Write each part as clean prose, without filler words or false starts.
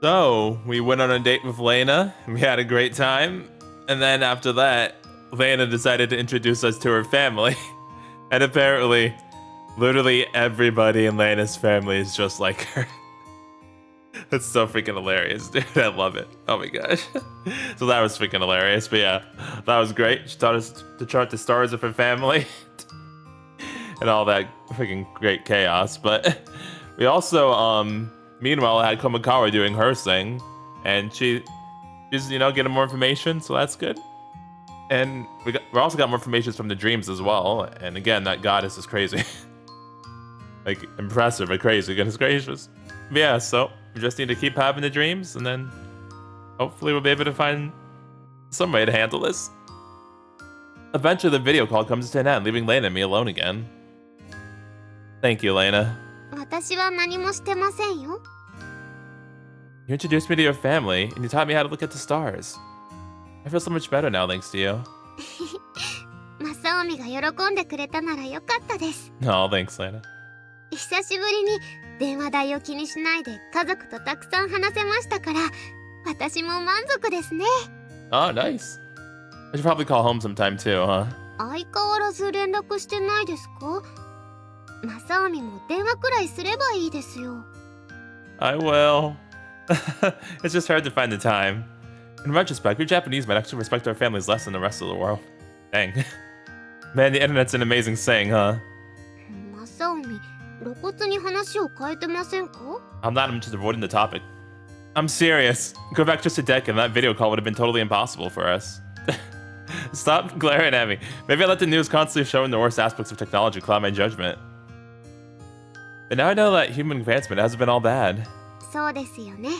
So, we went on a date with Lena, and we had a great time. And then after that, Lena decided to introduce us to her family. And apparently, literally everybody in Lena's family is just like her. That's so freaking hilarious, dude. I love it. Oh my gosh. So that was freaking hilarious. But yeah, that was great. She taught us to chart the stars of her family. And all that freaking great chaos. But we also, meanwhile, had Komakawa doing her thing. And she's, getting more information, so that's good. And we also got more information from the dreams as well. And again, that goddess is crazy. Like, impressive but crazy. Goodness gracious. But yeah, so we just need to keep having the dreams, and then hopefully we'll be able to find some way to handle this. Eventually, the video call comes to an end, leaving Lena and me alone again. Thank you, Lena. 私は何もしてませんよ。 You introduced me to your family, and you taught me how to look at the stars. I feel so much better now, thanks to you. マサオミが喜んでくれたならよかったです。 Oh, thanks, Lena. 久しぶりに電話代を気にしないで家族とたくさん話せましたから、私も満足ですね。 Oh, nice. I should probably call home sometime too, huh? 相変わらず連絡してないですか？マサオミも電話くらいすればいいですよ。 I will. It's just hard to find the time. In retrospect, we Japanese might actually respect our families less than the rest of the world. Dang. Man, the internet's an amazing thing, huh? マサオミ、露骨に話を変えてませんか？ I'm not, I'm just avoiding the topic. I'm serious. Go back just a decade and that video call would have been totally impossible for us. Stop glaring at me. Maybe I let the news constantly showing the worst aspects of technology cloud my judgment. But now I know that human advancement hasn't been all bad. そうですよね。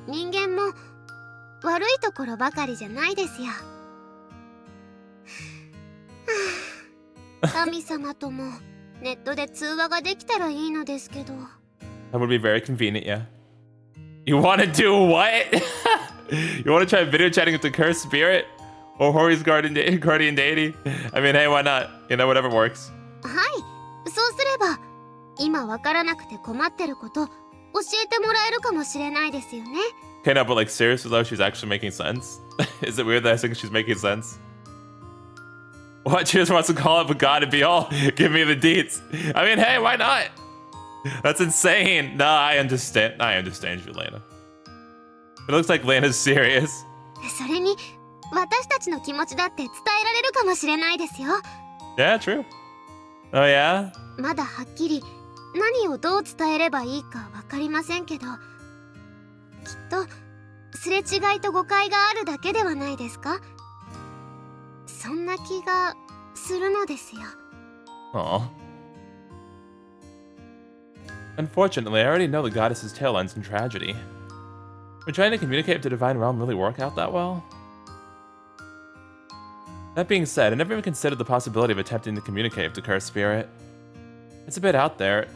人間も悪いところばかりじゃないですよ。神様ともネットで通話ができたらいいのですけど。That would be very convenient, yeah. You want to do what? You want to try video chatting with the cursed spirit? Or Hoori's guardian deity? I mean, hey, why not? Whatever works. はい、そうすれば今わからなくて困ってること教えてもらえるかもしれないですよね。 Okay, no, but like seriously though, she's actually making sense. Is it weird that I think she's making sense? What? She just wants to call up a god and be all, give me the deets. I mean, hey, why not? That's insane. No, I understand you, Lena. It looks like Lena's serious. それに私たちの気持ちだって伝えられるかもしれないですよ。 Yeah, true. Oh yeah? まだはっきり何をどう伝えればいいかわかりませんけど、きっとすれ違いと誤解があるだけではないですか？そんな気がするのですよ。 Aw. Unfortunately, I already know the goddess's tail ends in tragedy. Would trying to communicate with the divine realm really work out that well? That being said, I never even considered the possibility of attempting to communicate with the cursed spirit. It's a bit out there.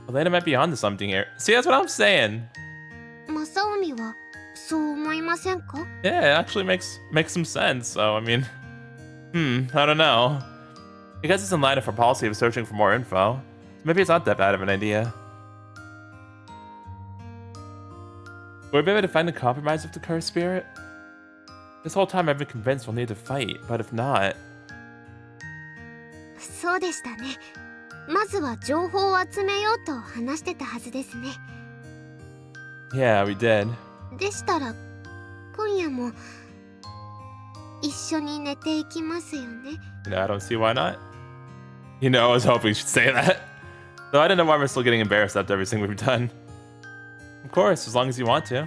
Elena might be onto something here. See, that's what I'm saying. マサオミはそう思いませんか？ Yeah, it actually makes some sense. So, I mean, I don't know. I guess it's in line with her policy of searching for more info. Maybe it's not that bad of an idea. Will we be able to find a compromise with the cursed spirit? This whole time I've been convinced we'll need to fight, but if not... そうでしたね。まずは情報を集めようと話してたはずですね。 Yeah, we did. でしたら今夜も一緒に寝ていきますよね。 I don't see why not. I was hoping she'd say that. Though I don't know why we're still getting embarrassed after everything we've done. Of course, as long as you want to.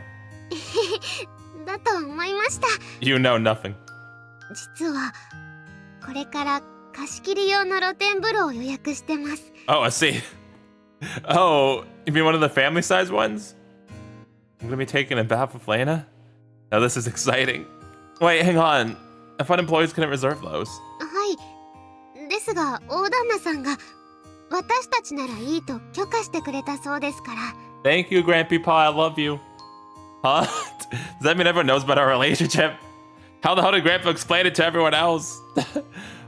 だと思いました。 You know nothing. 実はこれから貸し切り用の露天風呂を予約してます。 Oh, I see. Oh, you mean one of the family-sized ones? I'm gonna be taking a bath with Lena? Now this is exciting. Wait, hang on. I thought employees couldn't reserve those. はい。ですが大旦那さんが私たちならいいと許可してくれたそうですから。 Thank you, Grandpa. I love you. Huh? Does that mean everyone knows about our relationship? How the hell did Grandpa explain it to everyone else?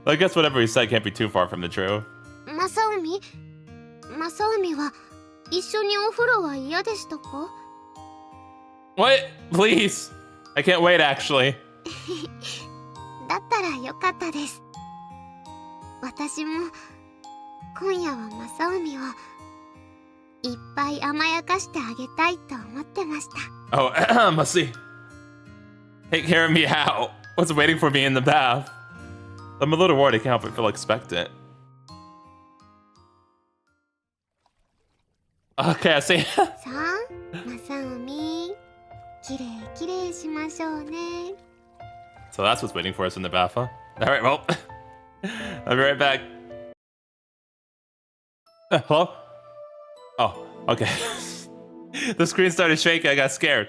Well, I guess whatever he said can't be too far from the truth. マサオミは一緒にお風呂は嫌でしたか？ What? Please. I can't wait, actually. だったらよかったです。私も今夜は正海をいっぱい甘やかしてあげたいと思ってました。Oh, must see. Take care of me how? What's waiting for me in the bath? I'm a little worried. I can't help but feel expectant. Okay, I see. さあ、正海、きれいきれいしましょうね。So that's what's waiting for us in the bath, huh? Alright, well, I'll be right back. Hello? Oh, okay. The screen started shaking, I got scared.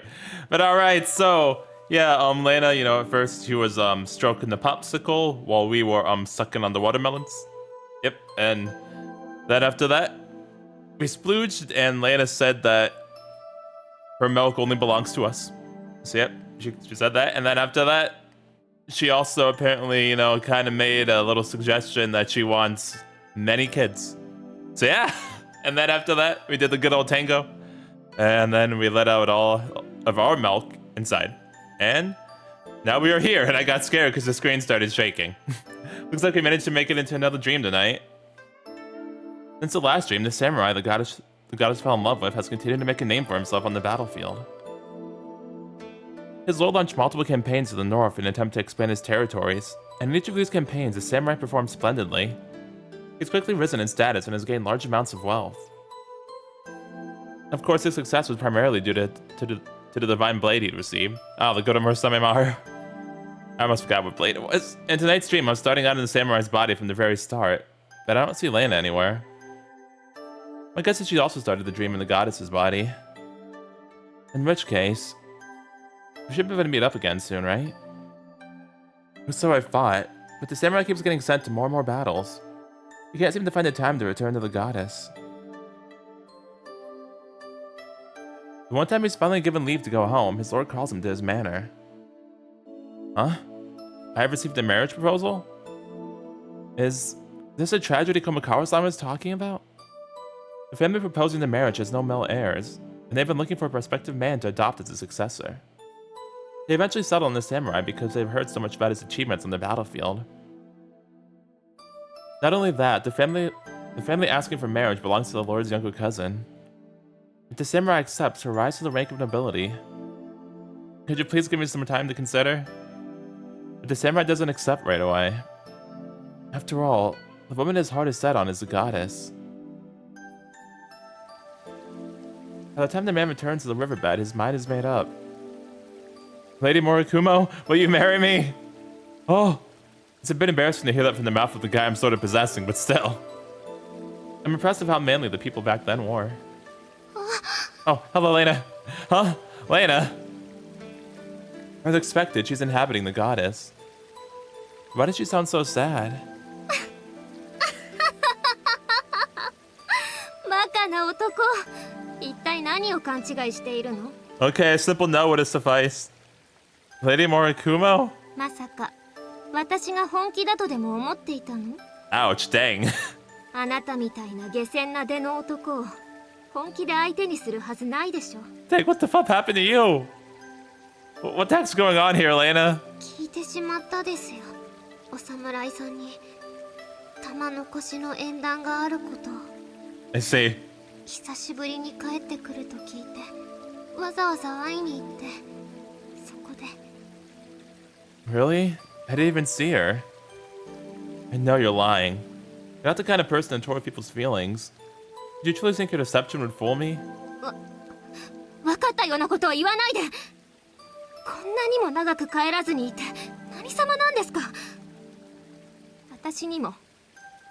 But alright, so, yeah, Lena, you know, at first she was, stroking the popsicle while we were, sucking on the watermelons. Yep, and then after that, we splooged, and Lena said that her milk only belongs to us. So, yep, she said that, and then after that, she also apparently, you know, kind of made a little suggestion that she wants many kids. So yeah, and then after that, we did the good old tango. And then we let out all of our milk inside. And now we are here, and I got scared because the screen started shaking. Looks like we managed to make it into another dream tonight. Since the last dream, the samurai the goddess fell in love with has continued to make a name for himself on the battlefield. His lord launched multiple campaigns to the north in an attempt to expand his territories, and in each of these campaigns, the samurai performed splendidly. He's quickly risen in status and has gained large amounts of wealth. Of course, his success was primarily due to the divine blade he'd received. Oh, the good of Murasamemaru. I almost forgot what blade it was. In tonight's stream, I'm starting out in the samurai's body from the very start, but I don't see Lena anywhere. My guess is she also started the dream in the goddess's body. In which case, we should be able to meet up again soon, right? So I thought, but the samurai keeps getting sent to more and more battles. He can't seem to find the time to return to the goddess. The one time he's finally given leave to go home, his lord calls him to his manor. Huh? I have received a marriage proposal? Is this a tragedy Komakawa-sama is talking about? The family proposing the marriage has no male heirs, and they've been looking for a prospective man to adopt as a successor. They eventually settle on the samurai because they've heard so much about his achievements on the battlefield. Not only that, the family asking for marriage belongs to the lord's younger cousin. If the samurai accepts, her rise to the rank of nobility. Could you please give me some time to consider? But the samurai doesn't accept right away. After all, the woman his heart is set on is the goddess. By the time the man returns to the riverbed, his mind is made up. Lady Morikumo, will you marry me? Oh, it's a bit embarrassing to hear that from the mouth of the guy I'm sort of possessing, but still. I'm impressed of how manly the people back then were. Oh, hello, Lena. Huh? Lena? As expected, she's inhabiting the goddess. Why does she sound so sad? バカな男。一体何を勘違いしているの? Okay, a simple no would have sufficed. Lady Morikumo? まさか私が本気だとでも思っていたの? Ouch, dang. あなたみたいな下賤な出の男を本気で相手にするはずないでしょ. Dang, what the fuck happened to you? What the heck's going on here, Lena? 聞いてしまったですよ。お侍さんに玉の腰の縁談があることを。I see. 久しぶりに帰ってくると聞いてわざわざ会いに行ってそこで。Really? I didn't even see her. I know you're lying. You're not the kind of person to toy people's feelings. Did you truly think your deception would fool me? わかったようなことは言わないで。こんなにも長く帰らずにいて何様なんですか。私にも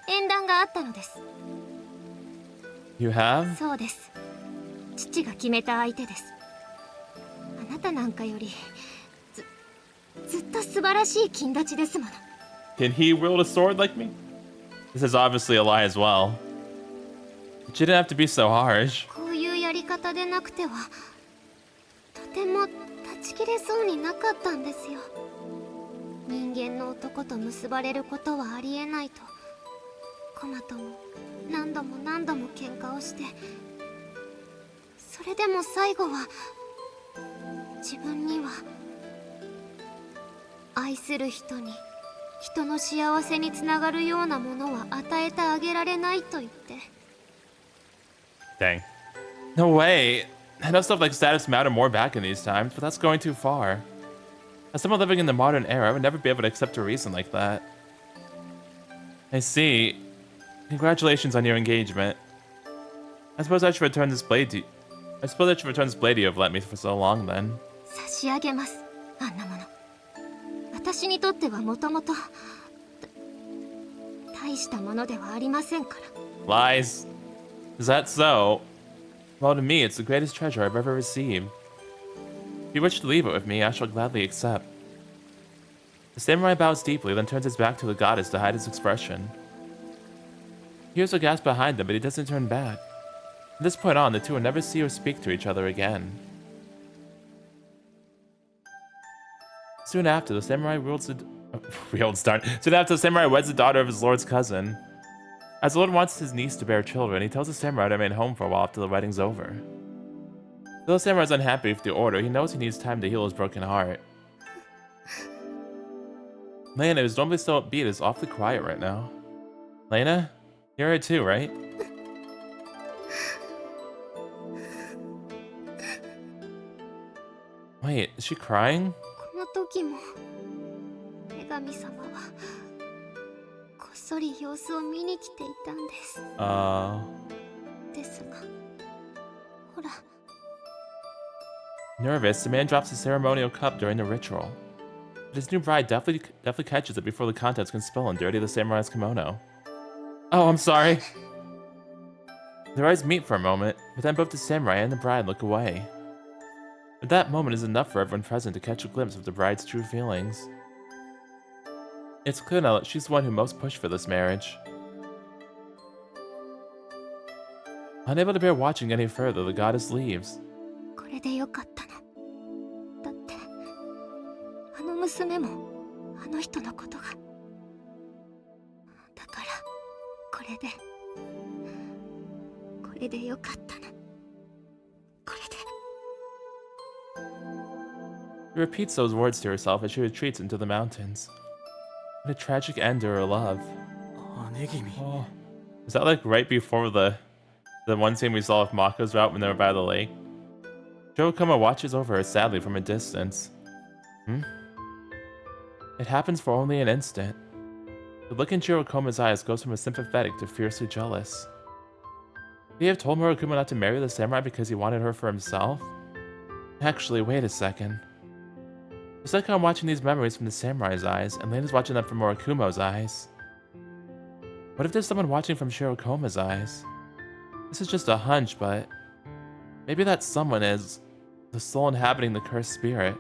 縁談があったのです。You have? そうです。父が決めた相手です。あなたなんかよりずっと素晴らしい金立ちですもの。Can he wield a sword like me? This is obviously a lie as well. But you didn't have to be so harsh. こういうやり方でなくてはとても断ち切れそうになかったんですよ。人間の男と結ばれることはありえないとコマとも何度も何度も喧嘩をして、それでも最後は自分には愛する人に人の幸せにつながるようなものは与えてあげられないと言って。 Dang. No way. I know stuff like status matter more back in these times, but that's going too far. As someone living in the modern era, I would never be able to accept a reason like that. I see. Congratulations on your engagement. I suppose I should return this blade to you. I suppose I should return this blade you have lent me for so long then. 差し上げます、あんなもの。私にとってはもともと大したものではありませんから。 Lies. Is that so? Well, to me, it's the greatest treasure I've ever received. If you wish to leave it with me, I shall gladly accept. The samurai bows deeply, then turns his back to the goddess to hide his expression. He hears a gasp behind him, but he doesn't turn back. From this point on, the two will never see or speak to each other again. Soon after, the samurai Soon after, the samurai weds the daughter of his lord's cousin. As the lord wants his niece to bear children, he tells the samurai to remain home for a while after the wedding's over. Though the samurai is unhappy with the order, he knows he needs time to heal his broken heart. Lena, who's normally so upbeat, is awfully quiet right now. Lena? You're here too, right? Wait, is she crying? この時も女神様はこっそり様子を見に来ていたんです。ですが、ほら。 Nervous, the man drops the ceremonial cup during the ritual. But his new bride definitely catches it before the contents can spill and dirty the samurai's kimono. Oh, I'm sorry. Their eyes meet for a moment, but then both the samurai and the bride look away. But that moment is enough for everyone present to catch a glimpse of the bride's true feelings. It's clear now that she's the one who most pushed for this marriage. Unable to bear watching any further, the goddess leaves. これでよかったの。だってあの娘もあの人のことが。だからこれでよかったの。これで。 She repeats those words to herself as she retreats into the mountains. What a tragic end to her love. Oh, is that like right before the one scene we saw with Mako's route when they were by the lake? Shirokoma watches over her sadly from a distance. It happens for only an instant. The look in Shirokoma's eyes goes from a sympathetic to fiercely jealous. Did he have told Murakumo not to marry the samurai because he wanted her for himself? Actually, wait a second. It's like I'm watching these memories from the samurai's eyes, and Lena's watching them from Murakumo's eyes. What if there's someone watching from Shirokoma's eyes? This is just a hunch, but maybe that someone is the soul inhabiting the cursed spirit.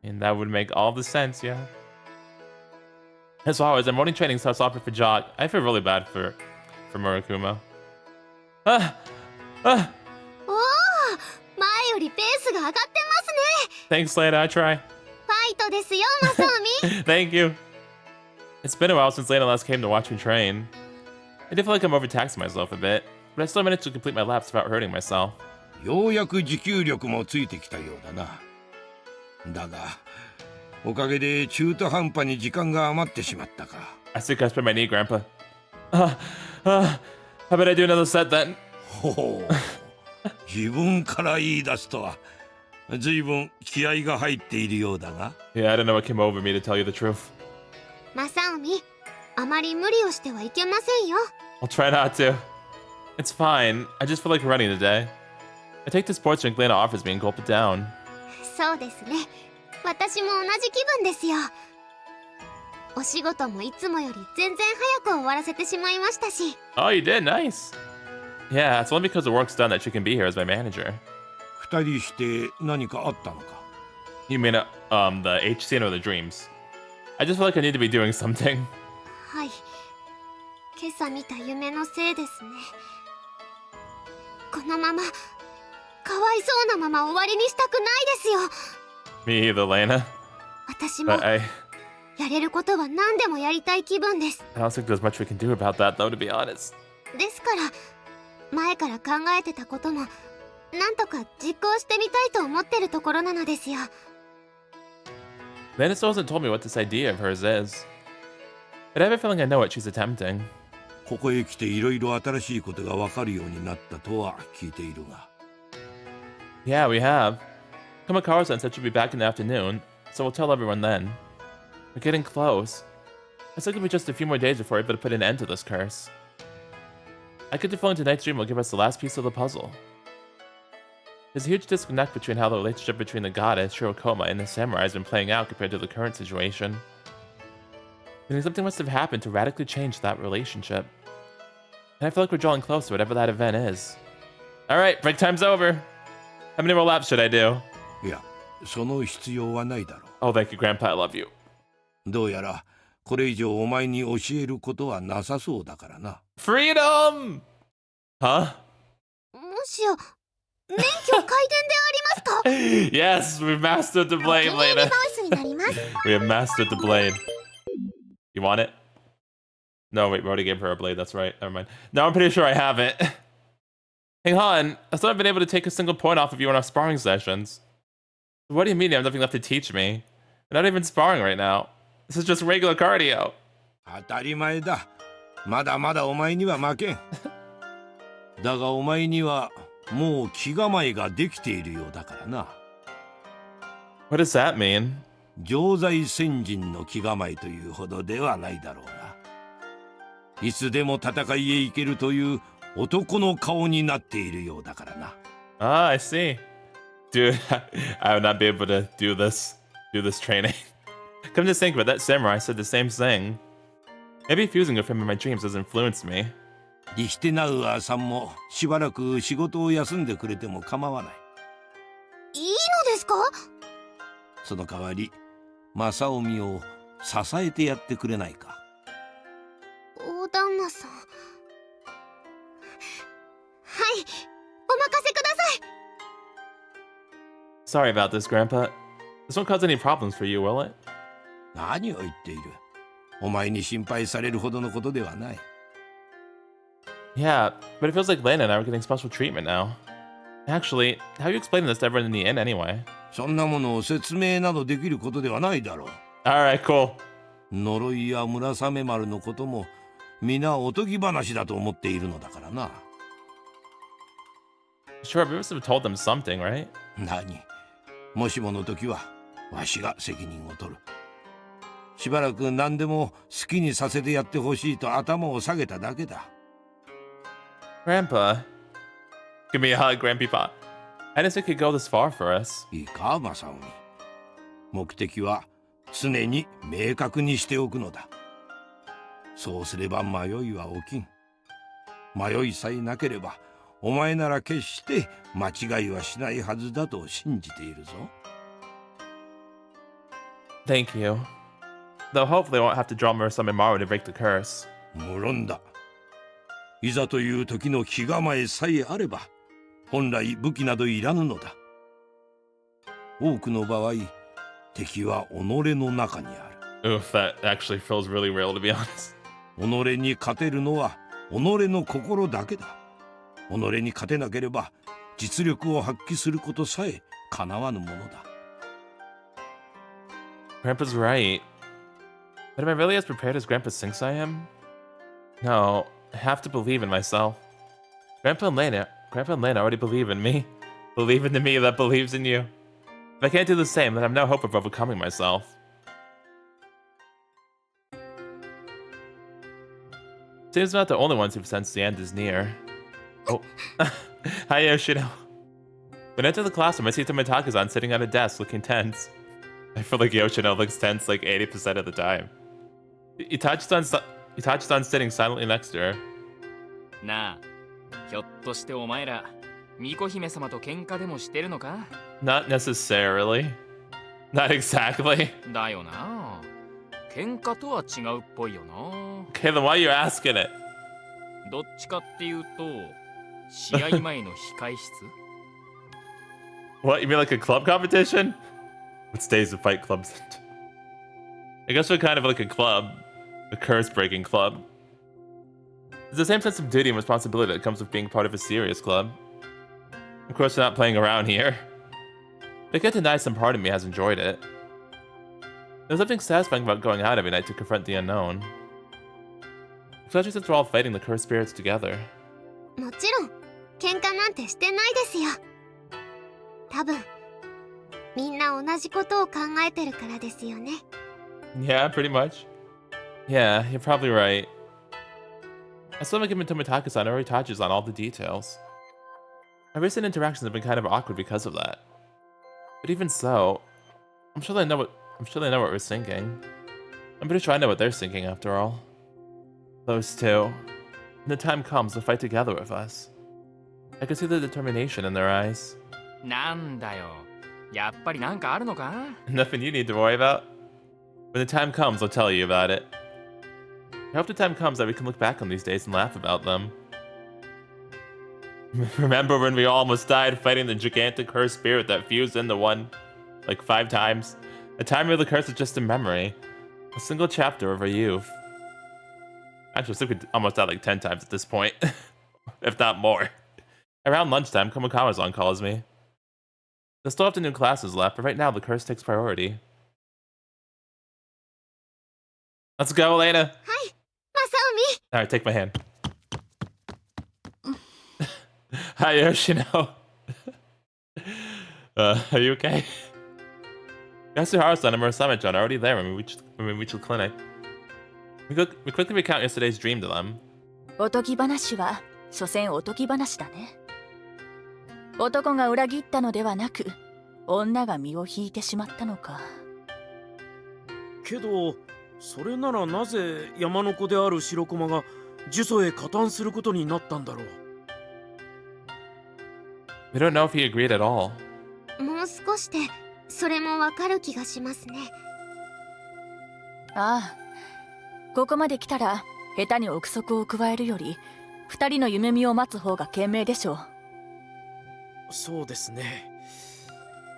And that would make all the sense, yeah. As always, the morning training starts off with a jog. I feel really bad for Murakumo. Thanks, Lena, I try. Thank you. It's been a while since Lena last came to watch me train. I do feel like I'm overtaxing myself a bit, but I still managed to complete my laps without hurting myself. ようやく持久力もついてきたようだな。だが、おかげで中途半端に時間が余ってしまったか。I think I sprained my knee, Grandpa. How about I do another set then? ほう、自分から言い出すとは、ずいぶん気合が入っているようだが。Yeah, I don't know what came over me to tell you the truth. マサオミ、あまり無理をしてはいけませんよ。I'll try not to. It's fine. I just feel like running today. I take the sports drink Lena offers me and gulp it down. そうですね。私も同じ気分ですよ。お仕事もいつもより全然早く終わらせてしまいましたし。Oh, you did? Nice. Yeah, it's only because the work's done that she can be here as my manager. 二人して何かあったのか? You mean the H scene or the dreams? I just feel like I need to be doing something. はい。今朝見た夢のせいですね。このままかわいそうなまま終わりにしたくないですよ。Me either, Lena. 私もやれることは何でもやりたい気分です。I don't think there's much we can do about that, though, to be honest. ですから前から考えてたこともなんとか実行してみたいと思ってるところなのですよ。Lena still hasn't told me what this idea of hers is. But I have a feeling I know what she's attempting. ここへ来ていろいろ新しいことがわかるようになったとは聞いているが。Yeah, we have. Kamikawa-san said she'll be back in the afternoon, so we'll tell everyone then. We're getting close. It's like it'll be just a few more days before we're able to put an end to this curse. I get the feeling tonight's dream will give us the last piece of the puzzle. There's a huge disconnect between how the relationship between the goddess, Shirokoma, and the samurai has been playing out compared to the current situation. I think something must have happened to radically change that relationship. And I feel like we're drawing close to whatever that event is. Alright, break time's over. How many more laps should I do? いや、その必要はないだろう。 Oh, thank you, Grandpa. I love you. どうやらこれ以上お前に教えることはなさそうだからな。Freedom! Huh? もしや、免許改伝であります Yes, か？ we've mastered the お blade, 気に入り Lena. ボイスになります。 We have mastered the blade. You want it? No, wait, we already gave her a blade. That's right. Never mind. Now I'm pretty sure I have it. Hang on. I still haven't been able to take a single point off of you in our sparring sessions. What do you mean you have nothing left to teach me? We're not even sparring right now. This is just regular cardio. 当たり前だ。まだまだお前には負けん。だがお前にはもう気構えができているようだからな。What does that mean? 常在先人の気構えというほどではないだろうが。いつでも戦いへ行けるという男の顔になっているようだからな。Ah, I see. Dude, I would not be able to do this training. Come to think of it, that samurai said the same thing. Maybe fusing with him in my dreams has influenced me. リヒテナウアーさんもしばらく仕事を休んでくれても構わない。いいのですか？その代わり、マサオミを支えてやってくれないか。大旦那さん。はい、お任せください。 Sorry about this, Grandpa. This won't cause any problems for you, will it? 何を言っている。お前に心配されるほどのことではない。Yeah, but it feels like Lena and I are getting special treatment now. Actually, how are you explaining this to everyone in the inn anyway? そんなものを説明などできることではないだろう。Alright, cool. 呪いやMurasamemaruのことも皆おとぎ話だと思っているのだからな。Sure, we must have told them something, right? 何もしもの時はわしが責任を取る。しばらく何でも好きにさせてやってほしいと頭を下げただけだ。Grandpa. Give me a hug, Grandpa. I didn't think it could go this far for us. いいか、マサオミ。目的は常に明確にしておくのだ。そうすれば迷いは起きん。迷いさえなければ、お前なら決して間違いはしないはずだと信じているぞ。Thank you. Though hopefully I won't have to draw Murasamemaru to break the curse. 無論だ。いざという時の気構えさえあれば、本来武器などいらぬのだ。多くの場合、敵は己の中にある。Oof, that actually feels really real, to be honest. 己に勝てるのは己の心だけだ。己に勝てなければ実力を発揮することさえ叶わぬものだ。Grandpa's right. But am I really as prepared as Grandpa thinks I am? No, I have to believe in myself. Grandpa and Lena already believe in me. Believe in the me that believes in you. If I can't do the same, then I have no hope of overcoming myself. Seems we're not the only ones who've sensed the end is near. Oh. Hi, Yoshino. When I enter the classroom, I see Tomitaka-san sitting at a desk looking tense. I feel like Yoshino looks tense like 80% of the time. Itachi-san's sitting silently next to her. なあ、ひょっとしてお前ら、巫女姫様と喧嘩でもしてるのか？ Not necessarily. Not exactly. だよな。喧嘩とは違うっぽいよな。Okay, then why are you asking it? どっちかっていうと、試合前の控室？ What, you mean like a club competition? What stage do fight clubs in? I guess we're kind of like a club. A curse-breaking club. There's the same sense of duty and responsibility that comes with being part of a serious club. Of course, they're not playing around here. But I can't deny some part of me has enjoyed it. There's something satisfying about going out every night to confront the unknown. Especially since we're all fighting the cursed spirits together. もちろん喧嘩なんてしてないですよ。多分みんな同じことを考えてるからですよね。 Yeah, pretty much. Yeah, you're probably right. I still haven't given Tomitaka-san or Itachi-san all the details. Our recent interactions have been kind of awkward because of that. But even so, I'm sure they know what we're thinking. I'm pretty sure I know what they're thinking after all. Those two. When the time comes, they'll fight together with us. I can see the determination in their eyes. なんだよ。やっぱりなんかあるのか? Nothing you need to worry about. When the time comes, I'll tell you about it. I hope the time comes that we can look back on these days and laugh about them. Remember when we almost died fighting the gigantic cursed spirit that fused into one, like 5 times? A time where the curse is just a memory. A single chapter of our youth. Actually, I think we almost died like 10 times at this point. If not more. Around lunchtime, Komakawa-san calls me. There's still afternoon classes left, but right now the curse takes priority. Let's go, Lena! Hi, Masomi! Alright, take my hand. Hi, Yoshino. Are you okay? Yasuharu-san and Murasamemaru are already there when we reach the clinic. We quickly recount yesterday's dream to them. おとぎ話は所詮おとぎ話だね。男が裏切ったのではなく、女が身を引いてしまったのか。けど、それならなぜ山の子である白駒が呪詛へ加担することになったんだろう。We don't know if he agreed at all. もう少しでそれもわかる気がしますね。ああ、ここまで来たら下手に憶測を加えるより二人の夢見を待つ方が賢明でしょう。そうですね。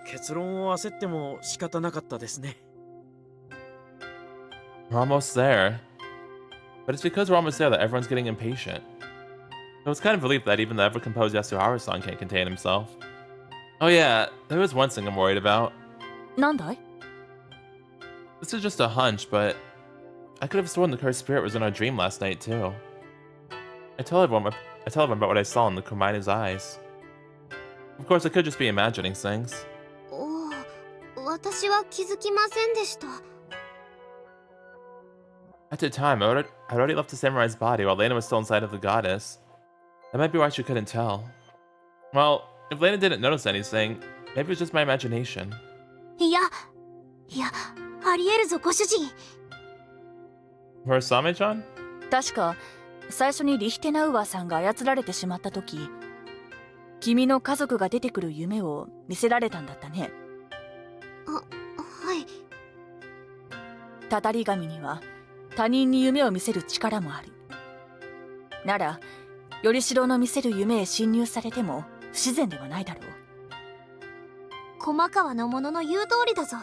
結論を焦っても仕方なかったですね。We're almost there. But it's because we're almost there that everyone's getting impatient. I was kind of relieved that even the ever-composed Yasuharu-san can't contain himself. Oh yeah, there is one thing I'm worried about. なんだい? This is just a hunch, but I could have sworn the cursed spirit was in our dream last night too. I tell everyone about what I saw in the Kumaina's eyes. Of course, I could just be imagining things. おお、私は気づきませんでした。At the time, I'd already left the samurai's body while Lena was still inside of the goddess. That might be why she couldn't tell. Well, if Lena didn't notice anything, maybe it was just my imagination. いや、ありえるぞご主人。Murasame-chan? 確か最初にリヒテナウアーさんが操られてしまった時、君の家族が出てくる夢を見せられたんだったね。はい。たたり神には他人に夢を見せる力もある。なら、よりしろの見せる夢へ侵入されても不自然ではないだろう。駒川の者の言う通りだぞ。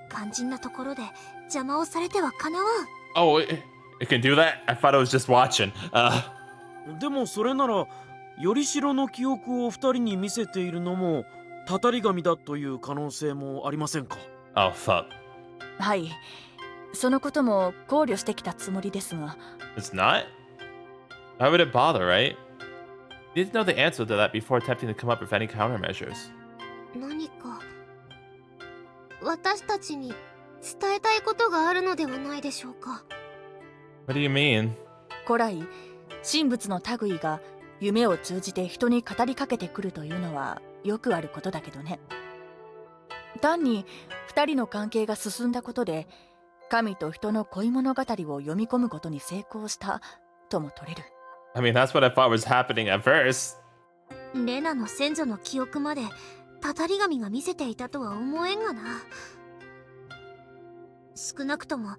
肝心なところで邪魔をされてはかなわん。Oh, it can do that? I thought it was just watching. でもそれなら、よりしろの記憶を二人に見せているのもたたり神だという可能性もありませんか? Oh, fuck. はい、そのことも考慮してきたつもりですが。It's not? Why would it bother, right? You need to know the answer to that before attempting to come up with any countermeasures. 何か私たちに伝えたいことがあるのではないでしょうか。 What do you mean? 古来、神仏の類が夢を通じて人に語りかけてくるというのはよくあることだけどね。単に二人の関係が進んだことで神と人の恋物語を読み込むことに成功したとも取れる。I mean, that's what I thought was happening at first. レナの先祖の記憶までたたり神が見せていたとは思えんがな。少なくとも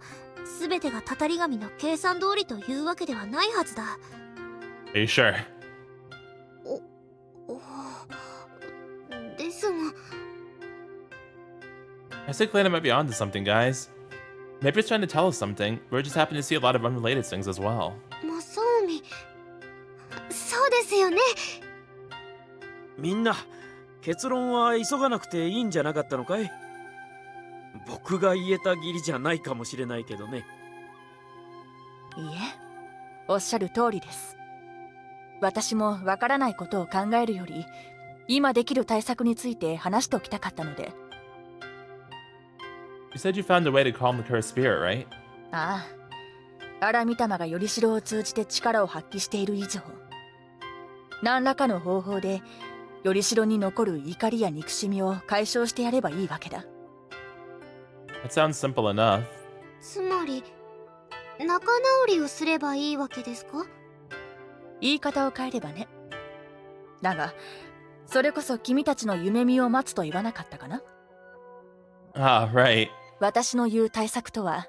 全てがたたり神の計算通りというわけではないはずだ。Are you sure? ですが、 I think Lena might be onto something, guys. Maybe it's trying to tell us something. We just happen to see a lot of unrelated things as well. マソーミ、そうですよね。みんな結論は急がなくていいんじゃなかったのかい？僕が言えた義理じゃないかもしれないけどね。いいえ、おっしゃる通りです。私もわからないことを考えるより、今できる対策について話しておきたかったので。You said you found a way to calm the cursed spirit, right? ああ、荒御霊がよりしろを通じて力を発揮している以上、何らかの方法でよりしろに残る怒りや憎しみを解消してやればいいわけだ。That sounds simple enough. つまり仲直りをすればいいわけですか？言い方を変えればね。だがそれこそ君たちの夢見を待つと言わなかったかな。Ah, right. 私の言う対策とは、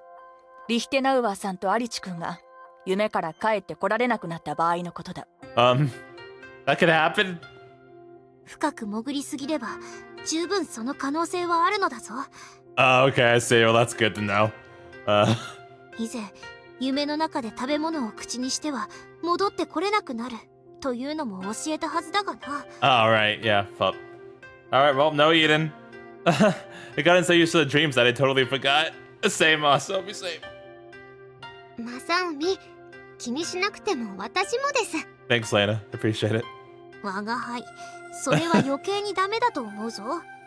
リヒテナウアーさんとアリチ君が夢から帰ってこられなくなった場合のことだ。That could happen? 深く潜りすぎれば十分その可能性はあるのだぞ。Okay, I see. Well, that's good to know. 以前夢の中で食べ物を口にしては戻ってこれなくなるというのも教えたはずだがな。Alright, yeah, fuck. Alright, well, no eating. I got so used to the dreams that I totally forgot. Same, Masomi, same. マサオミ、気にしなくても私もです。 Thanks, Lena. Appreciate it. 我が輩、それは余計にダメだと思うぞ。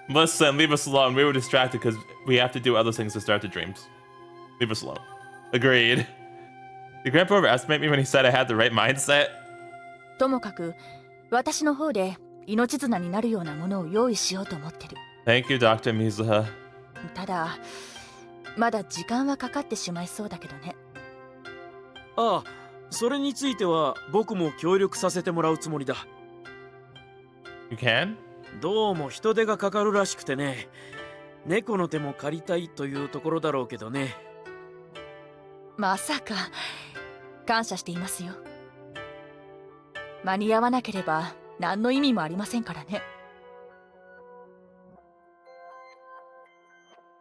Listen, leave us alone. We were distracted because we have to do other things to start the dreams. Leave us alone. Agreed. Did Grandpa overestimate me when he said I had the right mindset? ともかく私の方で命綱になるようなものを用意しようと思ってる。 Thank you, Dr. Mizuha. ただまだ時間はかかってしまいそうだけどね。ああ、それについては僕も協力させてもらうつもりだ。You can? どうも人手がかかるらしくてね。猫の手も借りたいというところだろうけどね。まさか。感謝していますよ。間に合わなければ何の意味もありませんからね。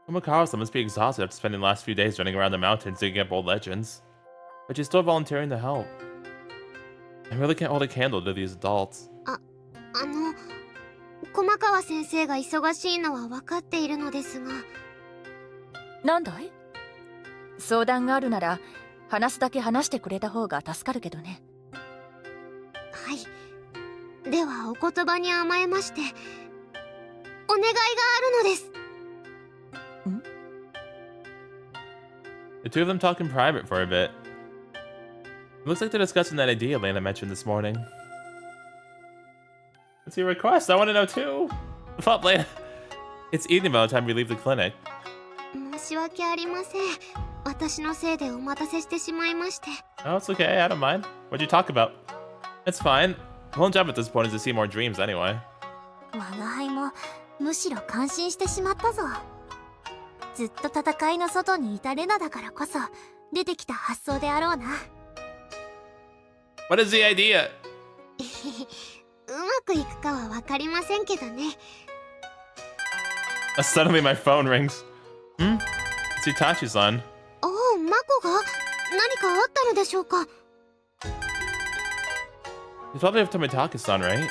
Tomakawa-san must be exhausted after spending the last few days running around the mountains digging up old legends. But she's still volunteering to help. I really can't hold a candle to these adults. 駒川先生が忙しいのは分かっているのですが。なんだい？相談があるなら話すだけ話してくれた方が助かるけどね。はい。ではお言葉に甘えましてお願いがあるのです。The two of them talk in private for a bit. It looks like they're discussing that idea Lena mentioned this morning. What's your request? I want to know too. What's up, Lena? It's evening by the time we leave the clinic. 申し訳ありません。私のせいでお待たせしてしまいまして。Oh, it's okay. I don't mind. What'd you talk about? It's fine. The whole job at this point is to see more dreams anyway. 我が輩もむしろ感心してしまったぞ。ずっと戦いの外にいたレナだからこそ出てきた発想であろうな。What is the idea? うまくいくかは分かりませんけどね。Suddenly my phone rings. It's Itachi-san. おお、マコが何かあったのでしょうか。 She's probably with Tomitaka-san, right?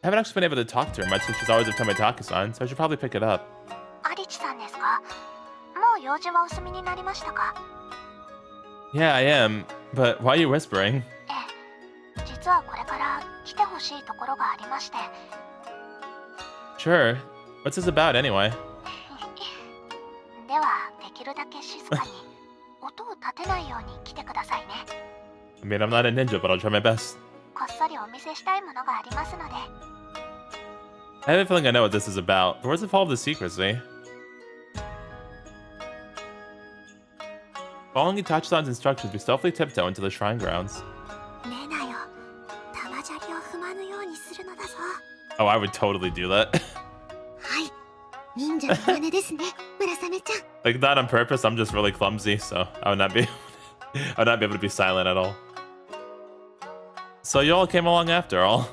I haven't actually been able to talk to her much since she's always with Tomitaka-san, so I should probably pick it up. アリチさんですか？もう用事はお済みになりましたか？ Yeah, I am. But why are you whispering? ええ、実はこれから来てほしいところがありまして。Sure. What's this about anyway? では、できるだけ静かに音を立てないように来てくださいね。I mean, I'm not a ninja, but I'll try my best. こっそりお見せしたいものがありますので。I have a feeling I know what this is about, but where's the fall of the secrecy? Following Itachi-san's instructions, we stealthily tiptoe into the shrine grounds. レナよ、玉砂利を踏まぬようにするのだぞ。Oh, I would totally do that. はい、忍者の真似ですね、村雨ちゃん。Like, not on purpose, I'm just really clumsy, so I would not be able to be silent at all. So you all came along after all.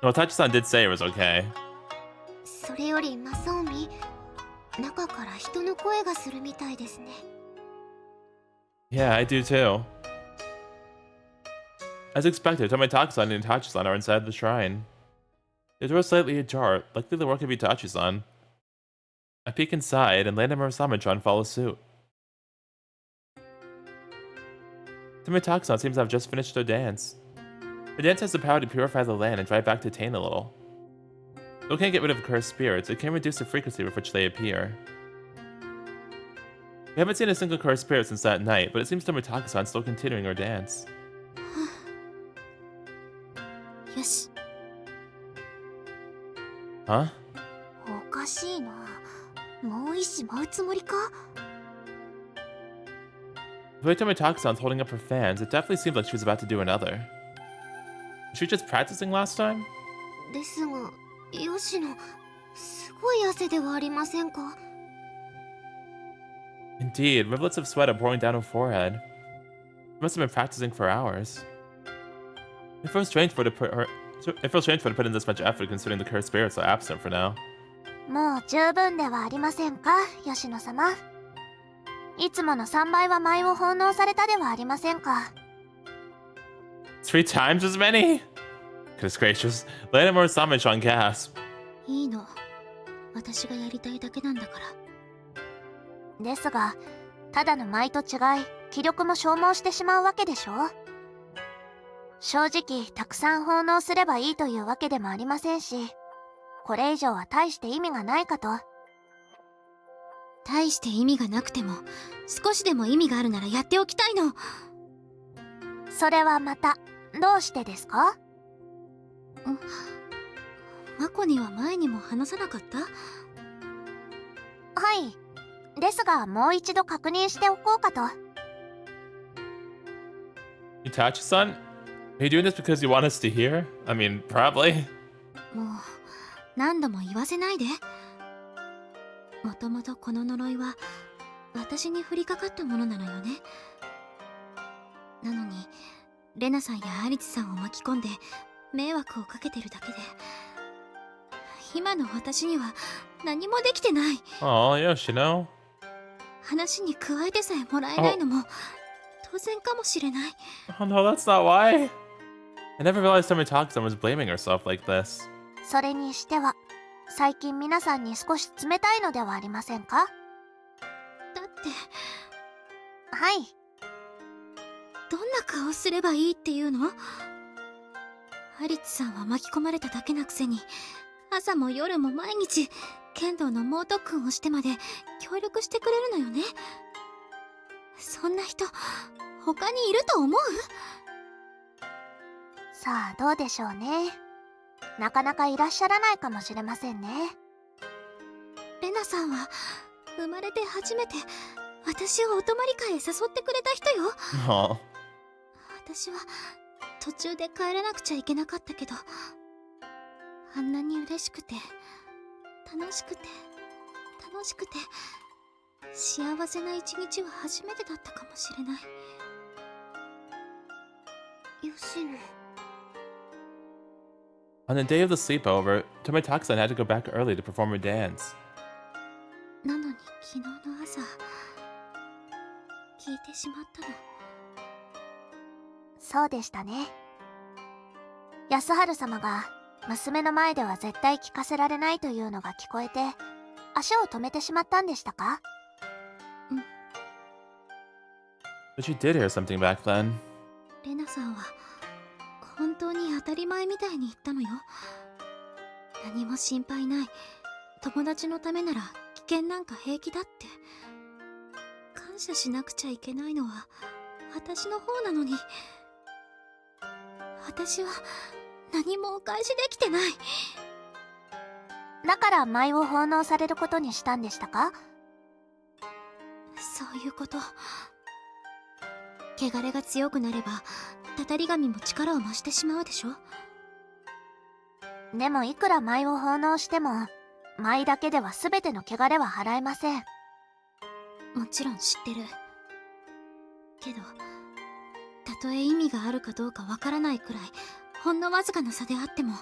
No, Itachi-san did say it was okay. それよりマサオミ、中から人の声がするみたいですね。Yeah, I do too. As expected, Tomitaka-san and Itachi-san are inside the shrine. The door is slightly ajar, likely the work of Itachi-san. I peek inside, and Lena and Murasamemaru follow suit. Tomitaka-san seems to have just finished their dance. The dance has the power to purify the land and drive back to Tain a little. Though it can't get rid of cursed spirits, it can reduce the frequency with which they appear. We haven't seen a single cursed spirit since that night, but it seems Tomitaka-san still continuing her dance. よし。 Huh? おかしいな。もう一舞うつもりか？ The way Tomitaka-san's holding up her fans, it definitely seemed like she was about to do another. Was she just practicing last time? ですが、吉野、すごい汗ではありませんか？ Indeed, rivulets of sweat are pouring down her forehead. She must have been practicing for hours. It feels strange for her to put in this much effort considering the cursed spirits are absent for now. もう十分ではありませんか、吉野様。いつもの3倍は舞を奉納されたではありませんか。 3 times as many? Goodness gracious. Lena and Murasamemaru gasp. いいの。私がやりたいだけなんだから。ですが、ただの舞と違い、気力も消耗してしまうわけでしょ。正直、たくさん奉納すればいいというわけでもありませんし、これ以上は大して意味がないかと。大して意味がなくても、少しでも意味があるならやっておきたいの。それはまた、どうしてですか？マコには前にも話さなかった？はい。ですが、もう一度確認しておこうかと。Itachi-san? Are you doing this because you want us to hear? I mean, probably. もう、何度も言わせないで。もともとこの呪いは、私に降りかかったものなのよね。なのに、レナさんやアリチさんを巻き込んで、迷惑をかけてるだけで、今の私には何もできてない。Oh, Yoshino. 話に加えてさえもらえないのも当然かもしれない。Oh no, that's not why. I never realized Tomitaka-san was blaming herself like this. それにしては、最近皆さんに少し冷たいのではありませんか？だって。はい。どんな顔すればいいっていうの？アリチさんは巻き込まれただけなくせに、朝も夜も毎日剣道の猛特訓をしてまで協力してくれるのよね。そんな人他にいると思う？さあどうでしょうね。なかなかいらっしゃらないかもしれませんね。レナさんは生まれて初めて私をお泊まり会へ誘ってくれた人よ。Oh. 私は途中で帰らなくちゃいけなかったけど、あんなに嬉しくて楽しくて楽しくて幸せな一日は初めてだったかもしれない。吉野。 On the day of the sleepover, Tomitaka-san had to go back early to perform her dance. なのに昨日の朝聞いてしまったの。そうでしたね。安春様が娘の前では絶対聞かせられないというのが聞こえて足を止めてしまったんでしたか？うん。 But she did hear something back then. レナさんは本当に当たり前みたいに言ったのよ。何も心配ない。友達のためなら危険なんか平気だって。感謝しなくちゃいけないのは私の方なのに。私は何もお返しできてない。だから舞を奉納されることにしたんでしたか？そういうこと。汚れが強くなればたたり神も力を増してしまうでしょ。でもいくら舞を奉納しても舞だけでは全ての汚れは払えません。もちろん知ってるけど、たとえ意味があるかどうかわからないくらいほんのわずかな差であっても、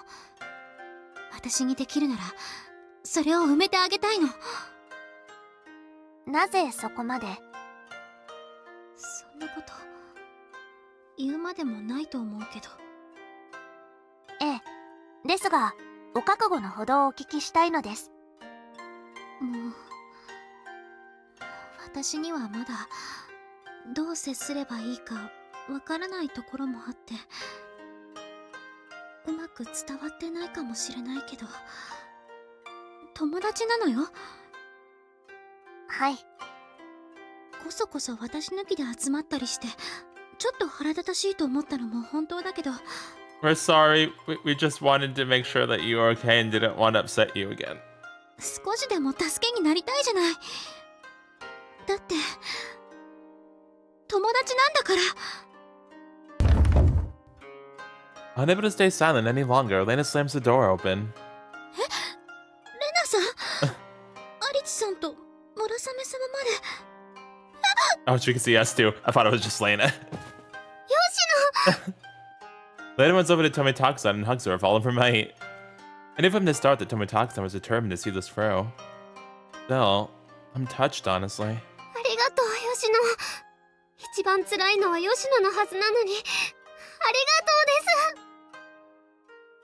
私にできるならそれを埋めてあげたいの。なぜそこまで？そんなこと言うまでもないと思うけど。ええ、ですがお覚悟のほどをお聞きしたいのです。もう私にはまだどう接すればいいかわからないところもあって、うまく伝わってないかもしれないけど、友達なのよ。はい。こそこそ私抜きで集まったりして、ちょっと腹立たしいと思ったのも本当だけど。 We're sorry. We just wanted to make sure that you were okay and didn't want to upset you again. 少しでも助けになりたいじゃない。だって友達なんだから。 Unable to stay silent any longer, Lena slams the door open. レナさんアリチさんと村雨様まで。 Oh, she can see us too. I thought it was just Lena. 吉野 Lena runs over to Tomitaka-san and hugs her with all of her might. I knew from the start that Tomitaka-san was determined to see this through. Still, I'm touched, honestly. ありがとう吉野。一番辛いのは吉野のはずなのに、ありがと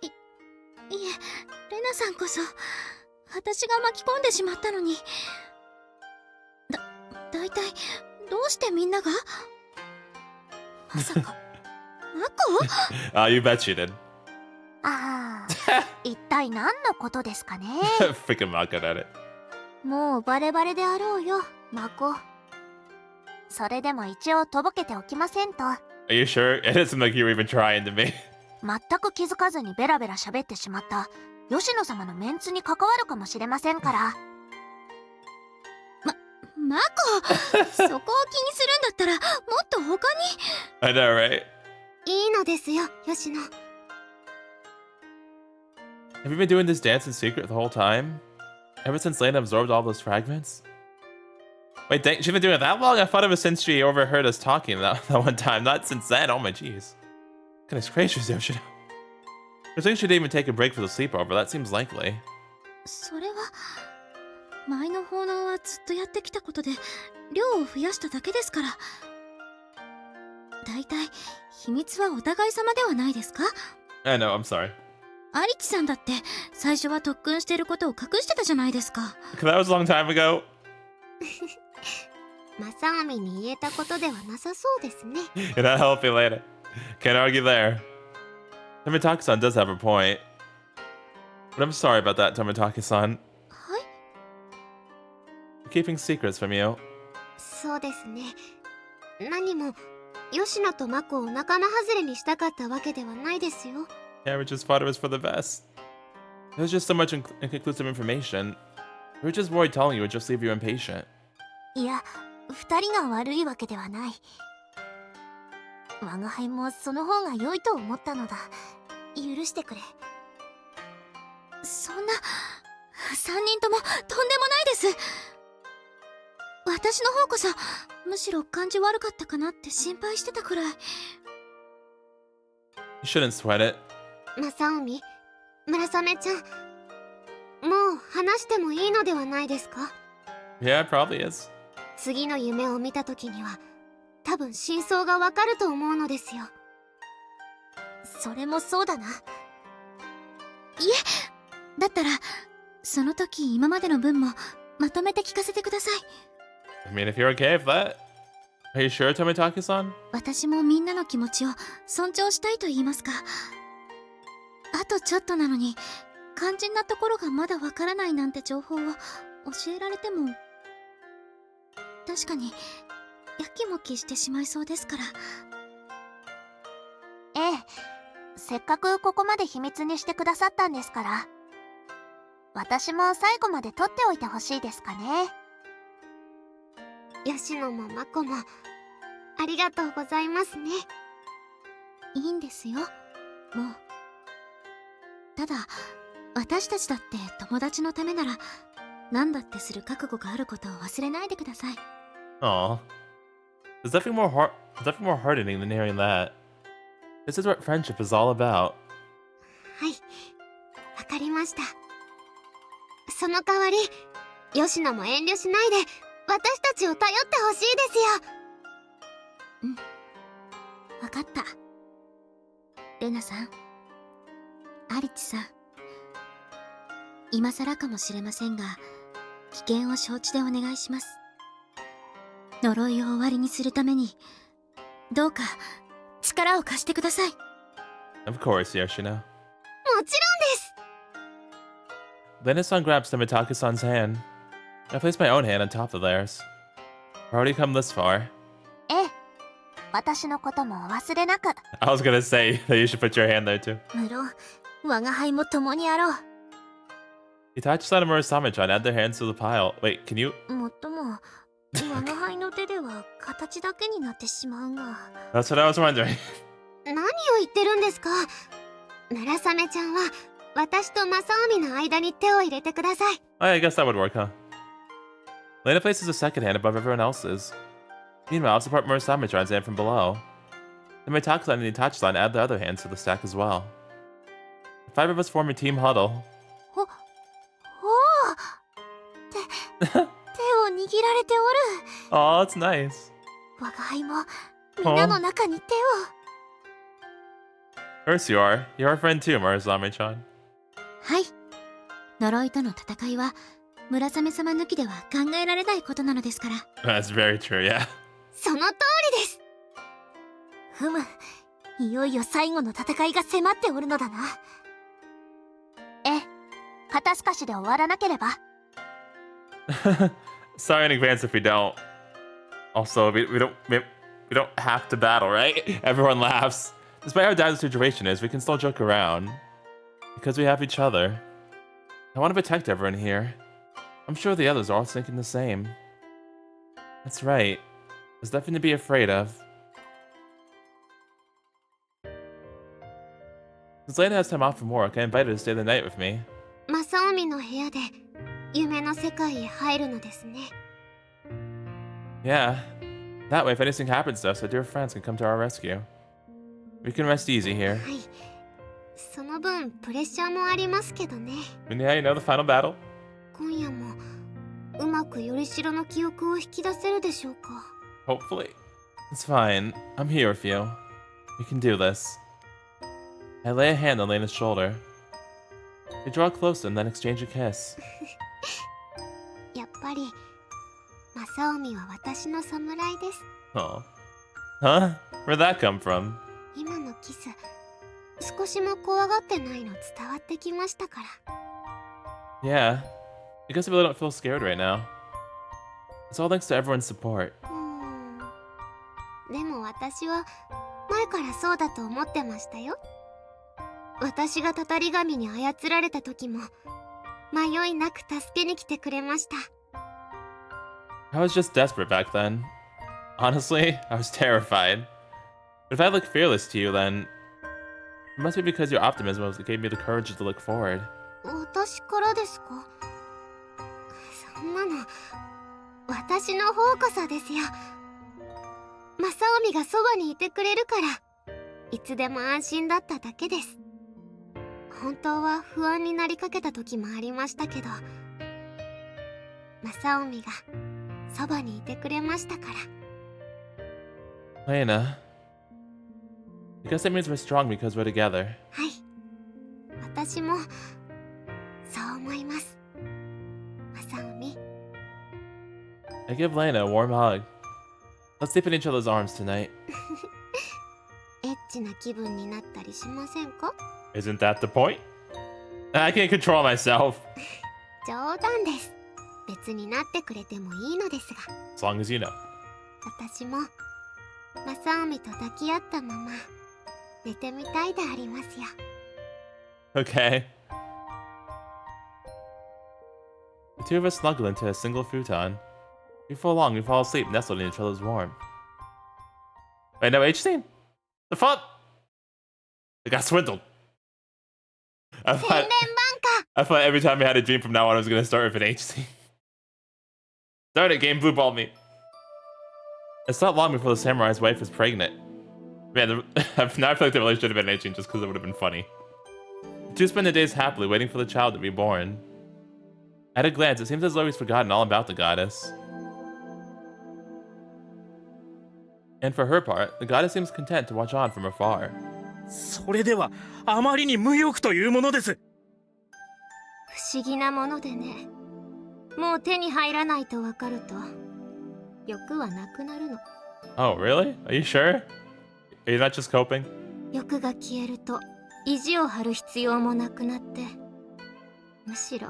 うです。いえ、レナさんこそ私が巻き込んでしまったのに。だいたいどうしてみんなが。まさかマコ？ Oh, you bet she did. ああ、一体何のことですかね。Freaking Mako at it. もうバレバレであろうよ、マコ。それでも一応とぼけておきませんと。 Are you sure? It doesn't look like you were even trying to be. 全く気づかずにベラベラ喋ってしまった吉野様のメンツに関わるかもしれませんから。マコ、そこを気にするんだったらもっと他に。 I know, right? いいのですよ、吉野。 Have you been doing this dance in secret the whole time? Ever since Lena absorbed all those fragments? Wait, she's been doing it that long? I thought it was since she overheard us talking that one time. Not since then. Oh my jeez. Goodness gracious, Yoshino. I think she didn't even take a break for the sleepover. That seems likely. それは前の奉納はずっとやってきたことで量を増やしただけですから。だいたい秘密はお互い様ではないですか？ I know, I'm sorry. アリチさんだって最初は特訓してることを隠してたじゃないですか。 That was a long time ago. マサオミに言えたことではなさそうですね。 You're not helping, Lena. Can't argue there. Tomitaka-san does have a point. But I'm sorry about that, Tomitaka-san. はい。 Keeping secrets from you. そうですね。何も吉野とマコを仲間外れにしたかったわけではないですよ。 Yeah, we just thought it was for the best. There was just so much inconclusive information. We were just worried telling you would just leave you impatient. いや、二人が悪いわけではない。我が輩もその方が良いと思ったのだ。許してくれ。そんな三人ともとんでもないです。私の方こそむしろ感じ悪かったかなって心配してたくらい。 You shouldn't sweat it. マサオミ、村雨ちゃん、もう話してもいいのではないですか？ Yeah, it probably is. 次の夢を見た時には多分真相がわかると思うのですよ。それもそうだな。いえ、だったらその時今までの分もまとめて聞かせてください。 I mean, if you're okay with that. Are you sure, Tomitaka-san? 私もみんなの気持ちを尊重したいと言いますか。あとちょっとなのに肝心なところがまだわからないなんて情報を教えられても確かにやきもきしてしまいそうですから。ええ、せっかくここまで秘密にしてくださったんですから、私も最後まで取っておいてほしいですかね。吉野もマコもありがとうございますね。いいんですよ、もう。ただ私たちだって友達のためなら何だってする覚悟があることを忘れないでください。 Aw. There's definitely more hardening than hearing that. This is what friendship is all about. はい、わかりました。その代わり吉野も遠慮しないで私たちを頼ってほしいですよ。うん、わかった。レナさん、アリチさん、今更かもしれませんが、危険を承知でお願いします。呪いを終わりにするために、どうか力を貸してください。Of course, Yoshino. もちろんです。 Lena-san grabs Tomitaka-san's hand. I place my own hand on top of theirs. I've already come this far. ええ、私のことも忘れなく。 I was gonna say that you should put your hand there too. 無論、我が輩も共にあろう。 Itachi-san and Murasamemaru add their hands to the pile. Wait, can you? もっとも、我が輩の手では形だけになってしまうが。 That's what I was wondering. 何を言ってるんですか。村雨ちゃんは私と正臣の間に手を入れてください。 I guess that would work, huh? Lena places a second hand above everyone else's. Meanwhile, I'll support Murasamemaru's hand from below. Then Mitaka-san and Itachi-san add the other hands to the stack as well. The 5 of us form a team huddle. おお、手を握られておる。 Oh, that's nice. 我が輩も皆の中に手を。 Of course you are. You're our friend too, Murasame-chan. はい。呪いとの戦いは村雨様抜きでは考えられないことなのですから。 That's very true, yeah. その通りです。ふむ、いよいよ最後の戦いが迫っておるのだな。ええ、肩透かしで終わらなければ。 Sorry in advance if we don't. Also, we don't have to battle, right? Everyone laughs. Despite how dire the situation is, we can still joke around. Because we have each other. I want to protect everyone here. I'm sure the others are all thinking the same. That's right. There's nothing to be afraid of. Since Lena has time off from work, I invited her to stay the night with me. 正臣の部屋で夢の世界へ入るのですね。 Yeah. That way, if anything happens to us, our dear friends can come to our rescue. We can rest easy here. はい。その分プレッシャーもありますけどね。 And yeah, you know the final battle? 今夜もうまくよりしろの記憶を引き出せるでしょうか。 Hopefully. It's fine. I'm here with you. We can do this. I lay a hand on Lena's shoulder. We draw closer and then exchange a kiss. やっぱり正臣は私の侍です。 Oh. Huh? Where'd that come from? 今のキス、少しも怖がってないの伝わってきましたから。 Yeah. I guess I really don't feel scared right now. It's all thanks to everyone's support. でも私は前からそうだと思ってましたよ。私がたたり神に操られた時も迷いなく助けに来てくれました。 I was just desperate back then. Honestly, I was terrified. But if I look fearless to you, then it must be because your optimism was what gave me the courage to look forward. 私からですか。そんなの私の方こそですよ。正臣がそばにいてくれるからいつでも安心だっただけです。本当は不安になりかけた時もありましたけど、正臣がそばにいてくれましたから。 Lena. I guess that means we're strong because we're together. はい、私もそう思います。正臣。 I give Lena a warm hug. Let's sleep in each other's arms tonight. エッチな気分になったりしませんか。 Isn't that the point? I can't control myself. 冗談です。別になってくれてもいいのですが。 As long as you know. 私も正臣と抱き合ったまま寝てみたいでありますよ。 Okay. The two of us snuggle into a single futon. Before long, we fall asleep nestled in each other's warmth. Wait, no H scene? The fuck? I got swindled. I 洗練 thought, 版 I thought every time I had a dream from now on, I was gonna start with an H scene. Darn it, game blue balled me. It's not long before the samurai's wife is pregnant. Man, now I feel like there really should have been an H scene just because it would have been funny. The two spend the days happily waiting for the child to be born. At a glance, it seems as though he's forgotten all about the goddess. And for her part, the goddess seems content to watch on from afar. それではあまりに無欲というものです。不思議なものでね。もう手に入らないとわかると欲はなくなるの。 Oh, really? Are you sure? Are you not just coping? 欲が消えると意地を張る必要もなくなって、むしろ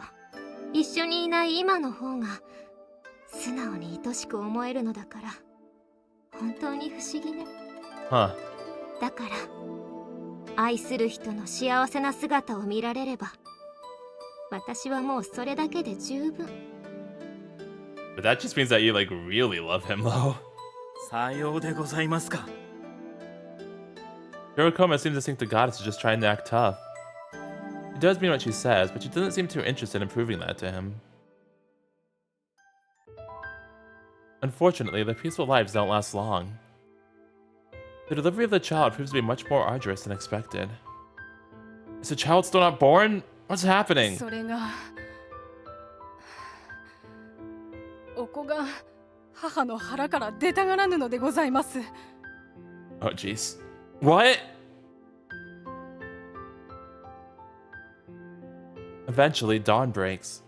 一緒にいない今の方が素直に愛しく思えるのだから、本当に不思議ね。 Huh. だから愛する人の幸せな姿を見られれば、私はもうそれだけで十分。 But that just means that you, like, really love him, though. さようでございますか。 Yorikoma seems to think the goddess is just trying to act tough. She does mean what she says, but she doesn't seem too interested in proving that to him. Unfortunately, their peaceful lives don't last long. The delivery of the child proves to be much more arduous than expected. Is the child still not born? What's happening? それがお子が母の腹から出たがらぬのでございます。 Oh, jeez. What? Eventually, dawn breaks.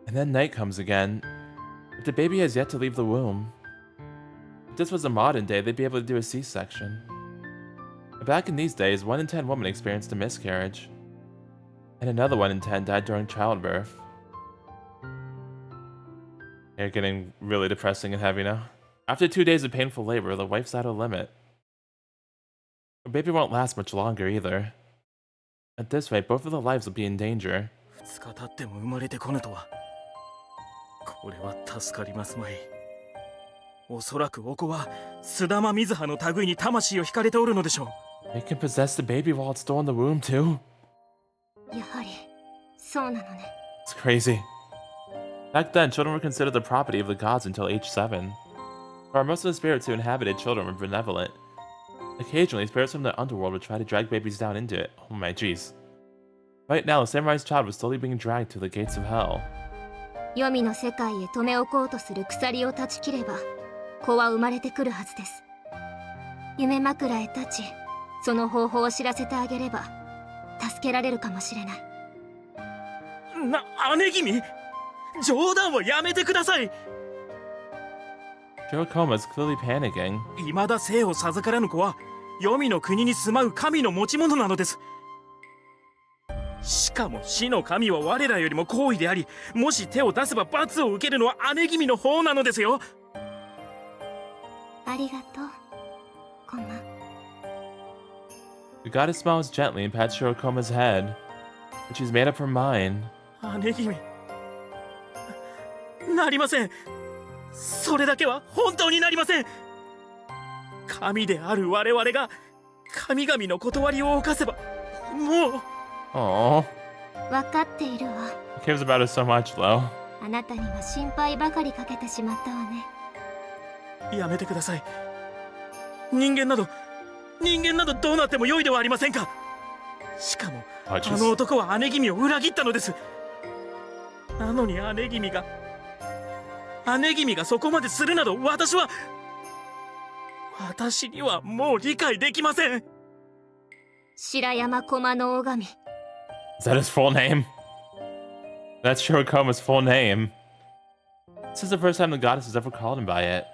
And then night comes again. But the baby has yet to leave the womb. If this was a modern day, they'd be able to do a C-section. But back in these days, 1 in 10 women experienced a miscarriage. And another 1 in 10 died during childbirth. They're getting really depressing and heavy now. After 2 days of painful labor, the wife's at a limit. The baby won't last much longer either. At this rate, both of their lives will be in danger. 2日経っても生まれてこぬとは、これは助かりますまい。おそらくお子は須玉水葉の類に魂を惹かれておるのでしょう。 They can possess the baby while it's still in the womb too. やはりそうなのね。 It's crazy. Back then, children were considered the property of the gods until age 7. However, most of the spirits who inhabited children were benevolent. Occasionally, spirits from the underworld would try to drag babies down into it. Oh my jeez. Right now, the samurai's child was slowly being dragged to the gates of hell. 黄泉の世界へ留め置こうとする鎖を断ち切れば、子は生まれてくるはずです。夢枕へ立ち、その方法を知らせてあげれば助けられるかもしれない。姉君、冗談をやめてください。 Shirokoma is clearly panicking. 未だ生を授からぬ子は黄泉の国に住まう神の持ち物なのです。しかも死の神は我らよりも高位であり、もし手を出せば罰を受けるのは姉君の方なのですよ。ありがとう、コマ。 The goddess smiles gently and pats Shirokoma's head, but she's made up her mind. 姉君、なりません。それだけは本当になりません。神である我々が神々の断りを犯せば、もう。 Aww. 分かっているわ。 He cares about us so much, though. あなたには心配ばかりかけてしまったわね。やめてください。人間などどうなっても良いではありませんか。しかもあの男は姉君を裏切ったのです。なのに姉君がそこまでするなど、私にはもう理解できません。白山駒の大神。 Is that his full name? That's Shirokoma's full name. This is the first time the goddess has ever called him by it.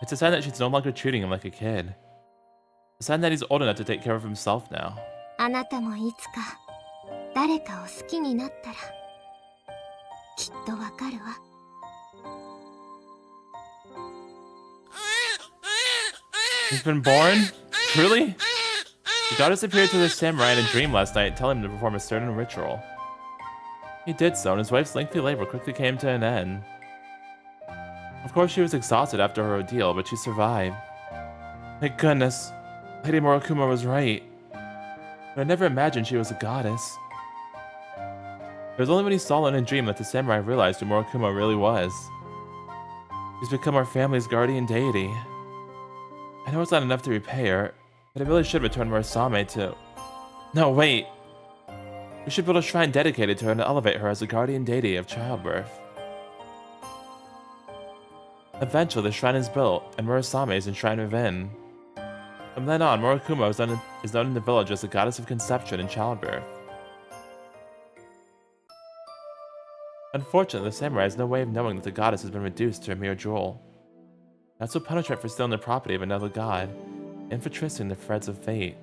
It's a sign that she's no longer treating him like a kid. A sign that he's old enough to take care of himself now. あなたもいつか誰かを好きになったらきっとわかるわ。 He's been born? Truly? The goddess appeared to the samurai in a dream last night, telling him to perform a certain ritual. He did so, and his wife's lengthy labor quickly came to an end. Of course, she was exhausted after her ordeal, but she survived. Thank goodness. Lady Murakuma was right. But I never imagined she was a goddess. It was only when he saw her in a dream that the samurai realized who Murakuma really was. She's become our family's guardian deity. I know it's not enough to repay her, but I really should return Murasame to... No, wait! We should build a shrine dedicated to her and elevate her as a guardian deity of childbirth. Eventually, the shrine is built, and Murasame is enshrined within. From then on, Murakumo is known in the village as the goddess of conception and childbirth. Unfortunately, the samurai has no way of knowing that the goddess has been reduced to a mere jewel. That's a punishment for stealing the property of another god, and for twisting the threads of fate.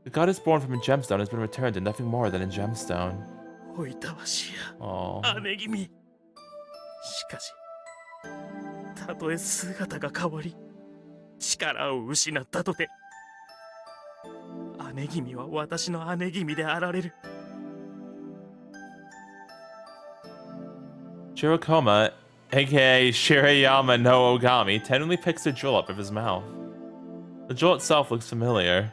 The goddess born from a gemstone has been returned to nothing more than a gemstone. おいたわしOh. や姉君。しかし、たとえ姿が変わり、力を失ったとて、姉君は私の姉君であられる。Shirokoma, aka Shirayama no Ogami, tenderly picks the jewel up of his mouth. The jewel itself looks familiar.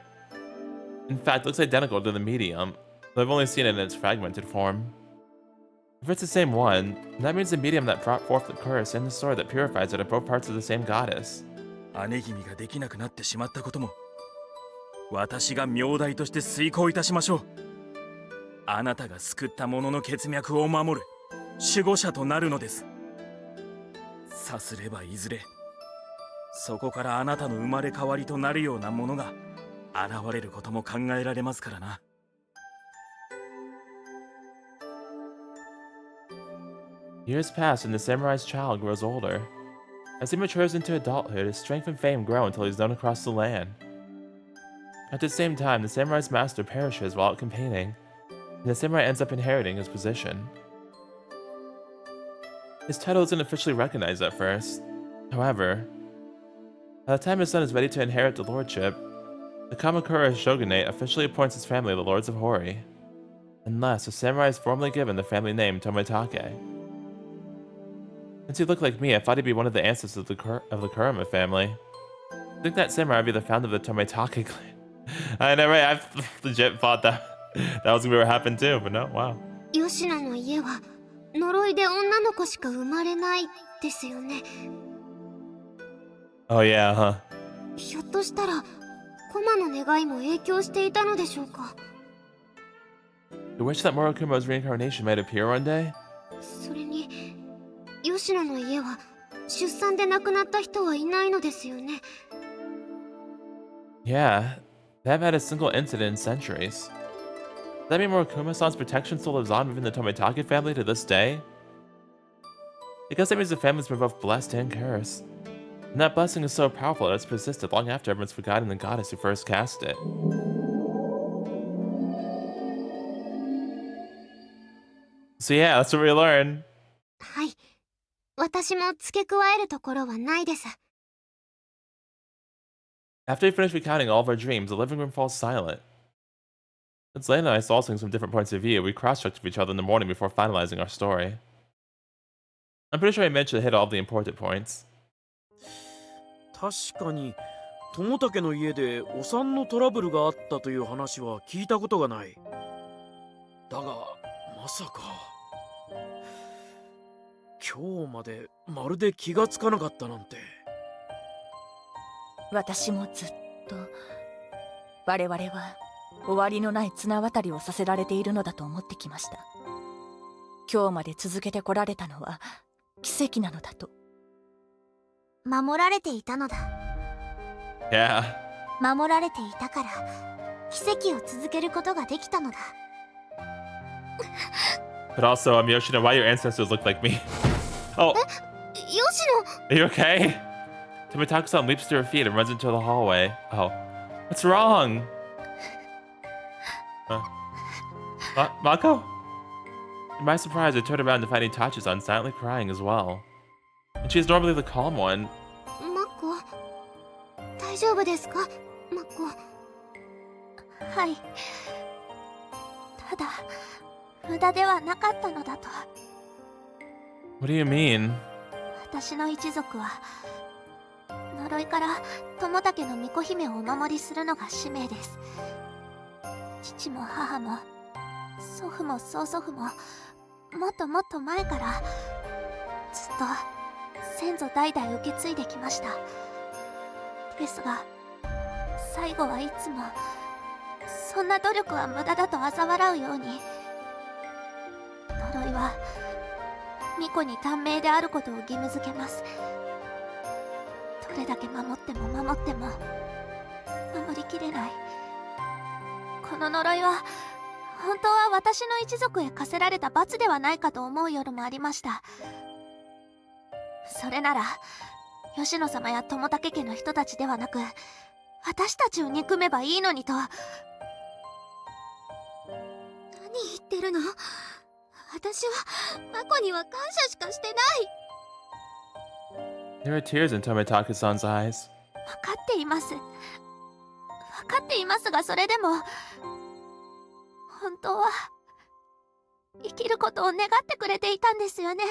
In fact, it looks identical to the medium, though I've only seen it in its fragmented form. If it's the same one, that means the medium that brought forth the curse and the sword that purifies it are both parts of the same goddess. 姉君ができなくなってしまったことも、私が名代として遂行いたしましょう。あなたが救った者の血脈を守る守護者となるのです。さすればいずれ、そこからあなたの生まれ変わりとなるようなものが現れることも考えられますからな。Years pass and the samurai's child grows older. As he matures into adulthood, his strength and fame grow until he's known across the land. At the same time, the samurai's master perishes while out campaigning, and the samurai ends up inheriting his position. His title isn't officially recognized at first. However, by the time his son is ready to inherit the lordship, the Kamakura shogunate officially appoints his family the Lords of Hoori, unless a samurai is formally given the family name Tomitake. Since he looked like me, I thought he'd be one of the ancestors of the Kurama family. I think that samurai would be the founder of the Tomitake clan. I know, right? I've legit thought that was gonna be what happened too, but no, wow. 吉野の家は呪いで女の子しか生まれないですよね。 Oh yeah, huh? ひょっとしたらコマの願いも影響していたのでしょうか。 The wish that Murakumo's reincarnation might appear one day? それに吉野の家は出産で亡くなった人はいないのですよね。 Yeah, they haven't had a single incident in centuries. Does that mean Murakuma-san's protection still lives on within the Tomitake family to this day? I guess that means the family's been both blessed and cursed. And that blessing is so powerful that it's persisted long after everyone's forgotten the goddess who first cast it. So yeah, that's what we learn. はい。私も付け加えるところはないです。 After we finish recounting all of our dreams, the living room falls silent. Since Lena and I saw things from different points of view, we cross-checked with each other in the morning before finalizing our story. I'm pretty sure I mentioned to hit all the important points. 確かに友武の家でお産のトラブルがあったという話は聞いたことがない。だがまさか今日までまるで気がつかなかったなんて。私もずっと我々は終わりのない綱渡りをさせられているのだと思ってきました。今日まで続けてこられたのは奇跡なのだと。守られていたのだ。 Yeah. 守られていたから奇跡を続けることができたのだ。 But also, Yoshino, why your ancestors look like me? Oh. 吉野 Are you okay? Tomitake-san leaps to her feet and runs into the hallway. Oh. What's wrong? Mako? To my surprise, I turned around to find Itachi-san silently crying as well. And she is normally the calm one. マコ大丈夫ですかマコ。はい。ただ無駄ではなかったのだと。 What do you mean? 私の一族は呪いから友武の巫女姫をお守りするのが使命です。父も母も祖父も曽祖父ももっともっと前からずっと先祖代々受け継いできました。ですが最後はいつもそんな努力は無駄だと嘲笑うように、呪いは巫女に短命であることを義務付けます。どれだけ守っても守っても乗り切れない。この呪いは本当は私の一族へ課せられた罰ではないかと思う夜もありました。それなら吉野様や友武家の人たちではなく私たちを憎めばいいのにと。何言ってるの？私はマコには感謝しかしてない。 There are tears in Tomitake-san's eyes. 分かっています。分かっていますが、それでも本当は生きることを願ってくれていたんですよね。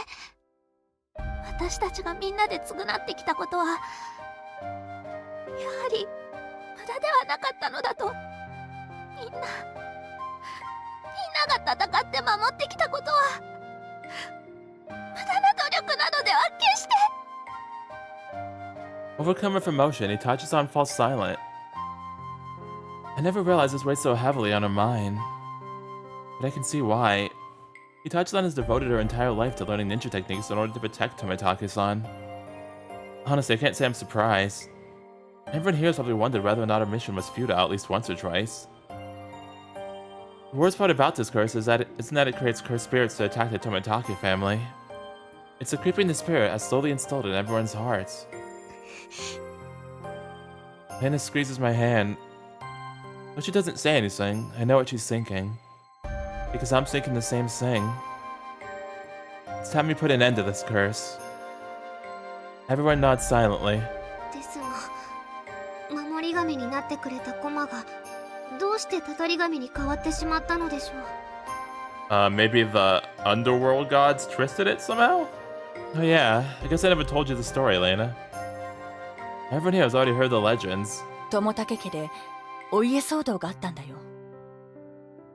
私たちがみんなで償ってきたことはやはり無駄ではなかったのだと。みんなが戦って守ってきたことは無駄な努力なのでは決して。 Overcome with emotion, Itachi-san falls silent. I never realized this weighed so heavily on her mind. But I can see why. Itachi-san has devoted her entire life to learning ninja techniques in order to protect Tomitake-san. Honestly, I can't say I'm surprised. Everyone here has probably wondered whether or not her mission was futile at least once or twice. The worst part about this curse isn't that it creates cursed spirits to attack the Tomitake family. It's the creeping the spirit has slowly instilled in everyone's hearts. Lena squeezes my hand. But she doesn't say anything. I know what she's thinking. Because I'm thinking the same thing. It's time we put an end to this curse. Everyone nods silently. ですが、守り神になってくれた駒がどうしてたたり神に変わってしまったのでしょう。Maybe the underworld gods twisted it somehow? Oh yeah, I guess I never told you the story, Lena. Everyone here has already heard the legends. 友武家でお家騒動があったんだよ。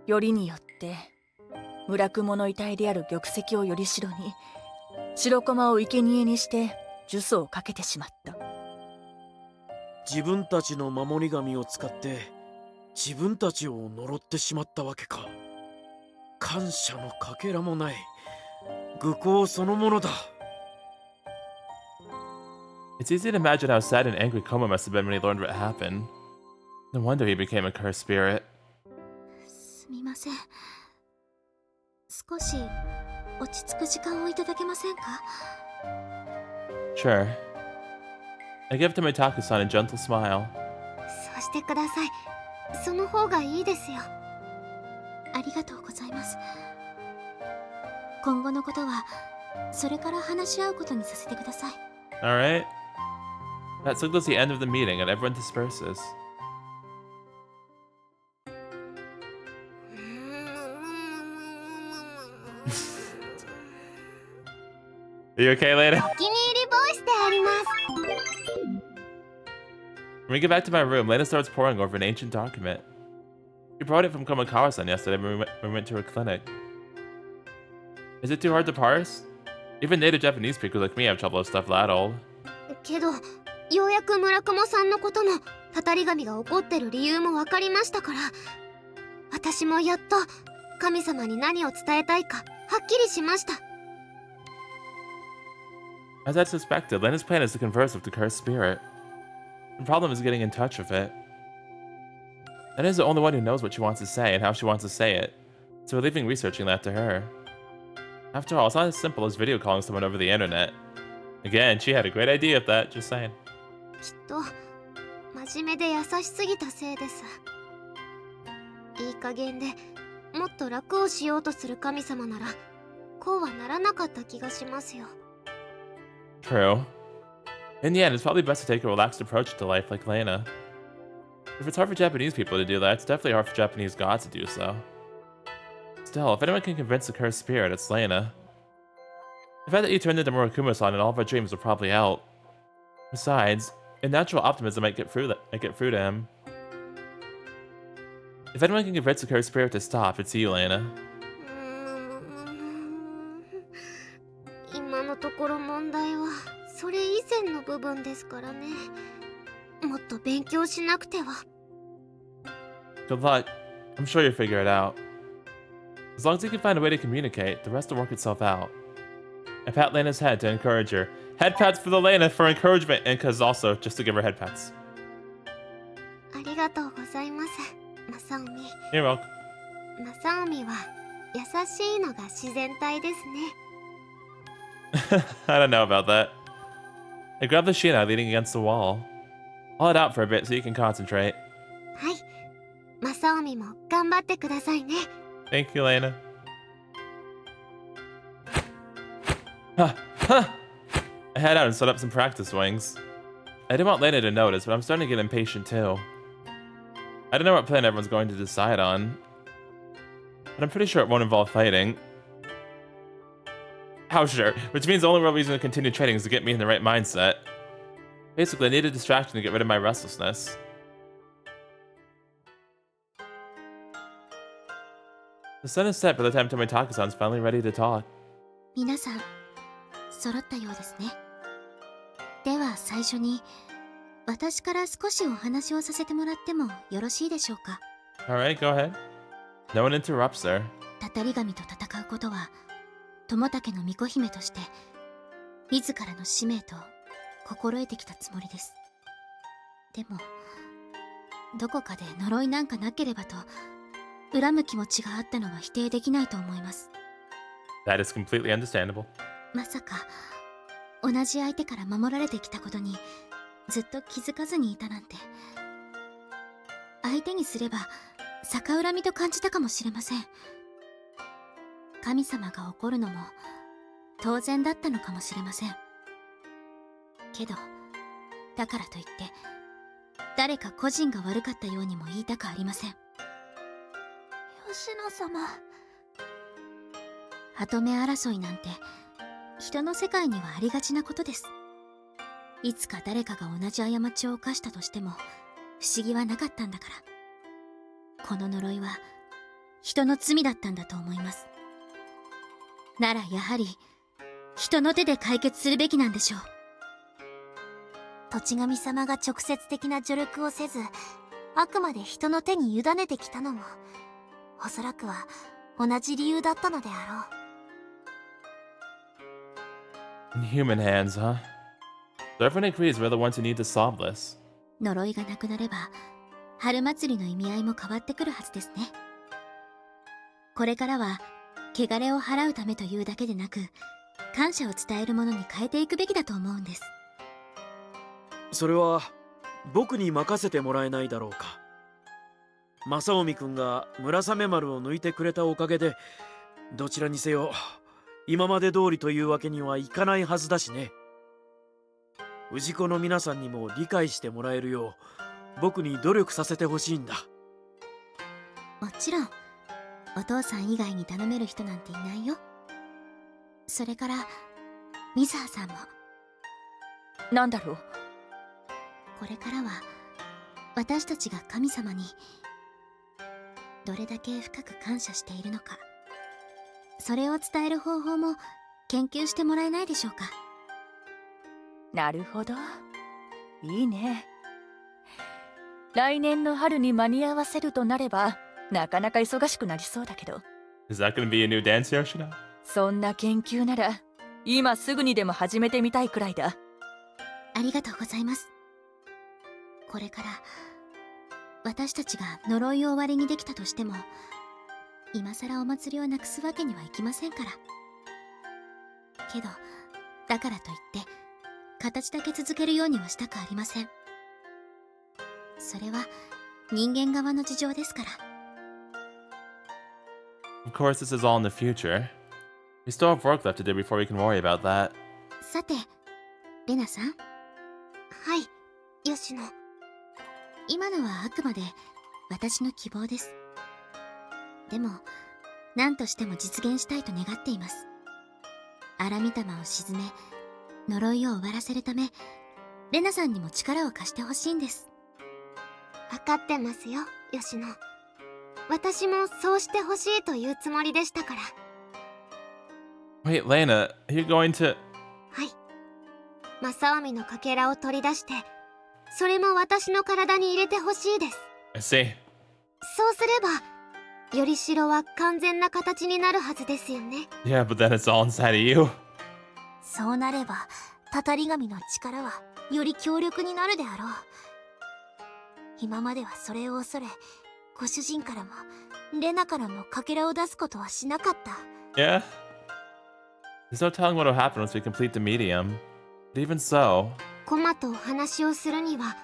よりによって村雲の遺体である玉石をよりしろに白駒を生贄にして呪詛をかけてしまった。自分たちの守り神を使って自分たちを呪ってしまったわけか。感謝のかけらもない愚行そのものだ。 It's easy to imagine how sad and angry Koma must have been when he learned what happened. No wonder he became a cursed spirit. すみません。少し落ち着く時間をいただけませんか？ Sure. I give Tomitake-san a gentle smile. そうしてください。その方がいいですよ。ありがとうございます。今後のことはそれから話し合うことにさせてください。 Alright. That signals the end of the meeting and everyone disperses. Are you okay, Lena? お気に入りボイスであります。 When we get back to my room, Lena starts poring over an ancient document. She brought it from Komakawa-san yesterday when we went to her clinic. Is it too hard to parse? Even native Japanese speakers like me have trouble with stuff that old. けど、ようやく村雲さんのこともたたり神が怒ってる理由も分かりましたから、私もやっと神様に何を伝えたいかはっきりしました。 As I suspected, Lena's plan is to converse with the cursed spirit. The problem is getting in touch with it. Lena is the only one who knows what she wants to say and how she wants to say it, so we're leaving researching that to her. After all, it's not as simple as video calling someone over the internet. Again, she had a great idea of that, just saying. きっと真面目で優しすぎたせいです。いい加減でもっと楽をしようとする神様ならこうはならなかった気がしますよ。 True. In the end, it's probably best to take a relaxed approach to life like Lena. If it's hard for Japanese people to do that, it's definitely hard for Japanese gods to do so. Still, if anyone can convince the cursed spirit, it's Lena. The fact that you turned into Murakumo-san and all of our dreams will probably help. Besides, a natural optimism might get through to him. If anyone can convince the cursed spirit to stop, it's you, Lena. 今のところ問題はそれ以前の部分ですからね。もっと勉強しなくては。 Good luck. I'm sure you'll figure it out. As long as you can find a way to communicate, the rest will work itself out. I pat Lena's head to encourage her. Head pats for the Lena for encouragement and cause also just to give her head pats. ありがとういますマサオミ。 You're welcome. マサオミは優しいのが自然体ですね。I don't know about that. I grabbed the Shina leaning against the wall. I'll head out for a bit so you can concentrate. はい、マサオミも頑張ってくださいね。 Thank you, Lena. Huh. I head out and set up some practice swings. I didn't want Lena to notice, but I'm starting to get impatient too. I don't know what plan everyone's going to decide on, but I'm pretty sure it won't involve fighting. How sure? Which means the only real reason to continue training is to get me in the right mindset. Basically, I need a distraction to get rid of my restlessness. The sun is set by the time Tomitaka-san's finally ready to talk. 皆さん揃ったようですね。では最初に私から少しお話をさせてもらってもよろしいでしょうか。 Alright, go ahead. No one interrupts her. たたり神と戦うことは友竹の巫女姫として自らの使命と心得てきたつもりです。でもどこかで呪いなんかなければと恨む気持ちがあったのは否定できないと思います。 That is completely understandable. まさか同じ相手から守られてきたことにずっと気づかずにいたなんて。相手にすれば逆恨みと感じたかもしれません。神様が怒るのも当然だったのかもしれませんけど、だからといって誰か個人が悪かったようにも言いたくありません。吉野様、跡目争いなんて人の世界にはありがちなことです。いつか誰かが同じ過ちを犯したとしても不思議はなかったんだから。この呪いは人の罪だったんだと思います。ならやはり人の手で解決するべきなんでしょう。土地神様が直接的な助力をせず、あくまで人の手に委ねてきたのもおそらくは同じ理由だったのであろう。In human hands, huh? So everyone agrees we're the ones who need to solve this. 呪いがなくなれば春祭りの意味合いも変わってくるはずですね。これからは汚れを払うためというだけでなく、感謝を伝えるものに変えていくべきだと思うんです。それは僕に任せてもらえないだろうか。正臣君が村雨丸を抜いてくれたおかげで、どちらにせよ今まで通りというわけにはいかないはずだしね。氏子の皆さんにも理解してもらえるよう僕に努力させてほしいんだ。もちろんお父さん以外に頼める人なんていないよ。それから水葉さんも。なんだろう。これからは私たちが神様にどれだけ深く感謝しているのか、それを伝える方法も研究してもらえないでしょうか。なるほど、いいね。来年の春に間に合わせるとなればなかなか忙しくなりそうだけど。 Is that gonna be a new dance, Yoshida? そんな研究なら今すぐにでも始めてみたいくらいだ。ありがとうございます。これから私たちが呪いを終わりにできたとしても、今さらお祭りをなくすわけにはいきませんから。けどだからといって形だけ続けるようにはしたくありません。それは人間側の事情ですから。 Of course, this is all in the future. We still have work left to do before we can worry about that. さてレナさん。はい、吉野。今のはあくまで私の希望です。でも何としても実現したいと願っています。荒御霊を鎮め呪いを終わらせるため、レナさんにも力を貸してほしいんです。分かってますよ、吉野。私もそうしてほしいというつもりでしたから。 Wait, Lena, are you going to... はい。正臣のかけらを取り出して、それも私の体に入れてほしいです。 I see. そうすればより城は完全な形になるはずですよね。 Yeah, but then it's all inside of you. そうなればたたり神の力はより強力になるであろう。今まではそれを恐れ、ご主人からもレナからもかけらを出すことはしなかった。 Yeah. There's no telling what will happen once we complete the medium. But even so, コマとお話をするには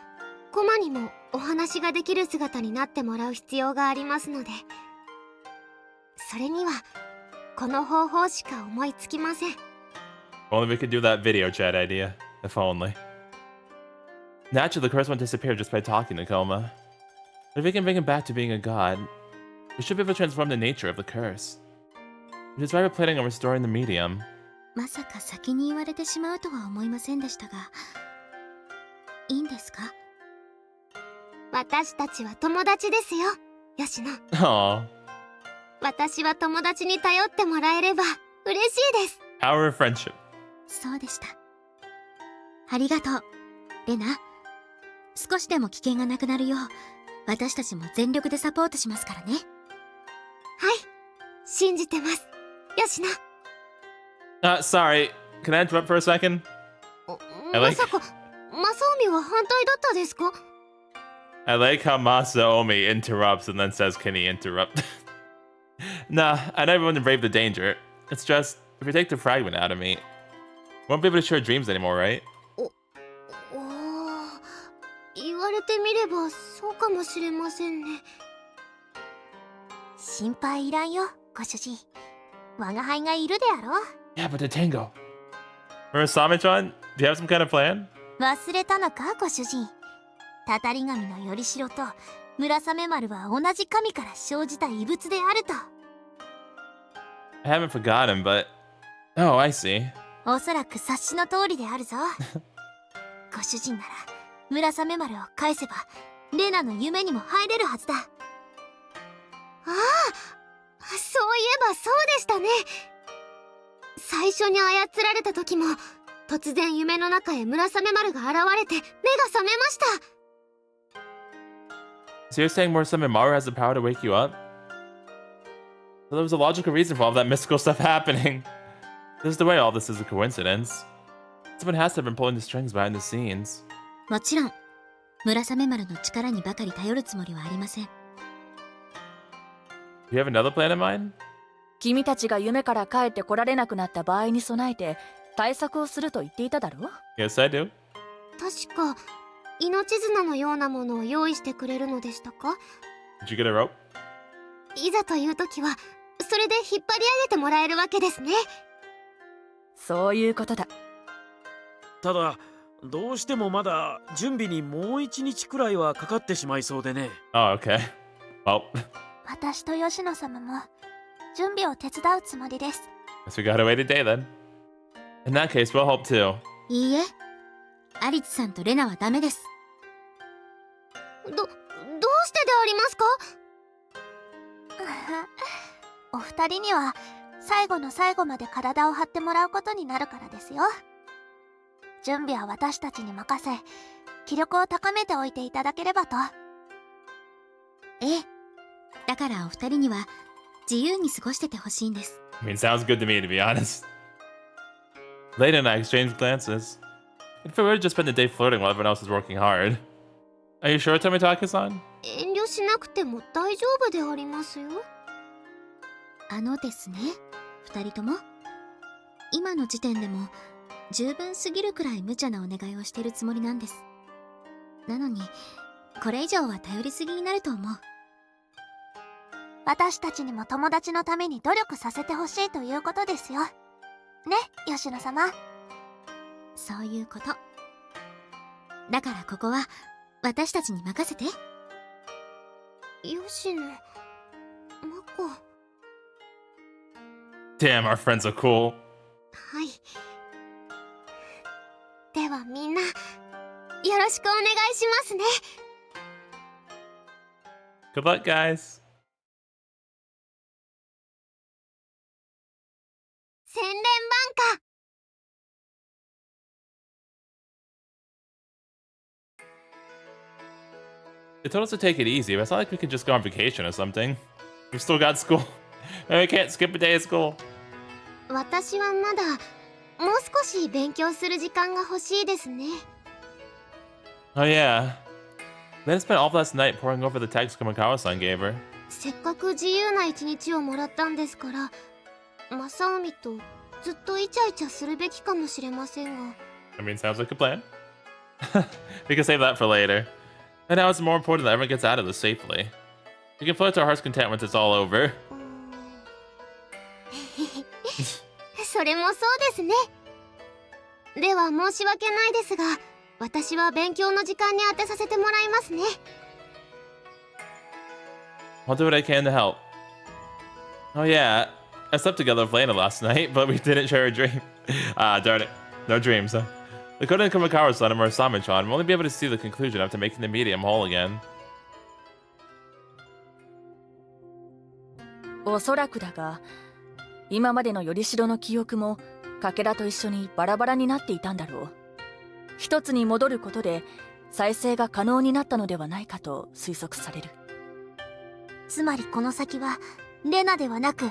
コマにもお話ができる姿になってもらう必要がありますので、それにはこの方法しか思いつきません。 only we could do that video chat idea. If only. Naturally, the curse won't disappear just by talking to Koma. But if we can bring him back to being a god, we should be able to transform the nature of the curse. Which is why we're planning on restoring the medium. まさか先に言われてしまうとは思いませんでしたが、いいんですか？私たちは友達ですよ、吉野。 Aww. 私は友達に頼ってもらえれば嬉しいです。 Power of friendship. そうでした。ありがとう、レナ。少しでも危険がなくなるよう、私たちも全力でサポートしますからね。はい、信じてます、吉野。Sorry. Can I interrupt for a second? まさか、マサオミは反対だったですか？ I like how Masaomi interrupts and then says, "Can he interrupt?" Nah, I never want to brave the danger. It's just, if you take the fragment out of me, won't be able to share dreams anymore, right? 言われてみればそうかもしれませんね。心配いらんよ、ご主人。我が輩がいるであろう。 Yeah, but the tango. Murasamemaru, do you have some kind of plan? 忘れたのか、ご主人。たたり神のよりしろと村雨丸は同じ神から生じた異物であると。 I haven't forgotten, but... Oh, I see. おそらく察しの通りであるぞ。ご主人なら村雨丸を返せばレナの夢にも入れるはずだ。ああ、そういえばそうでしたね。最初に操られた時も突然夢の中へ村雨丸が現れて目が覚めました。 So you're saying Murasamemaru has the power to wake you up? Well, there was a logical reason for all that mystical stuff happening. There's the way all this is a coincidence. Someone has to have been pulling the strings behind the scenes. もちろん村雨丸の力にばかり頼るつもりはありません。 Do you have another plan in mind? 君たちが夢から帰ってこられなくなった場合に備えて対策をすると言っていただろう。 Yes, I do. 確か命綱のようなものを用意してくれるのでしたか？ Did you get a rope? いざという時はそれで引っ張り上げてもらえるわけですね。そういうことだ。ただどうしてもまだ準備にもう一日くらいはかかってしまいそうでね。Oh, okay. Well, 私と吉野様も準備を手伝うつもりです。 guess we gotta wait a day then. In that case, we'll help too. いいえ、アリチさんとレナはダメです。どうしてでありますか？お二人には最後の最後まで体を張ってもらうことになるからですよ。準備は私たちに任せ、気力を高めておいていただければと。ええ、だからお二人には自由に過ごしててほしいんです。 I mean, sounds good to me, to be honest. Lena and I exchanged glances. If we were to just spend the day flirting while everyone else is working hard. Are you sure, Tomitake-san? 遠慮しなくても大丈夫でありますよ。ですね、二人とも今の時点でも十分すぎるくらい無茶なお願いをしてるつもりなんです。なのにこれ以上は頼りすぎになると思う。私たちにも友達のために努力させてほしいということですよね、吉野様。そういうこと。だからここは私たちに任せて。吉野、マコ。 Damn, our friends are cool. はい。ではみんなよろしくお願いしますね。 Good luck, guys. 洗練バンカ。 They told us to take it easy, but it's not like we could just go on vacation or something. We've still got school. And we can't skip a day of school. 私はまだもう少し勉強する時間が欲しいですね。 Oh yeah. Lena spent all of last night poring over the text Kamikawa-san gave her. せっかく自由な一日をもらったんですから、正臣とずっとイチャイチャするべきかもしれませんが。I mean, sounds like a plan. We can save that for later. And now it's more important that everyone gets out of this safely. We can float to our heart's content once it's all over. それもそうですね。では申し訳ないですが、私は勉強の時間に当てさせてもらいますね。I'll do what I can to help. Oh yeah, I slept together with Lena last night, but we didn't share a dream. Ah, darn it. No dreams, huh? According to Kamikawa-san and Murasamemaru, we'll only be able to see the conclusion after making the medium whole again. おそらくだが、今までのよりしろの記憶もかけらと一緒にバラバラになっていたんだろう。一つに戻ることで再生が可能になったのではないかと推測される。つまりこの先はレナではなく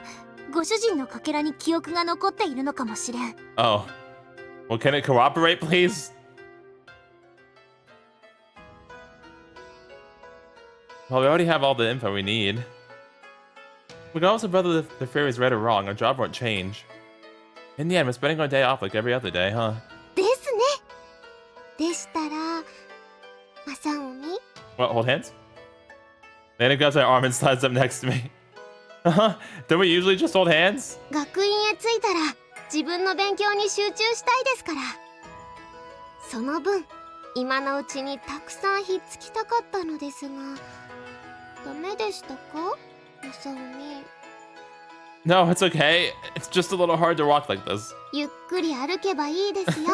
ご主人のかけらに記憶が残っているのかもしれん。Oh. Well, can it cooperate, please? Well, we already have all the info we need. We can also whether the theory is right or wrong. Our job won't change. In the end, we're spending our day off like every other day, huh? ですね。でしたら、正臣。 What, hold hands? Lena grabs my arm and slides up next to me. Don't we usually just hold hands? 学院へ着いたら自分の勉強に集中したいですから。その分、今のうちにたくさんひっつきたかったのですが、ダメでしたか、正臣。No, it's okay. It's just a little hard to walk like this. ゆっくり歩けばいいですよ。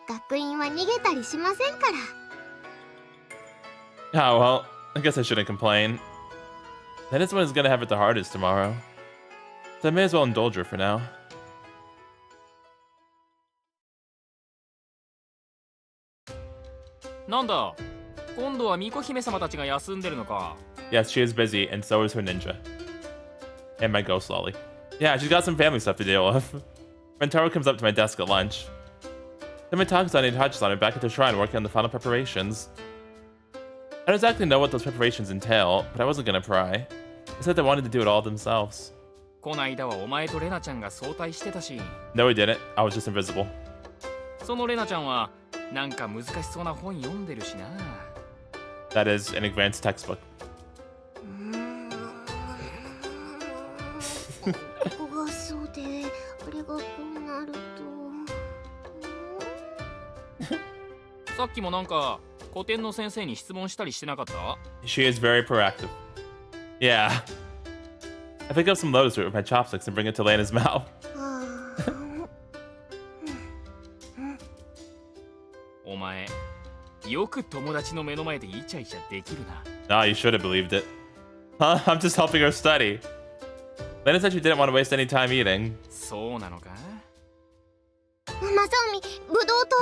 学院は逃げたりしませんから。Oh, well, I guess I shouldn't complain. Then this one is gonna have it the hardest tomorrow. So I may as well indulge her for now. Nanda? 今度は巫女姫様たちが休んでるのか。 Yes, she is busy, and so is her ninja. And my ghost lolly. Yeah, she's got some family stuff to deal with. Rentaro comes up to my desk at lunch. Then my Takusan and Hachi-san are back at the shrine working on the final preparations. I don't exactly know what those preparations entail, but I wasn't gonna pry. They said they wanted to do it all themselves. こないだはお前とレナちゃんが早退してたし。 No, we didn't. I was just invisible. そのレナちゃんはなんか難しそうな本読んでるしな。 That is an advanced textbook. ここがそうで、あれがこうなると。さっきもなんか古典の先生に質問したりしてなかった？ She is very proactive. Yeah. I pick up some lotus root with my chopsticks and bring it to Lena's mouth. お前、よく友達の目の前でイチャイチャできるな。Ah, you should have believed it. Huh? I'm just helping her study. Lena said she didn't want to waste any time eating. そうなのか？正臣、ブドウ糖。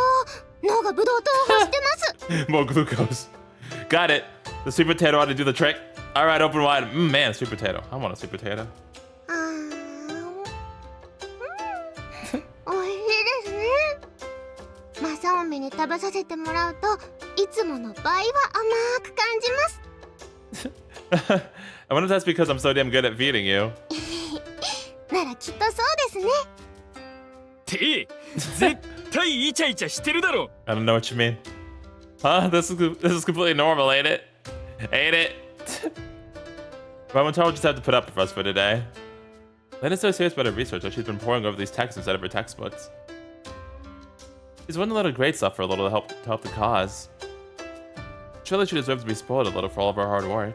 脳がブドウ糖を欲してます。More glucose. Got it. The sweet potato ought to do the trick. All right, open wide. Man, sweet potato. I want a sweet potato. おいしいですね。正臣に食べさせてもらうといつもの倍は甘く感じます。I wonder if that's because I'm so damn good at feeding you. ならきっとそうですね。って絶対イチャイチャしてるだろ。 I don't know what you mean. Huh? This is completely normal, ain't it? Ain't it? Murasamemaru just had to put up with us for today. Lena's so serious about her research that she's been poring over these texts instead of her textbooks. She's won a lot of great stuff for a little to help the cause. Surely she deserves to be spoiled a little for all of her hard work.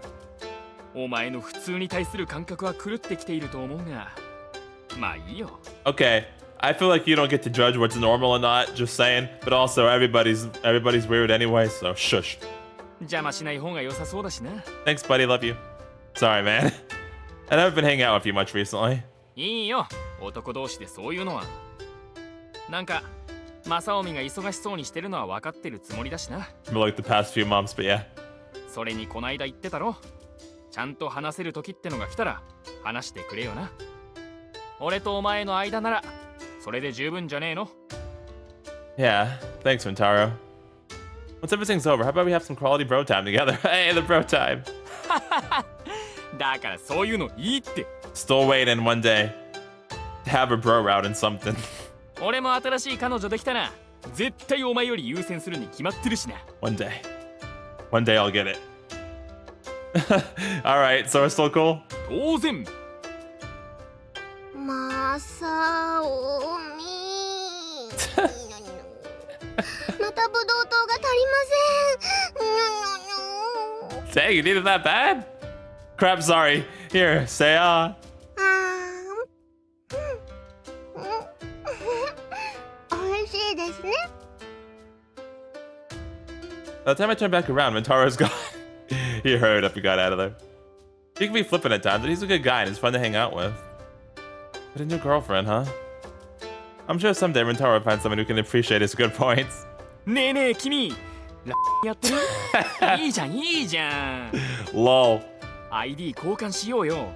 お前の普通に対する感覚は狂ってきていると思うが、まあいいよ。 Okay, I feel like you don't get to judge what's normal or not, just saying. But also, everybody's weird anyway, so shush. 邪魔しない方が良さそうだしな。 Thanks, buddy. Love you. Sorry, man. I haven't been hanging out with you much recently. いいよ、男同士でそういうのは。なんか、正臣が忙しそうにしてるのは分かってるつもりだしな。 For like the past few months, but yeah. それにこないだ言ってたろ。ちゃんと話せる時ってのが来たら話してくれよな。俺とお前の間ならそれで十分じゃねえの？ Yeah, thanks, Rentaro. Once everything's over, how about we have some quality bro time together? Hey, the bro time. だからそういうのいいって。 Still waiting one day to have a bro out in something. 俺も新しい彼女できたら絶対お前より優先するに決まってるしな。 One day I'll get it. All right, so we're still cool. 当然。まさおみまたブドウ糖が足りません。 Dang, you needed that bad? Crap, sorry. Here, say By the time I turned back around, Mentaro's gone. He hurried up and got out of there. He can be flippant at times, but he's a good guy and he's fun to hang out with. But a new girlfriend, huh? I'm sure someday Mantaro will find someone who can appreciate his good points. ねえねえ君、ラやってる？いいじゃんいいじゃん。Lol. ID 交換しようよ。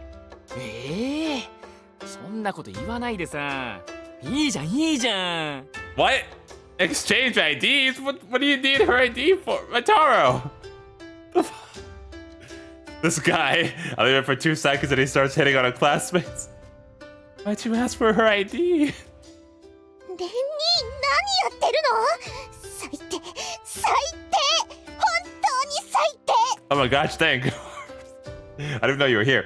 そんなこと言わないでさ。いいじゃんいいじゃん。What? Exchange IDs? What do you need her ID for? Mantaro! This guy, I leave it for 2 seconds and he starts hitting on our classmates. Why'd you ask for her ID? レンに何やってるの？最低最低本当に最低。 Oh my gosh, thank you. I didn't even know you were here.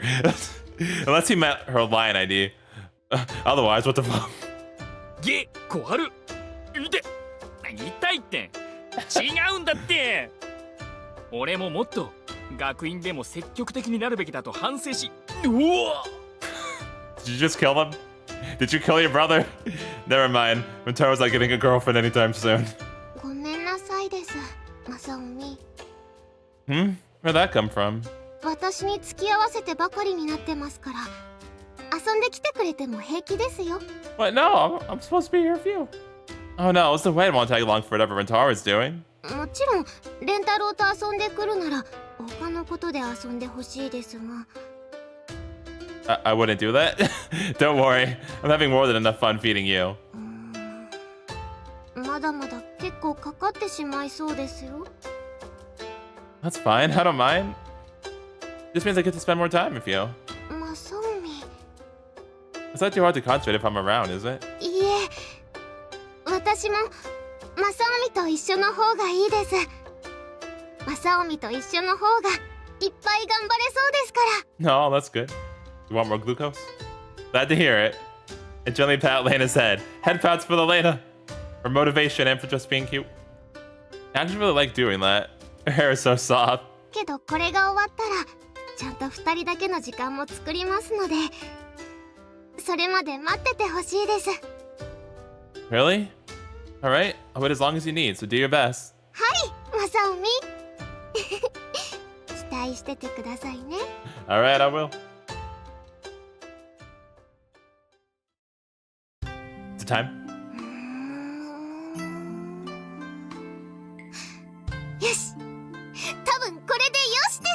Unless he meant her line ID. Otherwise, what the fuck? ゲ小春いて痛いって違うんだって。俺ももっと学院でも積極的になるべきだと反省し。うわ Did you just kill him? Did you kill your brother? Never mind. Mentaro's not getting a girlfriend anytime soon. ごめんなさいです、マサオミ。Hmm? Where'd that come from? 私に付き合わせてばかりになってますから、遊んできてくれても平気ですよ。 What? No, I'm supposed to be here for you. Oh no, what's the way I won't tag along for whatever Mentaro's doing? もちろんレンタロウと遊んでくるなら他のことで遊んでほしいですが。 I wouldn't do that. Don't worry, I'm having more than enough fun feeding you. まだまだ結構かかってしまいそうですよ。 That's fine, I don't mind. This means I get to spend more time with you. マサオミ。 It's not too hard to concentrate if I'm around, is it? いいえ、私もマサオミと一緒の方がいいです。マサオミと一緒の方がいっぱい頑張れそうですから。 No, that's good. You want more glucose? Glad to hear it. And gently pat Lena's head. Head pats for the Lena. For motivation and for just being cute. I actually really like doing that. Her hair is so soft. けどこれが終わったらちゃんと2人だけの時間も作りますので、それまで待っててほしいです。 Really? Alright, I'll wait as long as you need, so do your best. はい、マサオミ。期待しててくださいね。 Alright, I will. Is it time? よし、多分これでよしです。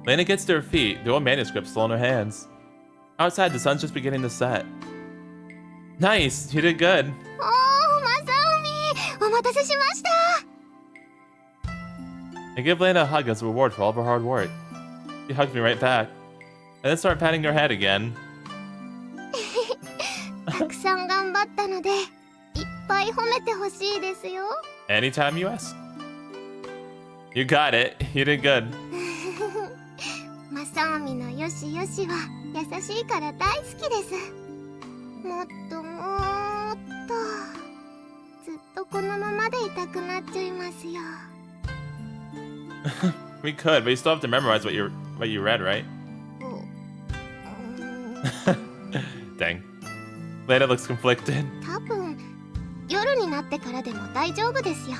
Lena gets to her feet, the old manuscript still in her hands. Outside, the sun's just beginning to set. Nice, you did good. おー、マサオミ、お待たせしました。 I give Lena a hug as a reward for all of her hard work. She hugs me right back, and then start patting her head again. たくさん頑張ったので、いっぱい褒めてほしいですよ。 Anytime you ask. You got it. You did good. マサオミのよしよしは優しいから大好きです。もっともっとずっとこのままでいたくなっちゃいますよ。We could, but you still have to memorize what you read, right? Dang. Lena looks conflicted. 多分夜になってからでも大丈夫ですよ。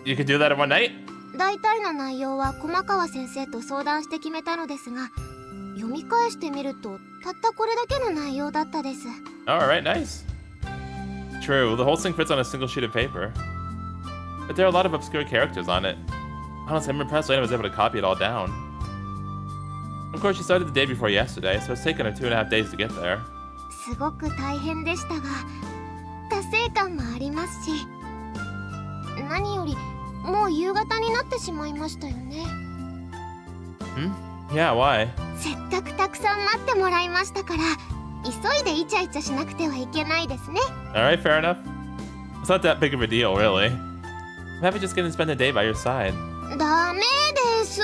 You could do that in one night? 大体の内容は駒川先生と相談して決めたのですが、読み返してみるとたったこれだけの内容だったです。 Alright, nice. True, the whole thing fits on a single sheet of paper. But there are a lot of obscure characters on it. Honestly, I'm impressed Lena was able to copy it all down. Of course, she started the day before yesterday, so it's taken her 2.5 days to get there. すごく大変でしたが達成感もありますし、何よりもう夕方になってしまいましたよね。Yeah, why? せっかくたくさん待ってもらいましたから、急いでイチャイチャしなくてはいけないですね。Alright, fair enough. It's not that big of a deal, really. I'm happy just getting to spend the day by your side. ダメです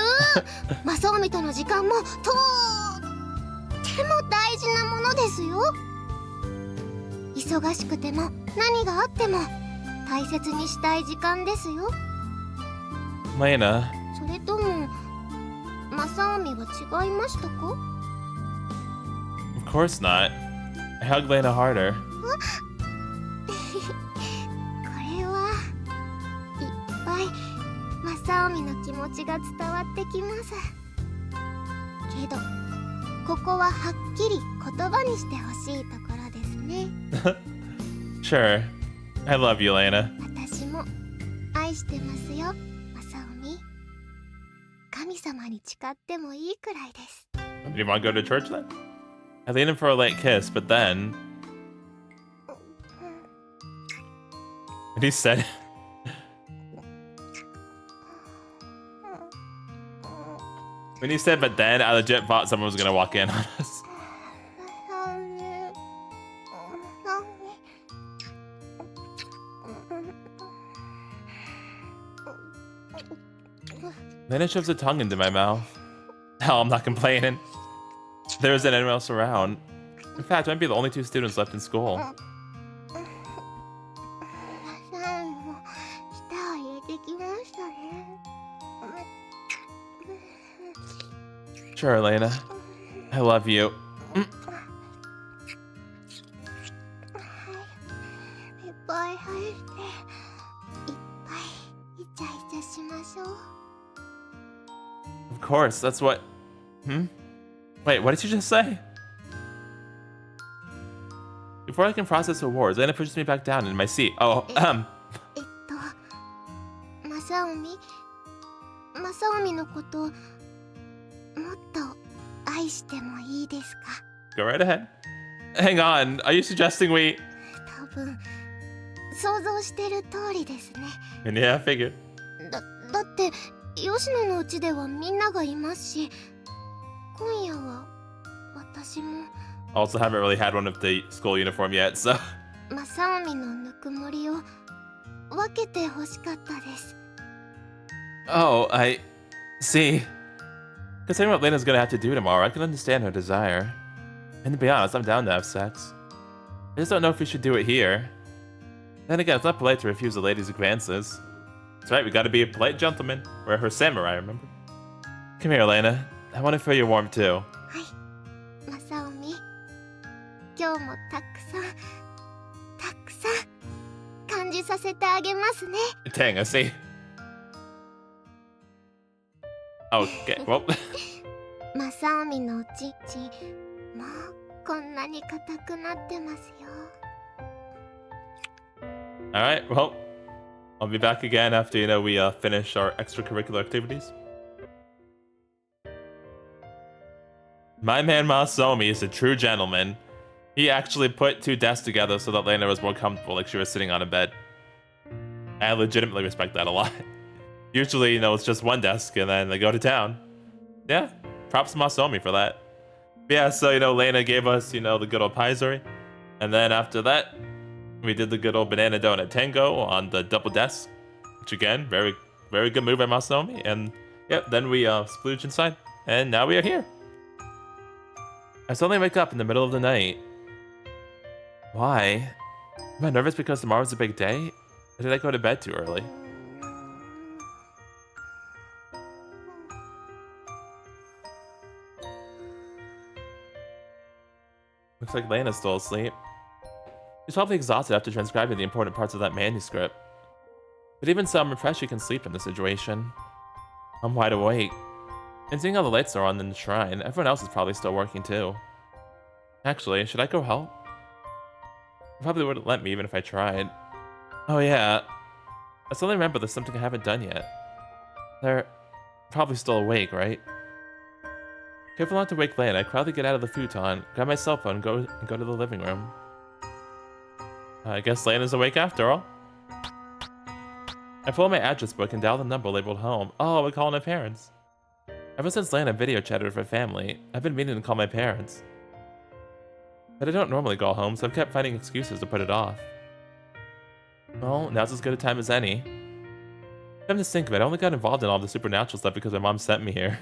マサオミとの時間もとっても大事なものですよ。忙しくても何があっても大切にしたい時間ですよ。 Lena. それともマサオミは違いましたか？ Of course not. I hugged Lena harder. これはいっぱいマサオミの気持ちが伝わってきます。けどここははっきり言葉にしてほしいところですね。Sure. I love you, Lena. 私も愛してますよ、マサオミ。神様に誓ってもいいくらいです。Do you want to go to church then? I leaned in for a late kiss, but then... When he said... When he said, but then, I legit thought someone was gonna walk in on us. Lena shoves a tongue into my mouth. Hell, I'm not complaining. There isn't anyone else around. In fact, I might be the only 2 students left in school. Sure, Lena. I love you. いっぱい入っていっぱいイチャイチャしましょう。 Of course, that's what... Wait, what did you just say? Before I can process her words, Lena pushes me back down in my seat. Oh, マサオミのこともっと愛してもいいですか？ Go right ahead. Hang on, are you suggesting we... 多分想像してる通りですね。 Yeah, I figured. だって吉野のうちではみんながいますし、今夜は私も Also haven't really had one of the school uniform yet, so... マサオミのぬくもりを分けて欲しかったです。 Oh, I... See... Considering what Lena's gonna have to do tomorrow, I can understand her desire. And to be honest, I'm down to have sex. I just don't know if we should do it here. Then again, it's not polite to refuse a lady's advances. That's right, we gotta be a polite gentleman. We're her samurai, remember? Come here, Lena. I want to feel your warmth too. はい、マサオミ。今日もたくさん感じさせてあげますね。 Dang, I see. Okay, well... マサオミのおちんちん、もうこんなに硬くなってますよ。 Alright, well... I'll be back again after, we finish our extracurricular activities. My man Masomi is a true gentleman. He actually put 2 desks together so that Lena was more comfortable, like she was sitting on a bed. I legitimately respect that a lot. Usually, it's just 1 desk and then they go to town. Yeah, props to Masomi for that. But yeah, so, Lena gave us, the good old paizuri. And then after that, we did the good old banana donut tango on the double desk. Which again, very, very good move by Masomi. And yeah, then we splooged inside. And now we are here. I suddenly wake up in the middle of the night. Why? Am I nervous because tomorrow's a big day? Or did I go to bed too early? Looks like Lena's still asleep. She's probably exhausted after transcribing the important parts of that manuscript. But even so, I'm impressed she can sleep in this situation. I'm wide awake. And seeing how the lights are on in the shrine, everyone else is probably still working too. Actually, should I go help? They probably wouldn't let me even if I tried. Oh yeah, I suddenly remember there's something I haven't done yet. They're probably still awake, right? Careful not to wake Lena, I quietly get out of the futon, grab my cell phone, and go to the living room. I guess Lena's awake after all. I pulled my address book and dialed the number labeled home. Oh, we're calling my parents. Ever since Lena video chatted with her family, I've been meaning to call my parents. But I don't normally go home, so I've kept finding excuses to put it off. Well, now's as good a time as any. Come to think of it, I only got involved in all the supernatural stuff because my mom sent me here.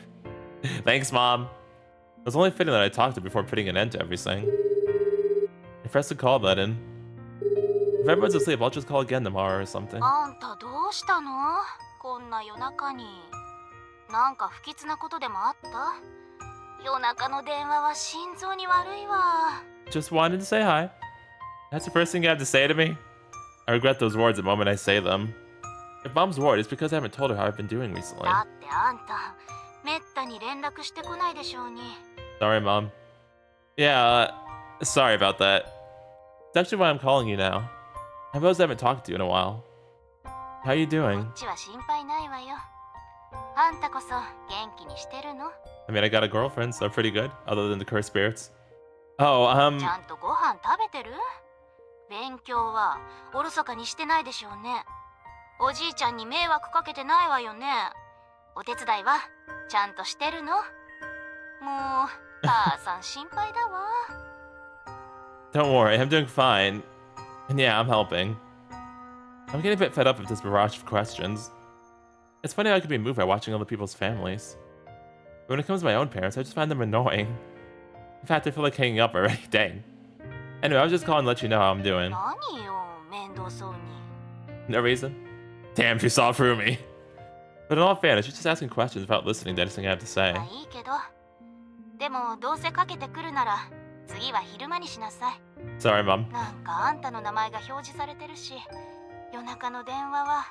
Thanks, Mom. It was only fitting that I talked to her before putting an end to everything. I pressed the call button. If everyone's asleep, I'll just call again tomorrow or something. あんたどうしたの？こんな夜中に。なんか不吉なことでもあった？夜中の電話は心臓に悪いわ。 Just wanted to say hi. That's the first thing you have to say to me? I regret those words the moment I say them. If Mom's worried, it's because I haven't told her how I've been doing recently. だってあんた、めったに連絡してこないでしょうに。 Sorry, Mom. Yeah, sorry about that. It's actually why I'm calling you now. I suppose I haven't talked to you in a while. How you こ doing? っちは心配ないわよ。あんたこそ元気にしてるの？ I mean, I got a girlfriend, so pretty good, other than the cursed spirits. Oh, ちゃんとご飯食べてる？勉強はおろそかにしてないでしょうね。おじいちゃんに迷惑かけてないわよね。お手伝いはちゃんとしてるの？もう母さん心配だわ。 don't worry, I'm doing fine. And yeah, I'm helping. I'm getting a bit fed up with this barrage of questions. It's funny how I could be moved by watching other people's families. But when it comes to my own parents, I just find them annoying. In fact, I feel like hanging up already. Dang. Anyway, I was just calling to let you know how I'm doing. 何よ、面倒そうに。 No reason? Damn, she saw through me. But in all fairness, she's just asking questions without listening to anything I have to say. まあいいけど。でもどうせかけてくるなら次は昼間にしなさい。 Sorry, Mom. なんかあんたの名前が表示されてるし、夜中の電話は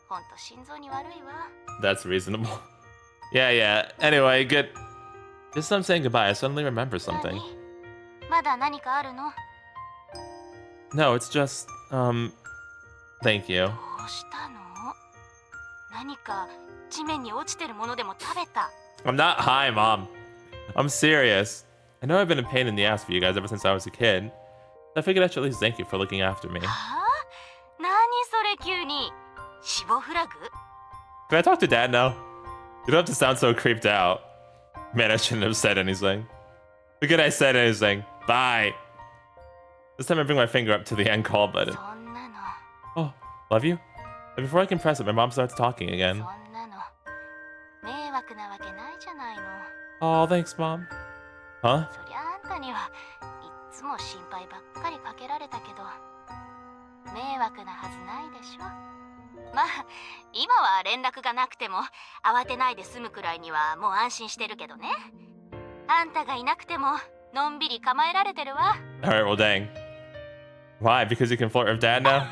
ほんと心臓に悪いわ。 That's reasonable. Yeah. Anyway, good. Just as I'm saying goodbye, I suddenly remember something. 何？まだ何かあるの？ No, it's just, thank you. どうしたの？何か地面に落ちてるものでも食べた？ I'm not high, Mom. I'm serious. I know I've been a pain in the ass for you guys ever since I was a kid. I figured I should at least thank you for looking after me. はあ？何それ急に？死亡フラグ？ Can I talk to Dad now? You don't have to sound so creeped out. Man, I shouldn't have said anything. Look at I said anything. Bye. This time I bring my finger up to the end call button. そんなの。 Oh, love you? And before I can press it, my mom starts talking そ again. んなの。迷惑なわけないじゃないの。 Oh, thanks, Mom. Huh? そりゃあんたにはいっつも心配ばっかりかけられたけど、迷惑なはずないでしょ。まあ、今は連絡がなくても慌てないで済むくらいにはもう安心してるけどね。あんたがいなくてものんびり構えられてるわ。 Alright, well, dang. Why? Because you can flirt with Dad now?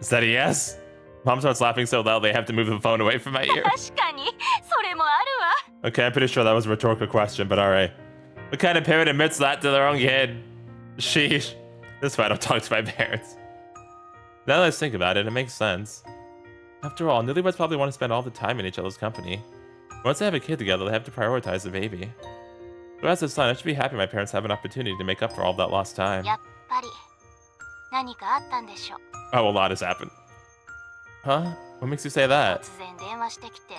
Is that a yes? Mom starts laughing so loudly I have to move the phone away from my ear. 確かに、それもあるわ。 Okay, I'm pretty sure that was a rhetorical question, but alright. What kind of parent admits that to their own kid? Sheesh. This is why I don't talk to my parents. Now that I think about it, it makes sense. After all, newlyweds probably want to spend all the time in each other's company. Once they have a kid together, they have to prioritize the baby. So as a son, I should be happy my parents have an opportunity to make up for all that lost time. やっぱり何かあったんでしょ。 Oh, a lot has happened. Huh? What makes you say that? 突然電話してきて、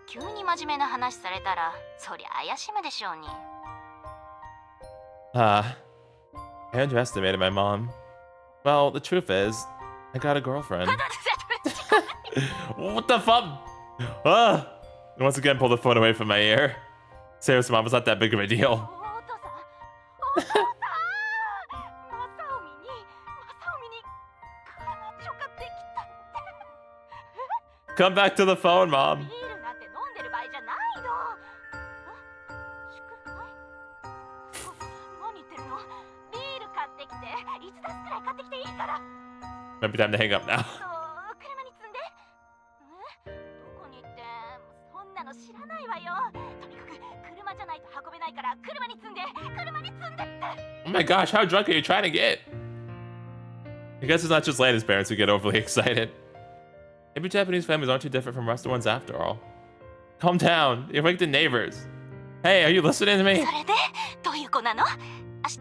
急に真面目な話されたら、そりゃ怪しむでしょうに。I underestimated my mom. Well, the truth is, I got a girlfriend. What the fuck? Ah! And once again, pull the phone away from my ear. Seriously, Mom, it's not that big of a deal. お父さん、お父さん、マサオミに彼女ができたって。 Come back to the phone, Mom. ビールなんて飲んでる場合じゃないの。祝杯？何言ってるの？ビール買ってきて、いつ出すくらい買ってきていいから。 Might be time to hang up now. 車に積んで。どこに行って？そんなの知らないわよ。とにかく車じゃないと運べないから車に積んで、車に積んでって。 Oh my gosh, how drunk are you trying to get? I guess it's not just Lena's parents who get overly excited. Maybe Japanese families aren't too different from Western ones after all. Calm down, you're like the neighbors. Hey, are you listening to me? それでどういう子なの？明日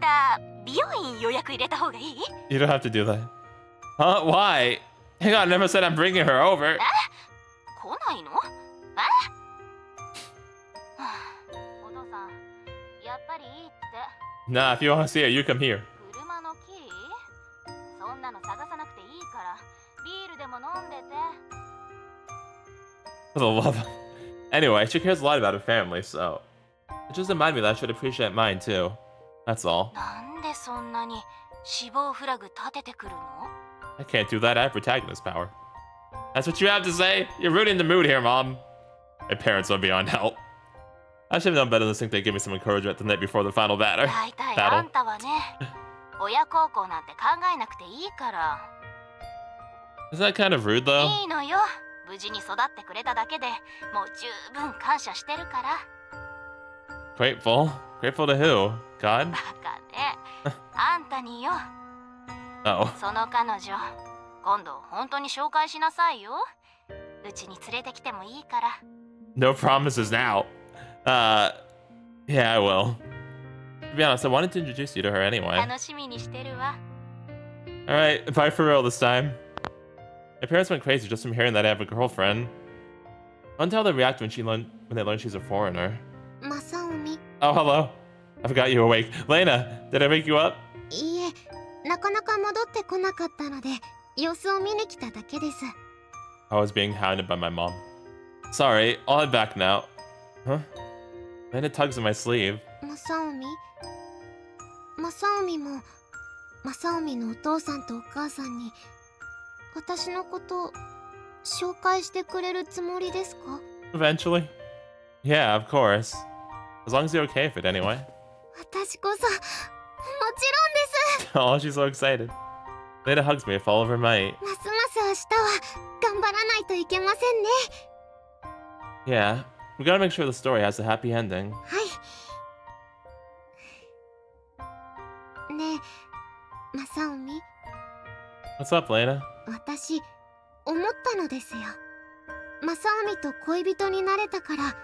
美容院予約入れた方がいい？ You don't have to do that. Huh? Why? Hang on, I never said I'm bringing her over. 来ないの？お父さん、やっぱりいいって。Nah, if you want to see her, you come here. 車のキー？そんなの探さなくていいから、ビールでも飲んでて。For the love of... Anyway, she cares a lot about her family, so... It just reminded me that I should appreciate mine, too. That's all. なんでそんなに死亡フラグ立ててくるの？ I can't do that, I have protagonist power. That's what you have to say? You're ruining the mood here, Mom. My parents are beyond help. I should have known better than to think they'd give me some encouragement the night before the final battle. 大体あんたはね、親孝行なんて考えなくていいから。Is that kind of rude, though? いいのよ。無事に育ってくれただけでもう十分感謝してるから。Grateful? Grateful to who? God? バカね。あんたによ。Oh. その彼女、今度本当に紹介しなさいよ。うちに連れてきてもいいから。No promises now. Yeah, I will. To be honest, I wanted to introduce you to her anyway. 楽しみにしてるわ。Alright, bye for real this time. My parents went crazy just from hearing that I have a girlfriend. I wonder how they react when they learn she's a foreigner. マサオミ。 Oh, hello. I forgot you were awake. Lena, did I wake you up? いいえ、なかなか戻ってこなかったので、様子を見に来ただけです。I was being hounded by my mom. Sorry, I'll head back now. Huh? Lena tugs at my sleeve. マサオミ？マサオミも、マサオミのお父さんとお母さんに、私のこと紹介してくれるつもりですか？ Eventually. Yeah, of course. As long as you're okay with it anyway. 私こそ、もちろんです。 Oh, she's so excited. Lena hugs me with all of her might. ますます明日は頑張らないといけませんね。Yeah, we gotta make sure the story has a happy ending. はい。ねえ、マサオミ。 What's up, Lena? 私、思ったのですよ。マサオミと恋人になれたから、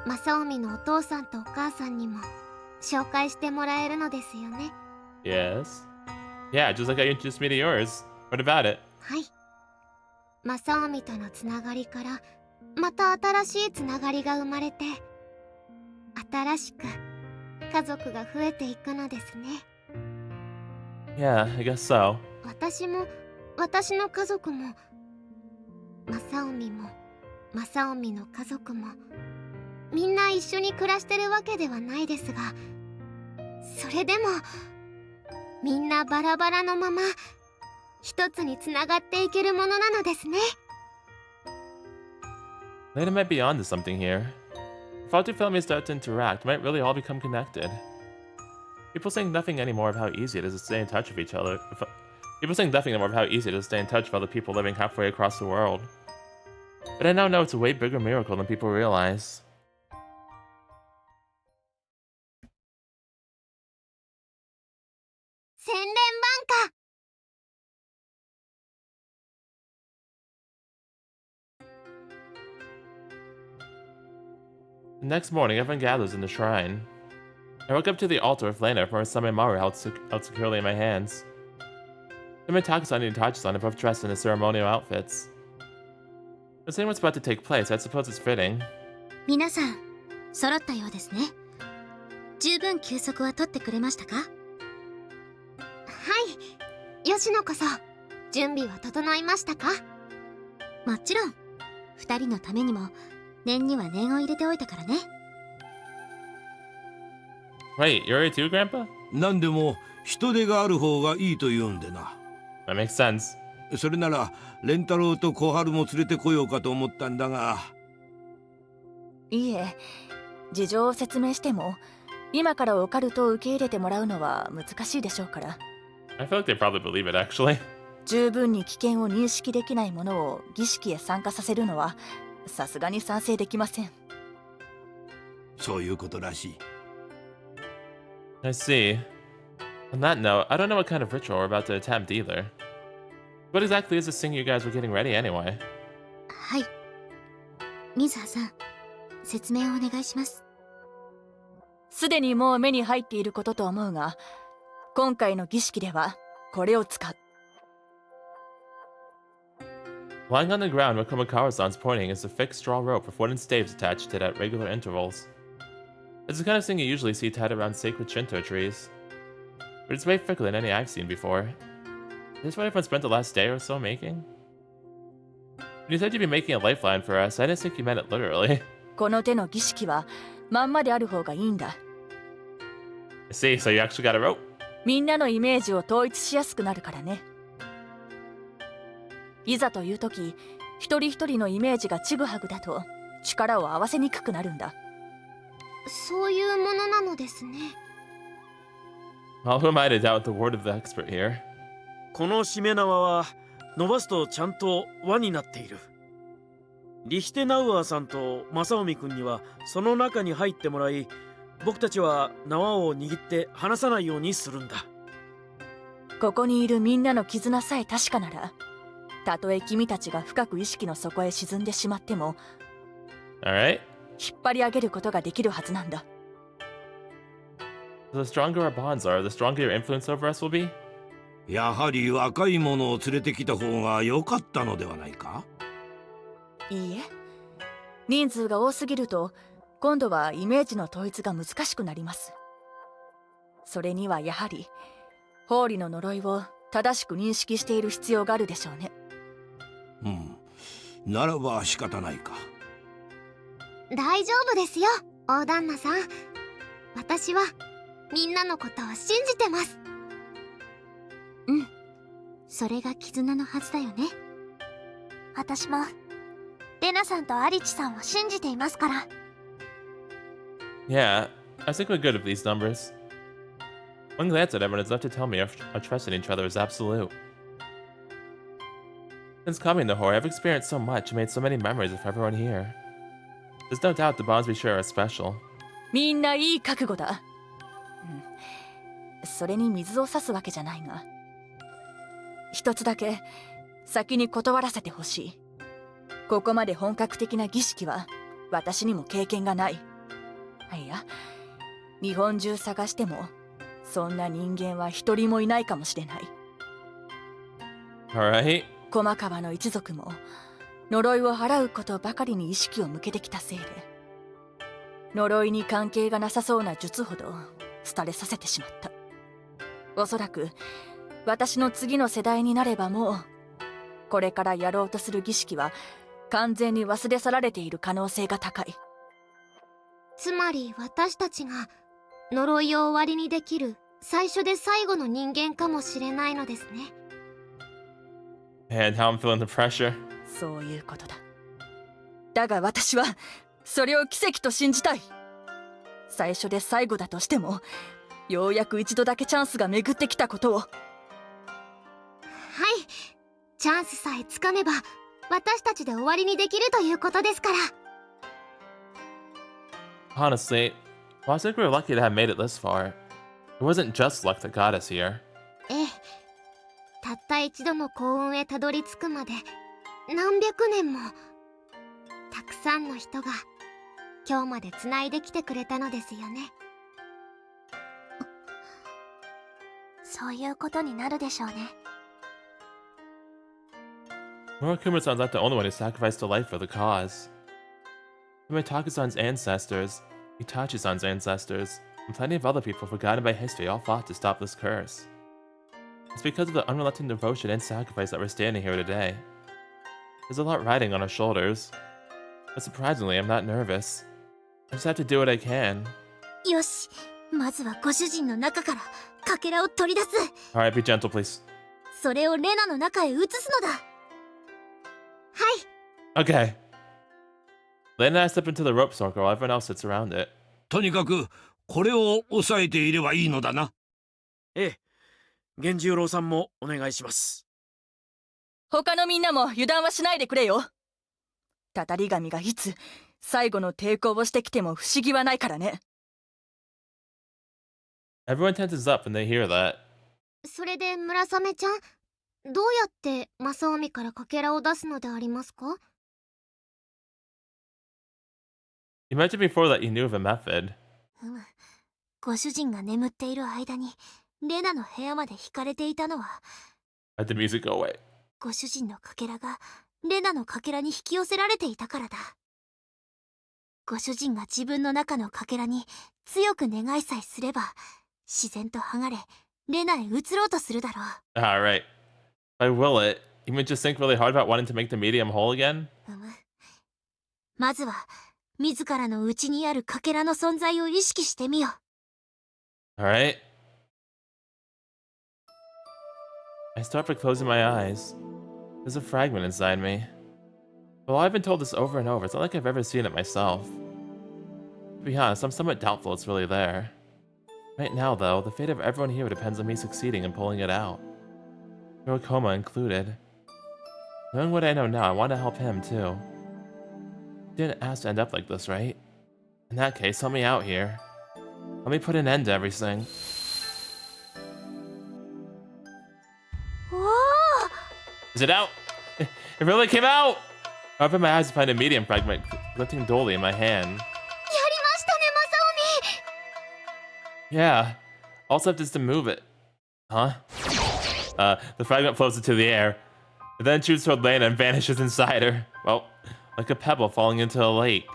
マサオミのお父さんとお母さんにも紹介してもらえるのですよね。Yes? Yeah, just like how you introduced me to yours. What about it? はい。マサオミとのつながりから、また新しいつながりが生まれて、新しく家族が増えていくのですね。Yeah, I guess so. 私も、私の家族も、マサオミも、マサオミの家族も、みんな一緒に暮らしてるわけではないですが、それでも、みんなバラバラのまま、一つにつながっていけるものなのですね。Lena might be onto something here. If our two families start to interact, we might really all become connected. People saying nothing anymore of how easy it is to stay in touch with each other. People saying nothing anymore of how easy it is to stay in touch with other people living halfway across the world. But I now know it's a way bigger miracle than people realize. Senren Banka! The next morning, everyone gathers in the shrine. I walk up to the altar with Lena, Murasamemaru held securely in my hands. Senren Takasan and Itachi-san are both dressed in their ceremonial outfits. Considering what's about to take place, I suppose it's fitting. 皆さん、揃ったようですね。十分休息は取ってくれましたか？はい、吉野こそ、準備は整いましたか？もちろん、二人のためにも、念には念を入れておいたからね。Wait, you're ready too, Grandpa? 何でも人手がある方がいいと言うんでな。That makes sense. それならレンタロウと小春も連れてこようかと思ったんだが。いいえ、事情を説明しても今からオカルトを受け入れてもらうのは難しいでしょうから。 I feel like they probably believe it, actually. 十分に危険を認識できないものを儀式へ参加させるのはさすがに賛成できません。そういうことらしい。I see. On that note, I don't know what kind of ritual we're about to attempt either. What exactly is this thing you guys were getting ready anyway? はい。水葉さん、説明をお願いします。すでにもう目に入っていることと思うが、今回の儀式ではこれを使う。Lying on the ground where Komakawa-san's pointing is a fixed straw rope with wooden staves attached to it at regular intervals. It's the kind of thing you usually see tied around sacred Shinto trees. But it's way thicker than any I've seen before. Is this what everyone spent the last day or so making? When you said you'd be making a lifeline for us, I didn't think you meant it literally. この手の儀式はまんまである方がいいんだ。I see, so you actually got a rope? みんなのイメージを統一しやすくなるからね。いざという時、一人一人のイメージがちぐはぐだと力を合わせにくくなるんだ。そういうものなのですね。Well, who am I to doubt the word of the expert here? このしめ縄は伸ばすとちゃんと輪になっている。リヒテナウアーさんと正臣君にはその中に入ってもらい、僕たちは縄を握って離さないようにするんだ。ここにいるみんなの絆さえ確かなら、たとえ君たちが深く意識の底へ沈んでしまっても、Alright. 引っ張り上げることができるはずなんだ。The stronger our bonds are, the stronger your influence over us will be? やはり若い者を連れてきた方が良かったのではないか？いいえ、人数が多すぎると今度はイメージの統一が難しくなります。それにはやはりホーリの呪いを正しく認識している必要があるでしょうね。ならば仕方ないか。大丈夫ですよ、大旦那さん。私はみんなのことを信じてます。それが絆のはずだよね。私もレナさんとアリチさんを信じていますから。Yeah, I think we're good with these numbers. One glance at everyone is enough to tell me our trust in each other is absolute. Since coming to Hoori, I've experienced so much and made so many memories with everyone here. There's no doubt the bonds we share are special. みんないい覚悟だ。それに水を差すわけじゃないが、一つだけ先に断らせてほしい。ここまで本格的な儀式は私にも経験がない。いや、日本中探してもそんな人間は一人もいないかもしれない。Alright. 駒川の一族も呪いを払うことばかりに意識を向けてきたせいで、呪いに関係がなさそうな術ほど廃れさせてしまった。おそらく私の次の世代になればもうこれからやろうとする儀式は完全に忘れ去られている可能性が高い。つまり私たちが呪いを終わりにできる最初で最後の人間かもしれないのですね。And how I'm feeling the pressure. そういうことだ。だが私はそれを奇跡と信じたい。最初で最後だとしても、ようやく一度だけチャンスが巡ってきたことを。はい、チャンスさえつかめば私たちで終わりにできるということですから。Honestly, well, I think we're lucky to have made it this far. It wasn't just luck that got us here. ええ、たった一度の幸運へたどり着くまで何百年もたくさんの人が今日までつないできてくれたのですよね。そういうことになるでしょうね。Murakumo-san's not the only one who sacrificed a life for the cause. Mitake-san's ancestors, Itachi-san's ancestors, and plenty of other people forgotten by history all fought to stop this curse. It's because of the unrelenting devotion and sacrifice that we're standing here today. There's a lot riding on our shoulders, but surprisingly, I'm not nervous. I just have to do what I can. よし、まずはご主人の中からかけらを取り出す。 Alright, be gentle, please. それをレナの中へ移すのだ。はい。 Okay. Lena and I step into the rope circle while everyone else sits around it. とにかくこれを押さえていればいいのだな。ええ、源十郎さんもお願いします。他のみんなも油断はしないでくれよ。たたり神がいつ最後の抵抗をしてきても不思議はないからね。Everyone tenses up when they hear that. それで村雨ちゃん、どうやって正臣からかけらを出すのでありますか？ You mentioned before that you knew of a method. ご主人が眠っている間にレナの部屋まで引かれていたのは、 Let the music go away. ご主人のかけらがレナのかけらに引き寄せられていたからだ。ご主人が自分の中のかけらに強く願いさえすれば、自然と剥がれ、レナへ移ろうとするだろう。Alright. If I will it, you mean just think really hard about wanting to make the medium whole again? まずは、自らの内にあるかけらの存在を意識してみよう。Alright. I start by closing my eyes. There's a fragment inside me. Well, I've been told this over and over. It's not like I've ever seen it myself. To be honest, I'm somewhat doubtful it's really there. Right now, though, the fate of everyone here depends on me succeeding in pulling it out. Hirokoma included. Knowing what I know now, I want to help him, too. He didn't ask to end up like this, right? In that case, help me out here. Let me put an end to everything. Whoa! Is it out? It really came out! I open my eyes to find a medium fragment lifting dully in my hand. Yeah. Also have to move it. Huh? The fragment floats into the air. It then shoots toward Lena and vanishes inside her. Well, like a pebble falling into a lake.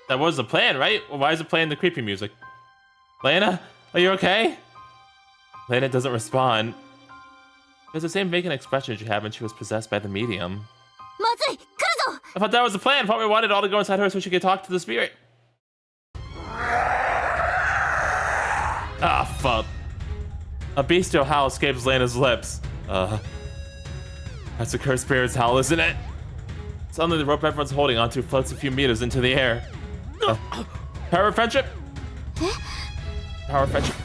That was the plan, right? Well, why is it playing the creepy music? Lena? Are you okay? Lena doesn't respond. She has the same vacant expression she had when she was possessed by the medium. I thought that was the plan. I thought we wanted all to go inside her so she could talk to the spirit. Ah, fuck. A bestial howl escapes Lena's lips. That's the cursed spirit's howl, isn't it? Suddenly, the rope everyone's holding onto floats a few meters into the air. Power of friendship? Power of friendship.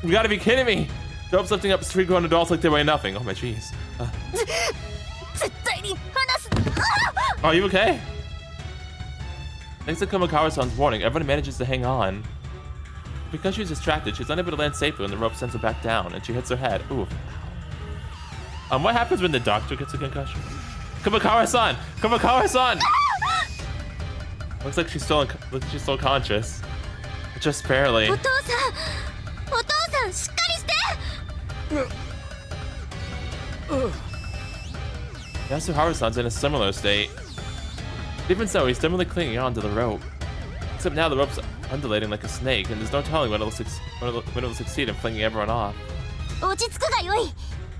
You gotta be kidding me! The rope's lifting up 3 grown adults like they weigh nothing. Oh my jeez. Are you okay? Thanks to Komakawa-san's warning, everyone manages to hang on. Because she's distracted, she's unable to land safely when the rope sends her back down, and she hits her head. Ooh. What happens when the doctor gets a concussion? Komakawa-san! Komakawa-san! Looks like she's still conscious. But just barely. Yasuharu-san's in a similar state. Even so, he's definitely clinging on to the rope. Except now the rope's undulating like a snake, and there's no telling when it'll succeed in flinging everyone off. 落ち着くがよい。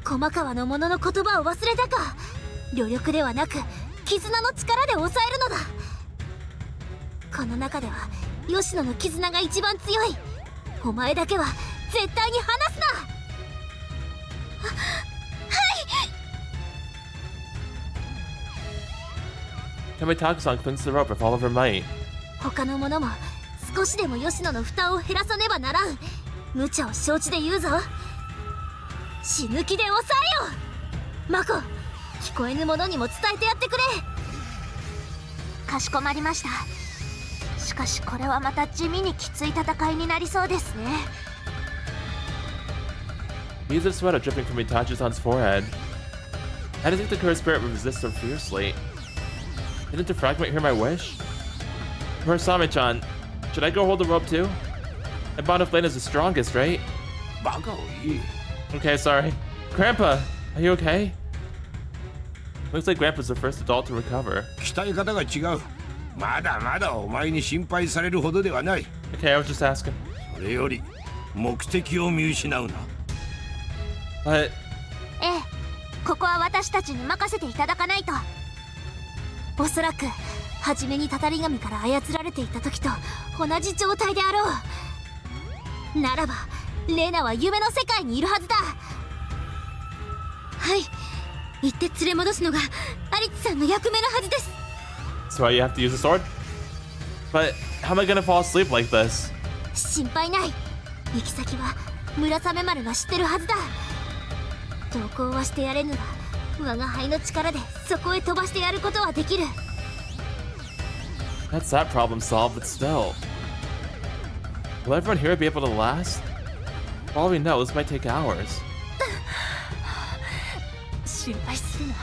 駒川の者の言葉を忘れたか。旅力ではなく絆の力で抑えるのだ。この中では吉野の絆が一番強い。お前だけは絶対に離すな。はい。Kamikaze-san clings to the rope with all of her might. 他の者も少しでも吉野の負担を減らさねばならん。無茶を承知で言うぞ。死ぬ気で抑えよ。マコ、聞こえぬ者にも伝えてやってくれ。かしこまりました。しかしこれはまた地味にきつい戦いになりそうですね。Beads of sweat are dripping from Itachi-san's forehead. How do you think the cursed spirit would resist so fiercely? Didn't the fragment hear my wish? Murasamemaru-chan, should I go hold the rope too? I bond with Lena's the strongest, right? Okay, sorry. Grandpa, are you okay? Looks like Grandpa's the first adult to recover. Okay, I was just asking. But... ええ、ここは私たちに任せていただかないと。おそらく初めにたたり神から操られていた時と同じ状態であろう。ならばレナは夢の世界にいるはずだ。はい、行って連れ戻すのがアリチさんの役目のはずです。 So you have to use a sword? But how am I gonna fall asleep like this? 心配ない。行き先はMurasamemaruが知ってるはずだ。同行はしてやれぬが我が輩の力でそこへ飛ばしてやることはできる。 That's that problem solved, but still. Will everyone here be able to last? For all we know, this might take hours. 心配するな。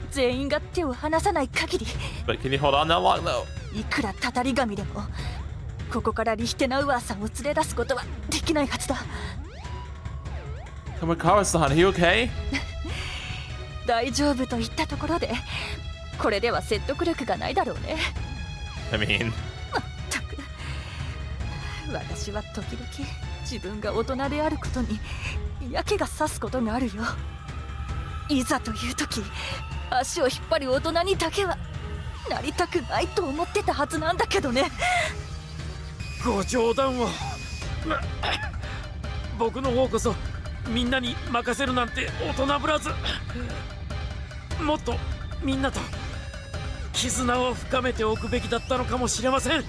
全員が手を離さない限り。 But can you hold on that long though? いくらたたり神でもここからリヒテナウアーさんを連れ出すことはできないはずだ。Kamikawa-san, are you okay? 大丈夫と言ったところで、これでは説得力がないだろうね。I mean... まったく、私は時々自分が大人であることに嫌気がさすことがあるよ。いざという時、足を引っ張る大人にだけはなりたくないと思ってたはずなんだけどね。ご冗談を。僕の方こそみんなに任せるなんて大人ぶらず、もっとみんなと絆を深めておくべきだったのかもしれません。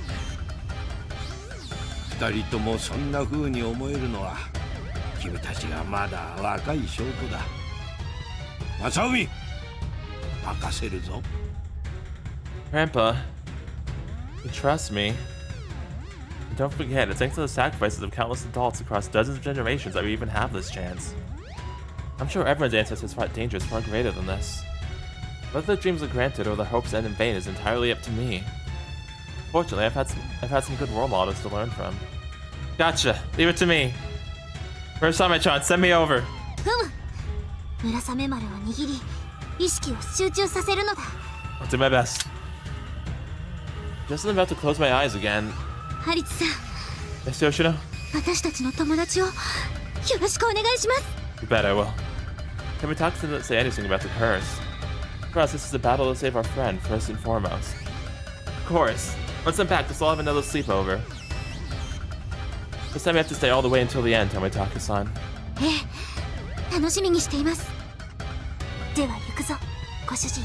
二人ともそんな風に思えるのは君たちがまだ若い証拠だ。正臣、任せるぞ。 Grandpa, you trust me. And don't forget, it's thanks to the sacrifices of countless adults across dozens of generations that we even have this chance. I'm sure everyone's ancestors fought dangers far greater than this. Whether their dreams are granted or their hopes end in vain is entirely up to me. Fortunately, I've had some good role models to learn from. Gotcha. Leave it to me. Murasamemaru, send me over. 村雨丸を握り、意識を集中させるのだ。I'll do my best. Just about to close my eyes again. ハリツさん、 Yes, Yoshino? 私たちの友達をよろしくお願いします。 You bet I will. Kamikawa didn't say anything about the curse. For us, this is a battle to save our friend, first and foremost. Of course. Once I'm back, let's all have another sleepover. This time we have to stay all the way until the end, Kamikawa-san. ええ、楽しみにしています。では行くぞ、ご主人。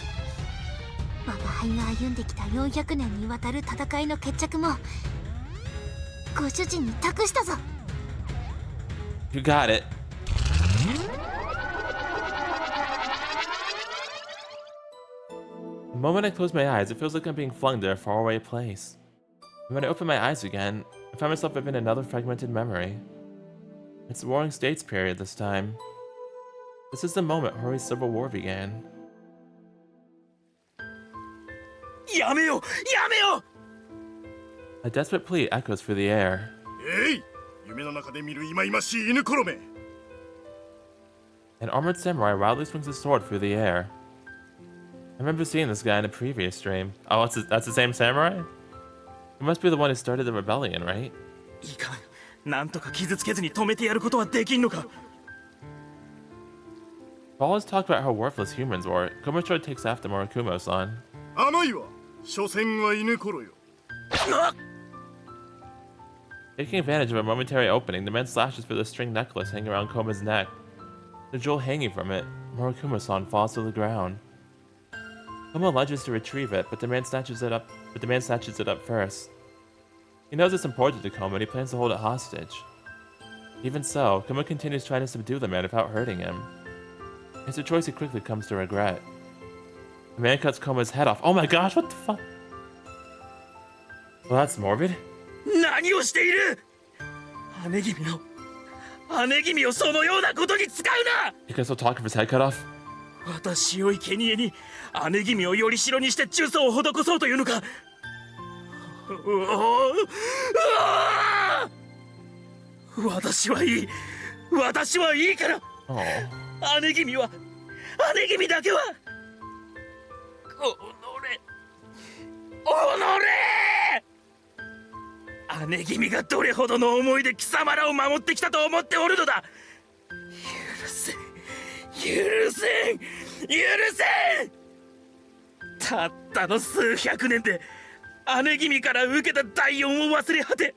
我が輩が歩んできた400年にわたる戦いの決着もご主人に託したぞ。 You got it. The moment I close my eyes, it feels like I'm being flung to a faraway place. And when I open my eyes again, I find myself within another fragmented memory. It's the Warring States period this time. This is the moment Hoori's civil war began. やめよう、やめよう。 A desperate plea echoes through the air. えい、夢の中で見る忌々しい犬ころめ。 An armored samurai wildly swings his sword through the air. I remember seeing this guy in a previous stream. Oh, that's the same samurai? He must be the one who started the rebellion, right? いいか、なんとか傷つけずに止めてやることはできんのか。 Paul has talked about how worthless humans were. Komacho takes after Murakumo-san. 甘いわ、所詮は犬ころよ。 Taking advantage of a momentary opening, the man slashes through the string necklace hanging around Koma's neck. The jewel hanging from it, Murakumo-san falls to the ground. Koma lunges to retrieve it, but the man snatches it up first. He knows it's important to Koma and he plans to hold it hostage. Even so, Koma continues trying to subdue the man without hurting him. It's a choice he quickly comes to regret. The man cuts Koma's head off. Oh my gosh, what the fuck? Well, that's morbid. 何をしている。姉君をそのようなことに使うな。 You can still talk with his head cut off? 私を生贄に姉君をよりしろにして忠訴を施そうというのか。私はいいから。 Oh. 姉君だけは姉君がどれほどの思いで貴様らを守ってきたと思っておるのだ。許せん。たったの数百年で姉君から受けた大恩を忘れ果て、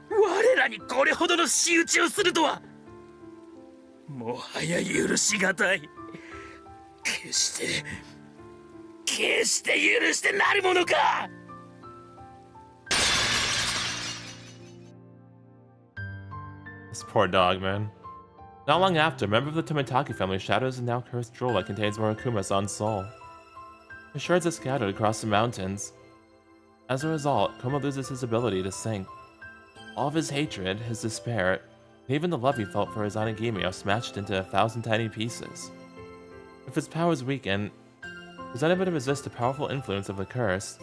我らにこれほどの仕打ちをするとはもはや許しがたい。決して許してなるものか。 This poor dog, man. Not long after, a member of the Tomitaki family shatters the now cursed jewel that contains Murakumo-san's soul. The shards are scattered across the mountains. As a result, Koma loses his ability to think. All of his hatred, his despair, and even the love he felt for his Onigimi are smashed into 1,000 tiny pieces. With his powers weakened, he's unable to resist the powerful influence of the curse,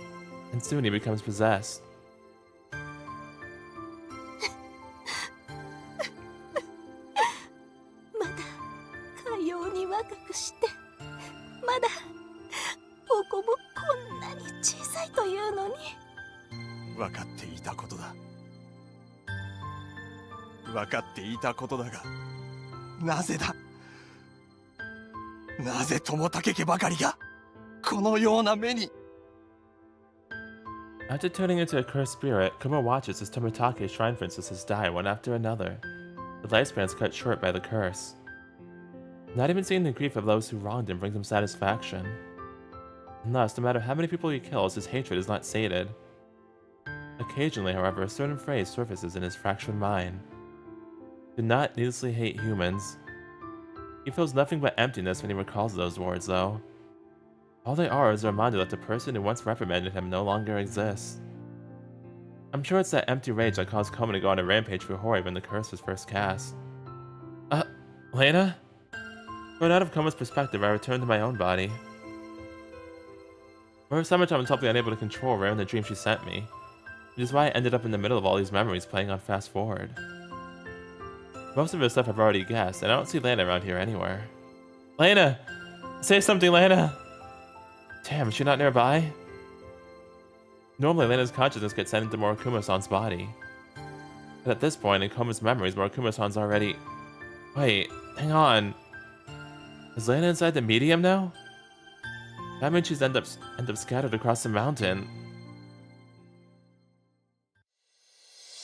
and soon he becomes possessed. だここもこんなに小さいというのに。分かっていたことだ。分かっていたことだが、なぜだ。なぜ友武家ばかりがこのような目に。 After turning into a cursed spirit, Kuma watches as Tomotake's shrine princesses die one after another, the lifespans cut short by the curse. Not even seeing the grief of those who wronged him brings him satisfaction. And thus, no matter how many people he kills, his hatred is not sated. Occasionally, however, a certain phrase surfaces in his fractured mind. Do not needlessly hate humans. He feels nothing but emptiness when he recalls those words, though. All they are is a reminder that the person who once reprimanded him no longer exists. I'm sure it's that empty rage that caused Koma to go on a rampage for Hoori when the curse was first cast. Lena? But out of Koma's perspective, I returned to my own body. Murasamemaru was totally unable to control Rare in the dream she sent me, which is why I ended up in the middle of all these memories playing on fast forward. Most of the stuff I've already guessed, and I don't see Lena around here anywhere. Lena! Say something, Lena! Damn, is she not nearby? Normally, Lena's consciousness gets sent into Murakumo-san's body. But at this point, in Koma's memories, Murakumo-san's already... Wait, hang on. Is Lena inside the medium now? That means she's end up scattered across the mountain.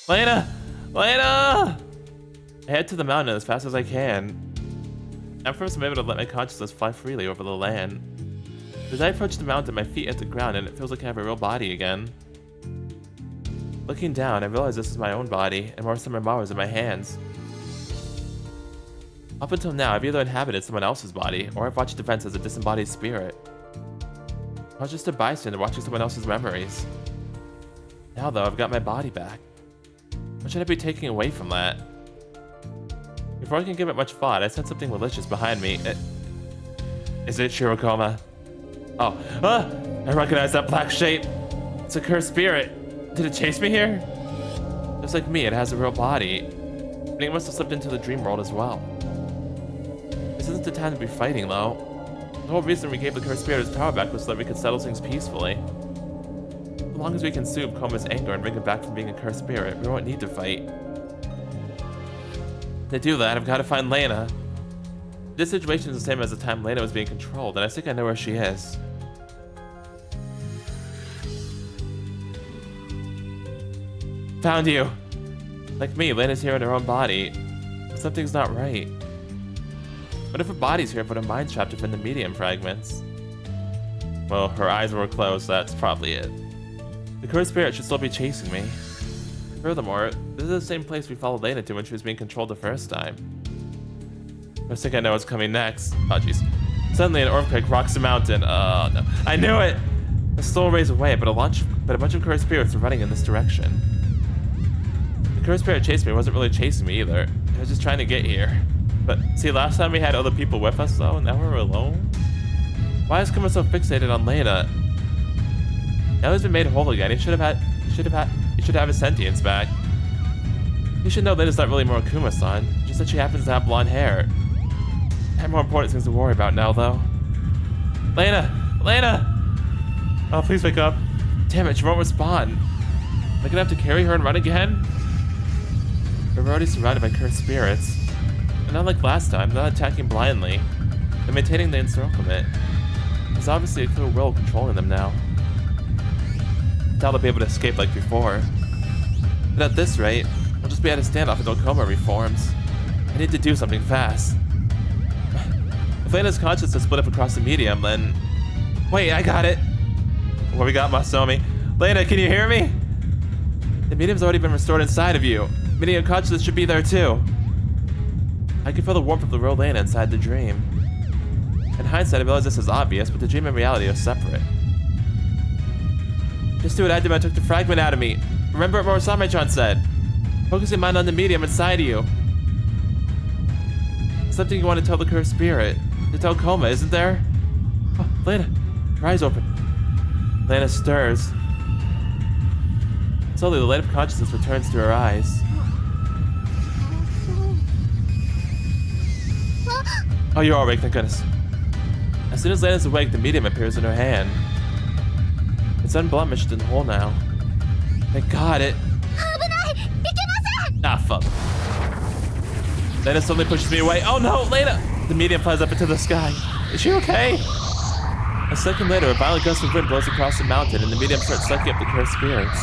Lena! Lena! I head to the mountain as fast as I can. At first, I'm able to let my consciousness fly freely over the land. As I approach the mountain, my feet hit the ground and it feels like I have a real body again. Looking down, I realize this is my own body, and Murasamemaru is in my hands. Up until now, I've either inhabited someone else's body, or I've watched events as a disembodied spirit. I was just a bystander watching someone else's memories. Now though, I've got my body back. What should I be taking away from that? Before I can give it much thought, I sense something malicious behind me. Is it Shirokoma? Oh, I recognize that black shape. It's a cursed spirit. Did it chase me here? Just like me, it has a real body. And it must have slipped into the dream world as well. This isn't the time to be fighting, though. The whole reason we gave the cursed spirit his power back was so that we could settle things peacefully. As long as we can soothe Koma's anger and bring him back from being a cursed spirit, we won't need to fight. To do that, I've got to find Lena. This situation is the same as the time Lena was being controlled, and I think I know where she is. Found you! Like me, Lena's here in her own body. Something's not right. What if her body's here but her mind's trapped within the medium fragments? Well, her eyes were closed, so that's probably it. The cursed spirit should still be chasing me. Furthermore, this is the same place we followed Lena to when she was being controlled the first time. I think I know what's coming next. Oh jeez. Suddenly an earthquake rocks the mountain. Oh no. I knew it! The soul rays away, but a bunch of cursed spirits are running in this direction. The cursed spirit chased me wasn't really chasing me either. It was just trying to get here. But see, last time we had other people with us though, and now we're alone? Why is Kuma so fixated on Lena? Now he's been made whole again, he should have his sentience back. You should know Lena's not really Murakumo-san, just that she happens to have blonde hair. I have more important things to worry about now, though. Lena! Lena! Oh, please wake up. Damn it, she won't respond. Am I gonna have to carry her and run again? We're already surrounded by cursed spirits. And unlike last time, they're not attacking blindly. They're maintaining the encirclement. There's obviously a clear will controlling them now. I doubt they'll be able to escape like before. But at this rate, we'll just be at a standoff until Koma reforms. I need to do something fast. If Lena's consciousness split up across the medium, then... Wait, I got it! What we got, Masomi? Lena, can you hear me? The medium's already been restored inside of you. Meaning your consciousness should be there too. I can feel the warmth of the real Lena inside the dream. In hindsight, I realize this is obvious, but the dream and reality are separate. Just do what I did when I took the fragment out of me. Remember what Murasamemaru said. Focus your mind on the medium inside of you. Something you want to tell the cursed spirit. To tell Koma, isn't there? Oh, Lena, her eyes open. Lena stirs. Slowly, the light of consciousness returns to her eyes. Oh, you're all awake, thank goodness. As soon as Lena's awake, the medium appears in her hand. It's unblemished and whole now. Thank God it. Ah, fuck. Lena suddenly pushes me away. Oh no, Lena! The medium flies up into the sky. Is she okay? A second later, a violent gust of wind blows across the mountain, and the medium starts sucking up the cursed spirits.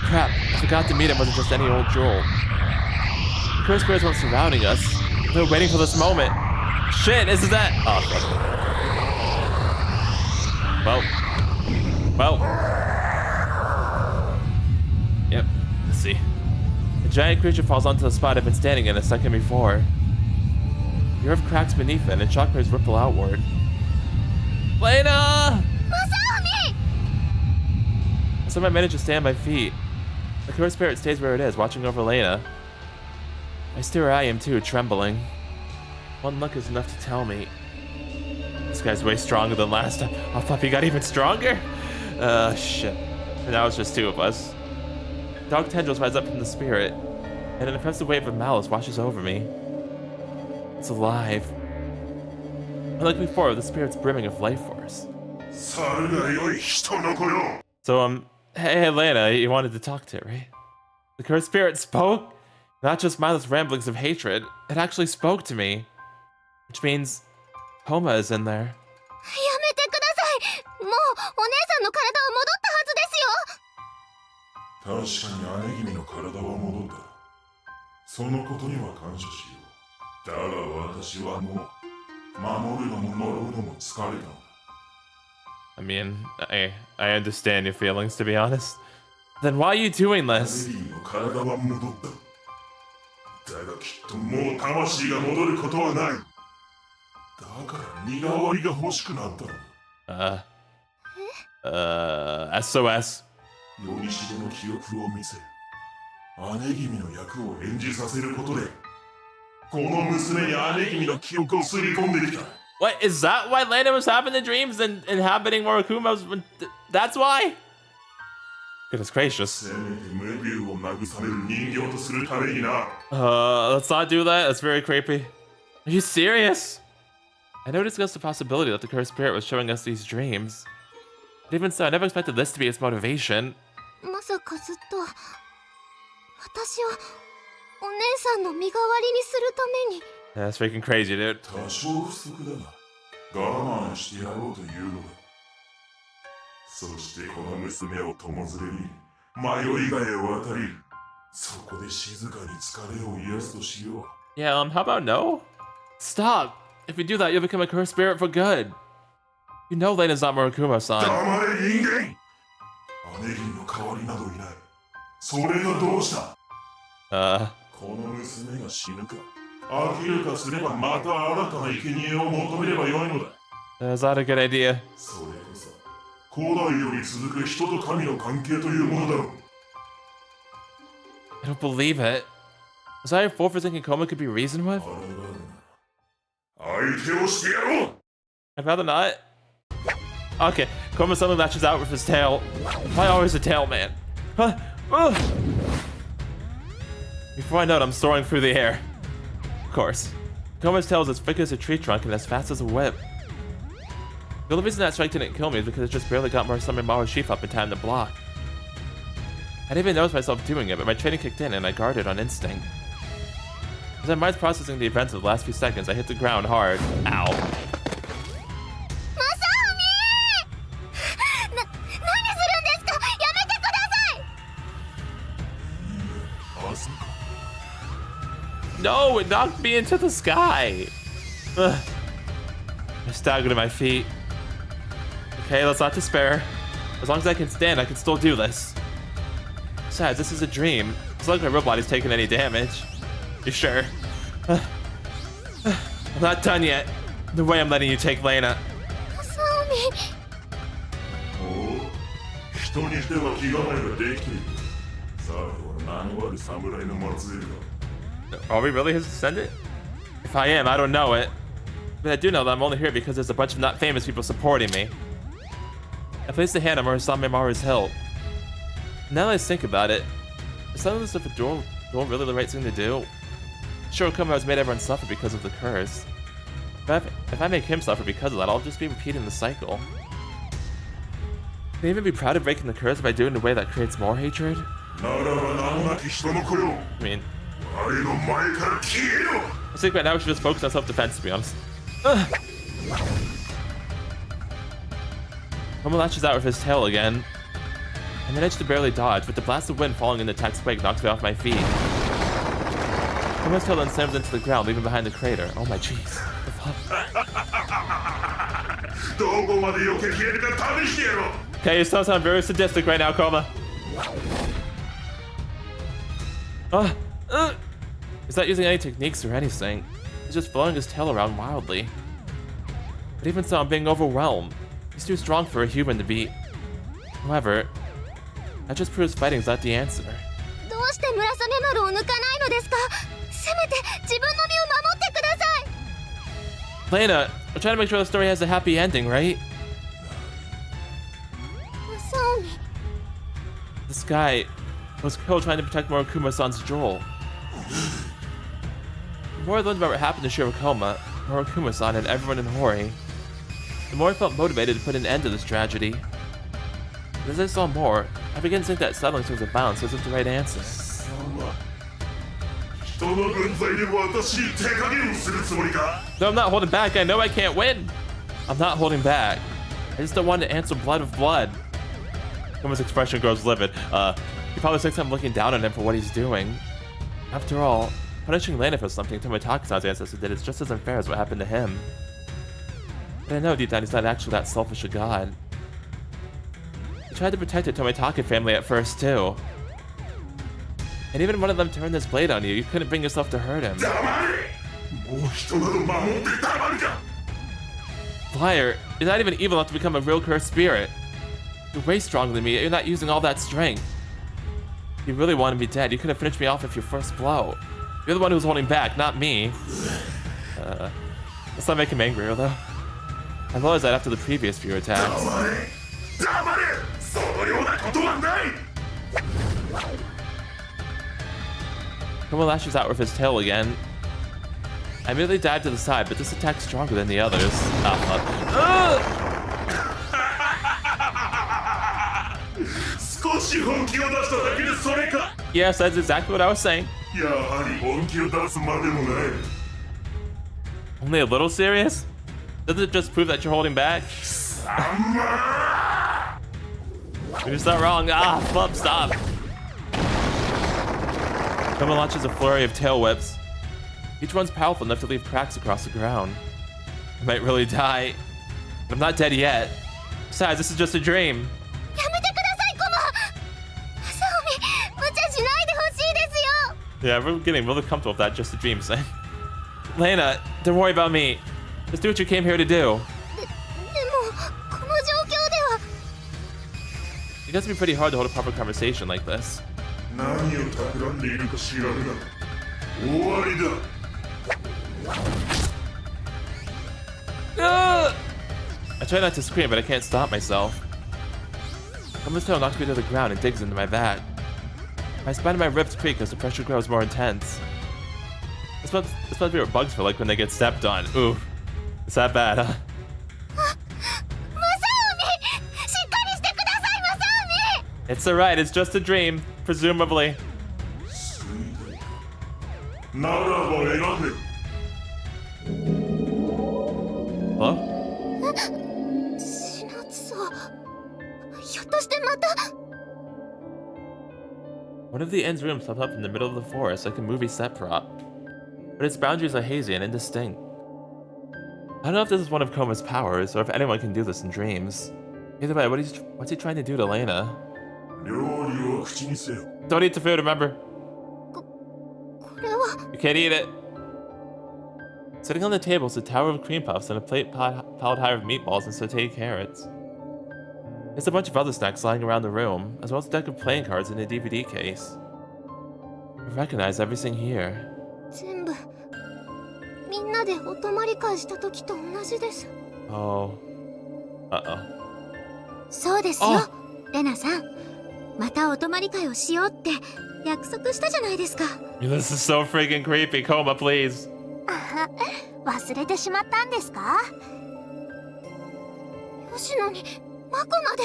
Crap, I forgot the medium wasn't just any old droll. The cursed spirits weren't surrounding us. They were waiting for this moment. Shit, is that? Oh, fuck. Well. Yep, let's see. A giant creature falls onto the spot I've been standing in a second before. The earth cracks beneath it, and shockwaves ripple outward. Lena! Masomi! I somehow managed to stay on my feet. The cursed spirit stays where it is, watching over Lena. I stare where I am too, trembling. One look is enough to tell me. This guy's way stronger than last time. Oh, fuck, he got even stronger? Shit. And now it's just two of us. Dark tendrils rise up from the spirit, and an impressive wave of malice washes over me. It's alive. Unlike before, the spirit's brimming of life force. So, hey, Lena, you wanted to talk to, right? The cursed spirit spoke? Not just mindless ramblings of hatred, it actually spoke to me. Which means, Homa is in there. やめてください。もうお姉さんの体は戻ったはずですよ。確かに姉君の体は戻った。そのことには感謝しよう。だが私はもう守るのも呪うのも疲れたのだ。I mean, I understand your feelings, to be honest. Then why are you doing this? 姉君の体は戻った。だがきっともう魂が戻ることはない。だから身代わりが欲しくなったの。SOS. よりしろの記憶を見せ、姉君の役を演じさせることで、この娘に姉君の記憶をすり込んできた。What, is that why Lena was having the dreams and inhabiting Murakumo's? That's why? Goodness gracious. せめて無病を慰める人形とするためにな。Let's not do that. That's very creepy. Are you serious? I never discussed the possibility that the cursed spirit was showing us these dreams. But even so, I never expected this to be its motivation. まさかずっと私をお姉さんの身代わりにするために。 Yeah, that's freaking crazy, dude. 多少不足だが、我慢してやろうというのだ。そしてこの娘を友連れに迷いがへ渡り、そこで静かに疲れを癒すとしよう。Yeah, how about no? Stop! If you do that, you'll become a cursed spirit for good. You know Lena's not Murakumo-san. 黙れ人間！姉君の代わりなどいない。それがどうした？この娘が死ぬか、飽きるかすればまた新たな生贄を求めればよいのだ。Is that a good idea? それこそ古代より続く人と神の関係というものだろう。I don't believe it. Was I a fool for thinking Koma could be reasoned with? 相手をしてやろう。 I'd rather not. Okay, Koma suddenly lashes out with his tail. Why always a tail man? Huh? Ugh. Before I know it, I'm soaring through the air. Of course. Koma's tail is as thick as a tree trunk and as fast as a whip. The only reason that strike didn't kill me is because it just barely got Murasamemaru's sheath up in time to block. I didn't even notice myself doing it, but my training kicked in and I guarded on instinct. As my mind's processing the events of the last few seconds, I hit the ground hard. Ow. No, it knocked me into the sky. Ugh. I staggered to my feet. Okay, let's not despair. As long as I can stand, I can still do this. Besides, this is a dream. It's not like my real body's taking any damage. You sure? I'm not done yet. No way I'm letting you take Lena. Masomi. 人にしては気構えができている。さては名のある侍の末裔か。 Are we really his descendant? If I am, I don't know it. But I do know that I'm only here because there's a bunch of not famous people supporting me. I placed a hand on Murasamemaru's hilt. Now that I think about it, is something this of a duel really the right thing to do? Sure, Koma has made everyone suffer because of the curse. But If I make him suffer because of that, I'll just be repeating the cycle. Can I even be proud of breaking the curse by doing it in a way that creates more hatred? I mean, I think right now we should just focus on self-defense, to be honest. Koma lashes out with his tail again. I managed to barely dodge, but the blast of wind falling in the attack's wake knocks me off my feet. Koma's tail then slams into the ground, leaving behind the crater. Oh my jeez. Okay, you still sound very sadistic right now, Koma. He's not using any techniques or anything. He's just flowing his tail around wildly. But even so, I'm being overwhelmed. He's too strong for a human to beat. However, that just proves fighting's not the answer. Lena, I'm trying to make sure the story has a happy ending, right? This guy was killed trying to protect Murakuma-san's jewel. The more I learned about what happened to Shirokoma, Murakuma-san, and everyone in Hoori, the more I felt motivated to put an end to this tragedy. But as I saw more, I began to think that settling towards a balance wasn't the right answer. No, I'm not holding back. I know I can't win. I'm not holding back. I just don't want to answer blood with blood. Koma's expression grows livid. He probably thinks I'm looking down on him for what he's doing. After all, punishing Lena for something Tomotakusan's ancestor did is just as unfair as what happened to him. But I know deep down he's not actually that selfish a god. He tried to protect the Tomitaka family at first too. And even one of them turned this blade on you, you couldn't bring yourself to hurt him. Liar, you're not even evil enough to become a real cursed spirit. You're way stronger than me, you're not using all that strength. If you really wanted me dead, you could have finished me off with your first blow. You're the one who was holding back, not me. Let's not make him angrier though. I realized that after the previous few attacks. Koma lashes out with his tail again. I immediately dive to the side, but this attack's stronger than the others. Yes, that's exactly what I was saying. Only a little serious? Doesn't it just prove that you're holding back? You're just not wrong. Flub, stop. Koma launches a flurry of tail whips. Each one's powerful enough to leave cracks across the ground. I might really die, but I'm not dead yet. Besides, this is just a dream. Yeah, we're getting really comfortable with that just a dream thing. Lena, don't worry about me. Just do what you came here to do. It does be pretty hard to hold a proper conversation like this. I try not to scream, but I can't stop myself. Koma's tail knocks me to the ground and digs into my back. My spine and my ribs creak as the pressure grows more intense. This must be what bugs feel like when they get stepped on. Ooh, it's that bad, huh? It's alright, it's just a dream, presumably. Hello? One of the end's rooms popped up in the middle of the forest like a movie set prop, but its boundaries are hazy and indistinct. I don't know if this is one of Koma's powers, or if anyone can do this in dreams. Either way, what's he trying to do to Lena? Don't eat the food, remember? You can't eat it. Sitting on the table is a tower of cream puffs and a plate piled high with meatballs and sauteed carrots. There's a bunch of other snacks lying around the room, as well as a deck of playing cards in a DVD case. I recognize everything here. Oh. Uh-oh. そうですよ、レナさん。またお泊まり会をしようって約束したじゃないですか。This is so freaking creepy. Koma, please. 忘れてしまったんですか？吉野にマコまで。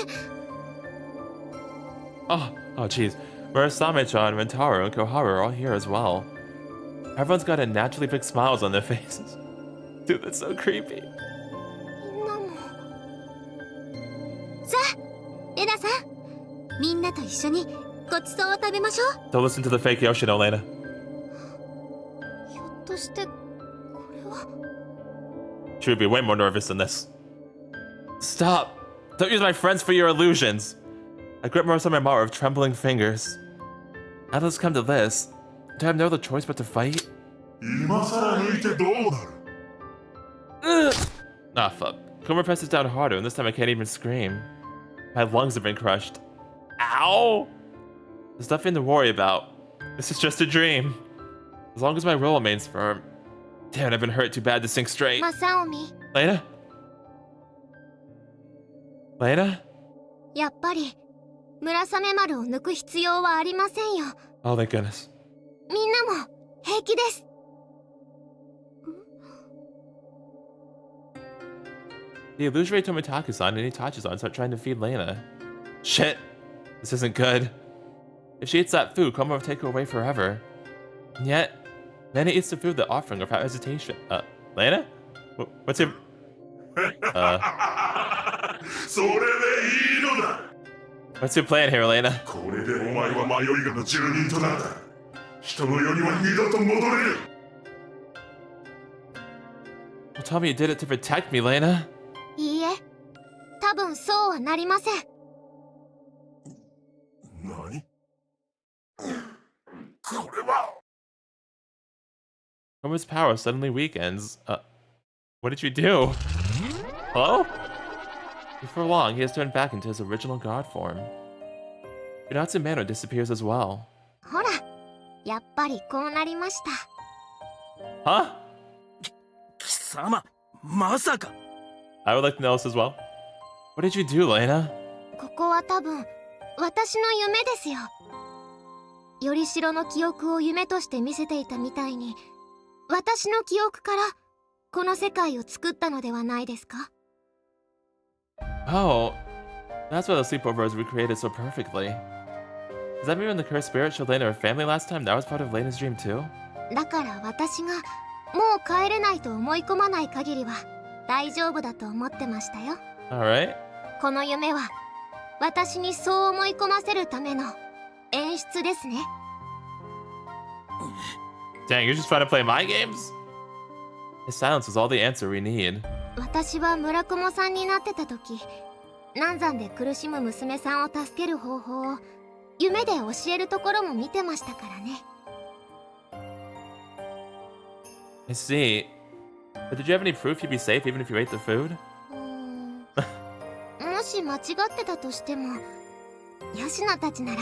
Oh, jeez. Murasamemaru and Rentaro and Koharu are all here as well. Everyone's got unnaturally big smiles on their faces. Dude, that's so creepy. みんなも。さあ、レナさん、みんなと一緒にごちそうを食べましょう。 Don't listen to the fake Yoshino, Lena. ひょっとしてこれは。 She would be way more nervous than this. Stop! Don't use my friends for your illusions! I grip Murasamemaru with trembling fingers. How does this come to this? Do I have no other choice but to fight? 今さら抜いてどうなる？ Ah, fuck. Kuma presses down harder, and this time I can't even scream. My lungs have been crushed. Ow! There's nothing to worry about. This is just a dream. As long as my will remains firm. Damn, I've been hurt too bad to sink straight. マサオミ、 Lena? Lena? やっぱり村雨丸を抜く必要はありませんよ。 Oh, thank goodness. みんなも平気です。 The illusory Tomitaka-san and Itachi-san start trying to feed Lena. Shit! This isn't good. If she eats that food, Kuma will take her away forever. And yet, Lena eats the food they're offering without hesitation. Lena? What's your... それでいいのだ。 What's your plan here, Lena? これでお前は迷いがの住人となった。人の世には二度と戻れる。 Well, tell me you did it to protect me, Lena. いいえ、多分そうはなりません。何？これは。 Kuma's power suddenly weakens. What did you do? Hello? Before long, he has turned back into his original god form. Murasamemaru disappears as well. ほら、やっぱりこうなりました。 Huh? 貴様、まさか。 I would like to know this as well. What did you do, Lena? ここは多分私の夢ですよ。よりしろの記憶を夢として見せていたみたいに、私の記憶からこの世界を作ったのではないですか？ Oh, that's why the sleepover was recreated so perfectly. Does that mean when the cursed spirit showed Lena her family last time, that was part of Lena's dream too? だから私がもう帰れないと思い込まない限りは大丈夫だと思ってましたよ。 Alright. この夢は私にそう思い込ませるための演出ですね。 Dang, you're just trying to play my games? His silence is all the answer we need. 私は村雲さんになってた時、難産で苦しむ娘さんを助ける方法を夢で教えるところも見てましたからね。 I see. But did you have any proof you'd be safe even if you ate the food? もし間違ってたとしても、吉野たちなら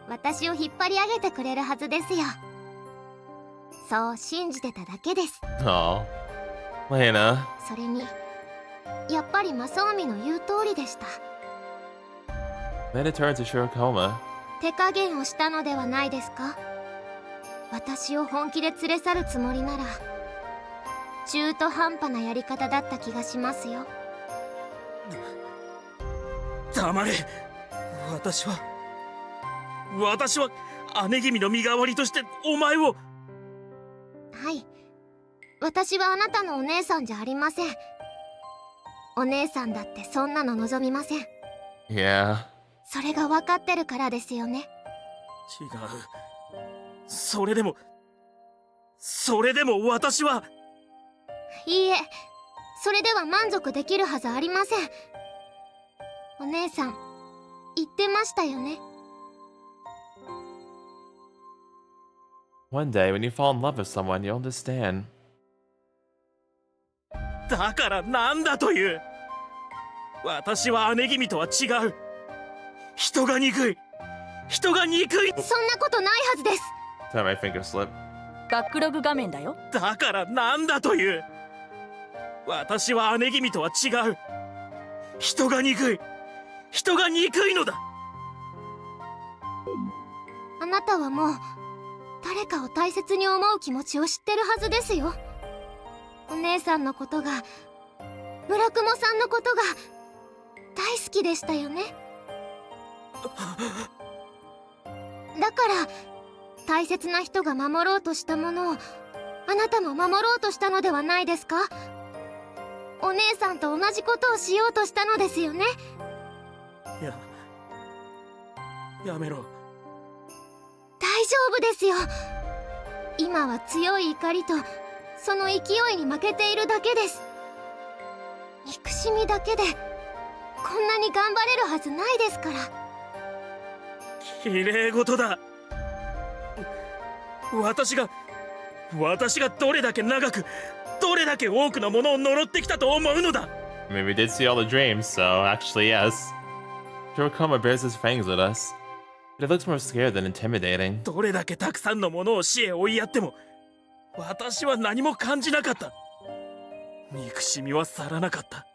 私を引っ張り上げてくれるはずですよ。そう信じてただけです。 Oh, Lena. それにやっぱり正臣の言う通りでした。 Lena turns to Shirokoma. 手加減をしたのではないですか？私を本気で連れ去るつもりなら中途半端なやり方だった気がしますよ。黙れ。私は姉君の身代わりとしてお前を。はい、私はあなたのお姉さんじゃありません。お姉さんだってそんなの望みません。 Yeah. それが分かってるからですよね。違う。それでも私は。いいえ、それでは満足できるはずありません。お姉さん言ってましたよね。 One day, when you fall in love with someone, you'll understand. だからなんだという。私は姉君とは違う。人が憎い。そんなことないはずです。 Time my finger slip. バックログ画面だよ。だからなんだという。私は姉君とは違う。人が憎いのだ。あなたはもう誰かを大切に思う気持ちを知ってるはずですよ。お姉さんのことが、村雲さんのことが大好きでしたよね。だから大切な人が守ろうとしたものをあなたも守ろうとしたのではないですか？お姉さんと同じことをしようとしたのですよね。やめろ。大丈夫ですよ。今は強い怒りとその勢いに負けているだけです。憎しみだけでこんなに頑張れるはずないですから。きれい事だ。私がどれだけ長く、どれだけ多くのものを呪ってきたと思うのだ。 I mean, we did see all the dreams, so actually, yes. Shirokoma bears his fangs at us, but it looks more scared than intimidating. どれだけたくさんのものを死へ追いやっても、私は何も感じなかった。憎しみは去らなかった。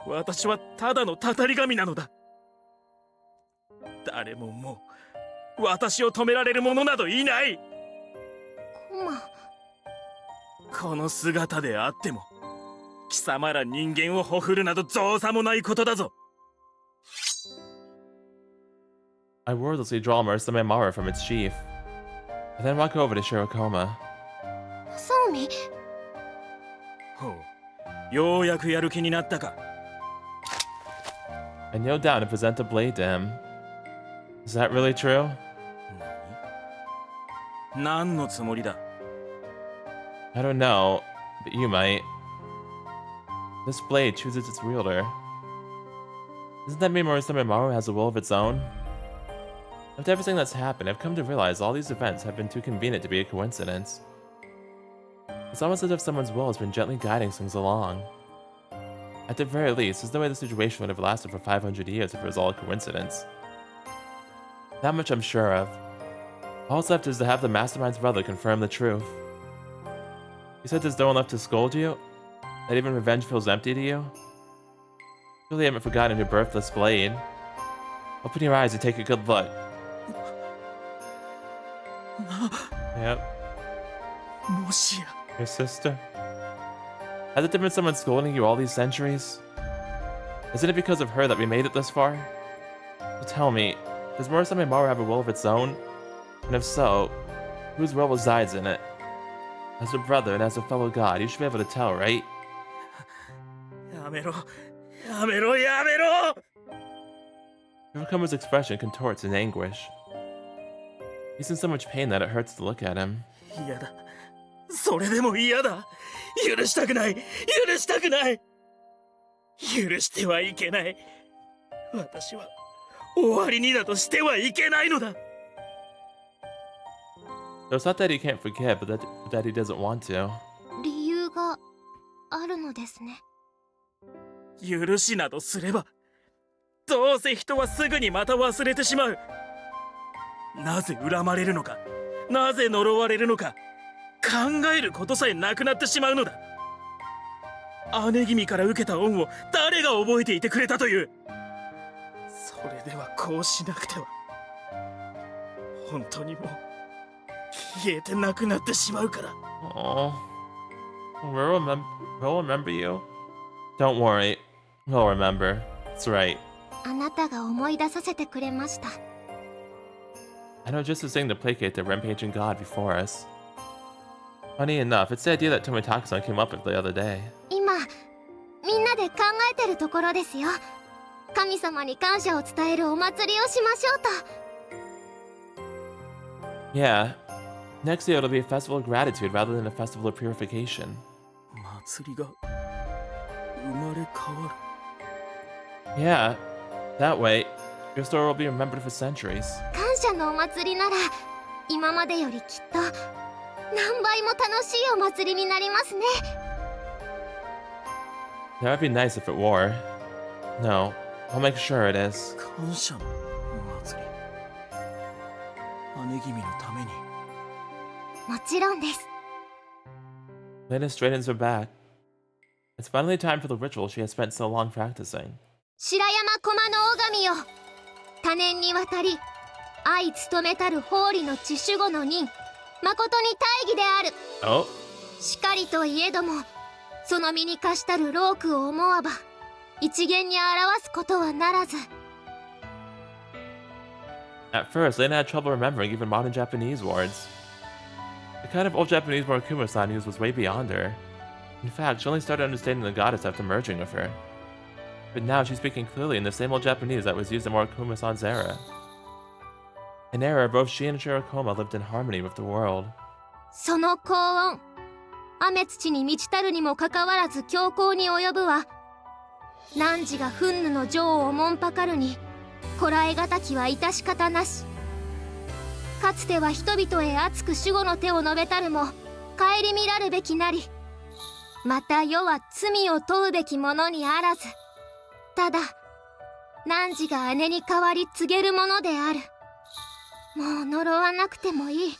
私はただのたたり神なのだ。誰ももう私を止められる者などいない。コマ、この姿であっても貴様ら人間をほふるなど造作もないことだぞ。I wordlessly draw Murasamemaru from its sheath, and then walk over to Shirokoma. マサオミ、ほう、ようやくやる気になったか。I kneel down and present a blade to him. Is that really true? 何のつもりだ。 I don't know, but you might. This blade chooses its wielder. Doesn't that mean Murasamemaru has a will of its own? After everything that's happened, I've come to realize all these events have been too convenient to be a coincidence. It's almost as if someone's will has been gently guiding things along. At the very least, there's no way the situation would have lasted for 500 years if it was all a coincidence. That much I'm sure of. All that's left is to have the mastermind's brother confirm the truth. You said there's no one left to scold you? That even revenge feels empty to you? Surely you haven't forgotten your birthless blade. Open your eyes and take a good look. Yep. もしや Your sister? Has it been someone scolding you all these centuries? Isn't it because of her that we made it this far? So tell me, does Murasamemaru have a will of its own? And if so, whose will resides in it? As a brother and as a fellow god, you should be able to tell, right? やめろ、やめろ、やめろ。 Hirokoma's expression contorts in anguish. He's in so much pain that it hurts to look at him. 嫌だ。それでも嫌だ。許したくない。許したくない。許してはいけない。私は終わりにだとしてはいけないのだ。 So it's not that he can't forget, but that he doesn't want to. 理由があるのですね。許しなどすれば、どうせ人はすぐにまた忘れてしまう。なぜ恨まれるのか、なぜ呪われるのか、考えることさえなくなってしまうのだ。姉君から受けた恩を誰が覚えていてくれたという。それではこうしなくては、本当にもう消えてなくなってしまうから。Oh, we'll remember you. Don't worry, we'll remember. That's right. あなたが思い出させてくれました。I know just the thing to placate the rampaging god before us. Funny enough, it's the idea that Tomitaka-san came up with the other day. 今みんなで考えてるところですよ。神様に感謝を伝えるお祭りをしましょうと。 Yeah. Next year it'll be a festival of gratitude rather than a festival of purification. 祭りが生まれ変わる。 Yeah. That way, your story will be remembered for centuries. 感謝のお祭りなら今までよりきっと何倍も楽しいお祭りになりますね。 That would be nice if it were. No, I'll make sure it is. 感謝のお祭り。姉君のために。もちろんです。 Lena straightens her back. It's finally time for the ritual she has spent so long practicing. 白山駒の拝よ、多年にわたり相務めたるホーリの地守護の任誠に大義である。 Oh. しかりといえども、その身に課したる労苦を思わば一元に表すことはならず。 At first, Lena had trouble remembering even modern Japanese words. The kind of old Japanese word Kuma-san used was way beyond her. In fact, she only started understanding the goddess after merging with her. But now she's speaking clearly in the same old Japanese that was used in Kuma-san's era. An era where both she and Shirokoma lived in harmony with the world. その高音、雨土に満ちたるにもかかわらず強行に及ぶは、汝が憤怒の情をもんぱかるにこらえがたきは致し方なし。かつては人々へ熱く守護の手を述べたるも顧みらるべきなり、また世は罪を問うべきものにあらず、ただ汝が姉に代わり告げるものである。もう呪わなくてもいい、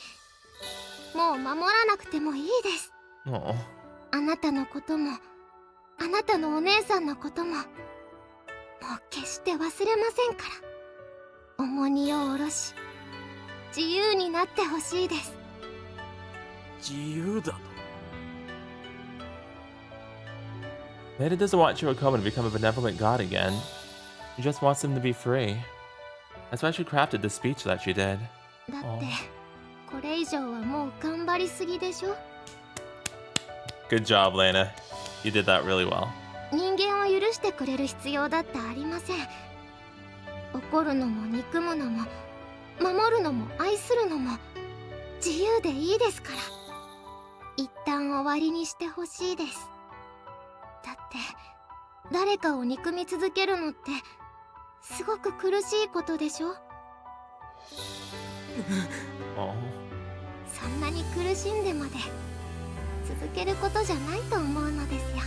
もう守らなくてもいいです。 Oh. あなたのこともあなたのお姉さんのことももう決して忘れませんから。重荷を下ろし自由になってほしいです。自由だと。 Lena doesn't want Shirokoma to become a benevolent god again. She just wants him to be free. That's why she crafted the speech that she did. だってこれ以上はもう頑張りすぎでしょ。 Good job, Lena. You did that really well. 人間を許してくれる必要だってありません。怒るのも憎むのも守るのも愛するのも自由でいいですから。一旦終わりにしてほしいです。だって誰かを憎み続けるのってすごく苦しいことでしょ。 Oh. そんなに苦しんでまで続けることじゃないと思うのですよ。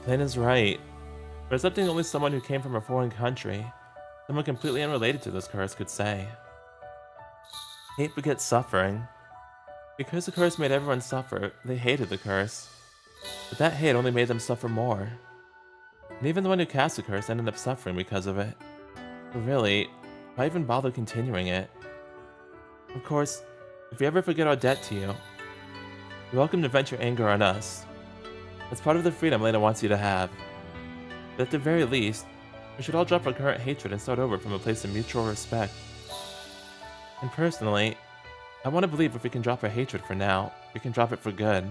Lena's right. There's something only someone who came from a foreign country, someone completely unrelated to this curse, could say. Hate begets suffering. Because the curse made everyone suffer, they hated the curse. But that hate only made them suffer more. And even the one who cast the curse ended up suffering because of it. But really, why even bother continuing it? Of course, if we ever forget our debt to you, you're welcome to vent your anger on us. That's part of the freedom Lena wants you to have. But at the very least, we should all drop our current hatred and start over from a place of mutual respect. And personally, I want to believe if we can drop our hatred for now, we can drop it for good.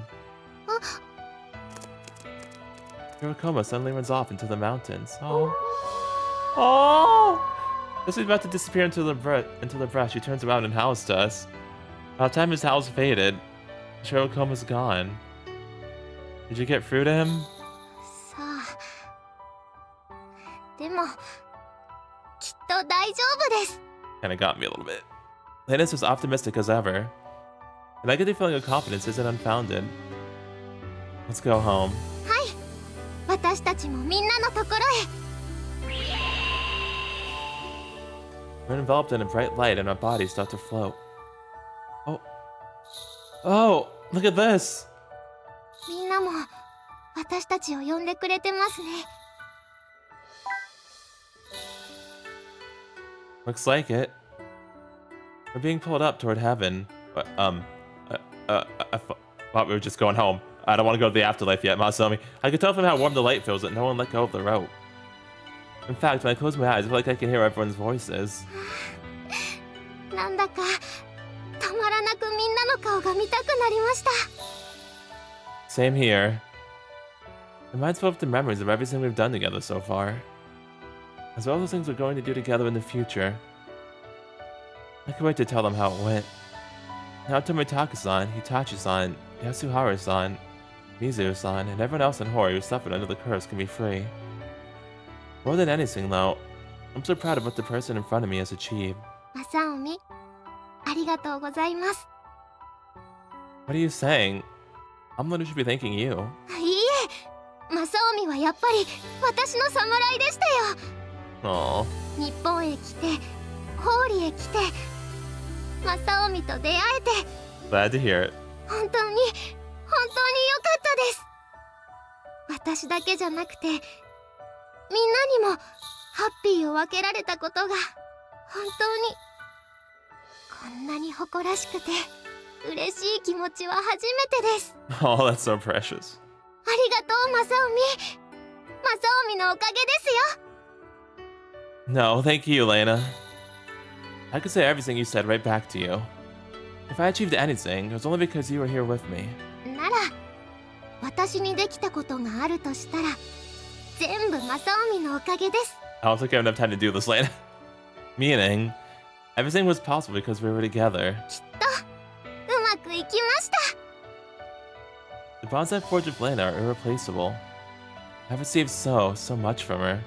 Shirokoma suddenly runs off into the mountains. Oh. Oh! As he's about to disappear into the brush, she turns around and howls to us. By the time his howls faded, Shirokoma's gone. Did you get through to him? さあ、でもきっと大丈夫です。 Kinda got me a little bit. Lena's as optimistic as ever. And I get the feeling of confidence isn't unfounded. Let's go home. はい、私たちもみんなのところへ。 We're enveloped in a bright light and our bodies start to float. Oh. Oh, look at this! みんなも私たちを呼んでくれてますね。 Looks like it. We're being pulled up toward heaven. I thought we were just going home. I don't want to go to the afterlife yet, Masomi. I can tell from how warm the light feels that no one let go of the rope. In fact, when I close my eyes, I feel like I can hear everyone's voices. なんだかたまらなくみんなの顔が見たくなりました。 Same here. My mind's full of the memories of everything we've done together so far, as well as the things we're going to do together in the future. I can't wait to tell them how it went. Now Tomitaka-san, Hitachi-san, Yasuharu-san, Mizu-san, and everyone else in Hoori who suffered under the curse can be free. More than anything, though, I'm so proud of what the person in front of me has achieved. マサオミ、ありがとうございます。 What are you saying? I'm the one who should be thanking you. いいえ、マサオミはやっぱり私の侍でしたよ。 Aww. 日本へ来て、ホーリへ来て、マサオミと出会えて、 Glad to hear it. 本当に良かったです。私だけじゃなくて、みんなにもハッピーを分けられたことが本当にこんなに誇らしくて嬉しい気持ちは初めてです。 Oh, that's so precious. ありがとうマサオミのおかげですよ。 No, thank you, Lena. I could say everything you said right back to you. If I achieved anything, it was only because you were here with me. なら私にできたことがあるとしたら全部マサオミのおかげです。 I don't think I have enough time to do this, Lena. Meaning, everything was possible because we were together. きっとうまくいきました。 The bonds I forged with Lena are irreplaceable. I've received so much from her.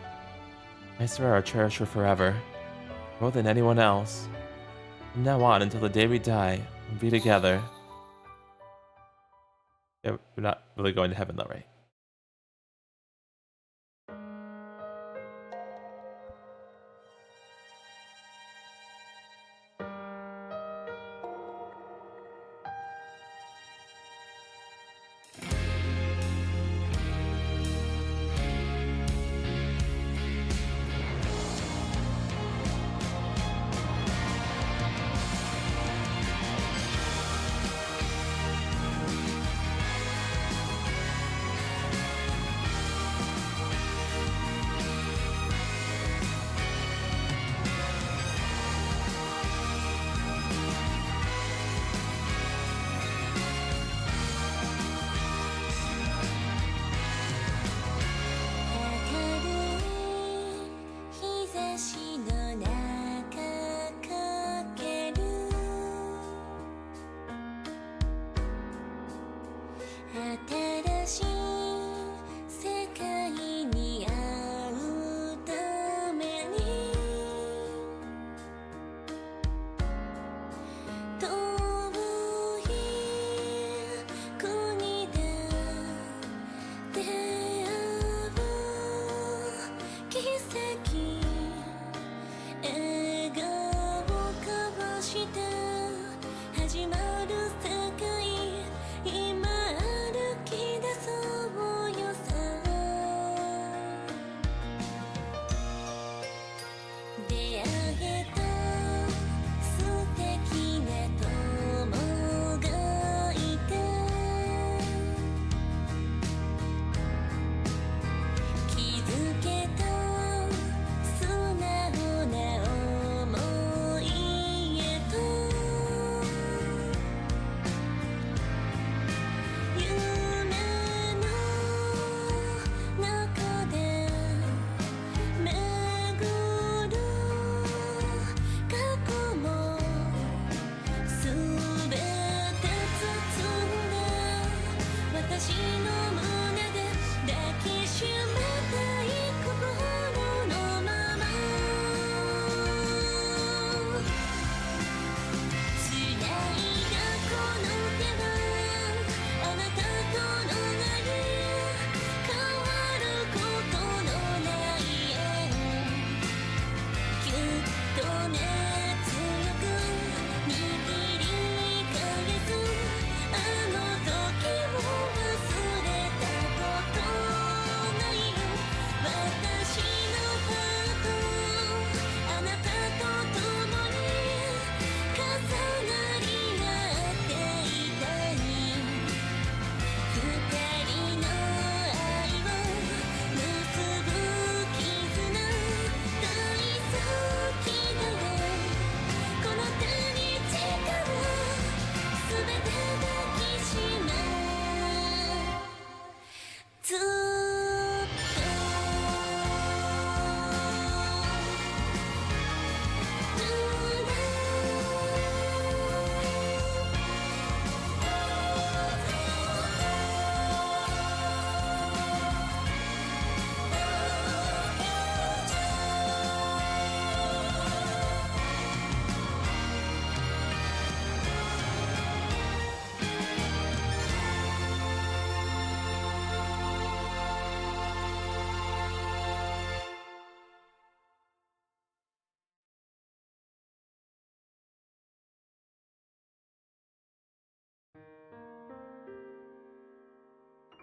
I swear I'll cherish her forever, more than anyone else. From now on until the day we die, we'll be together. Yeah, we're not really going to heaven though, right?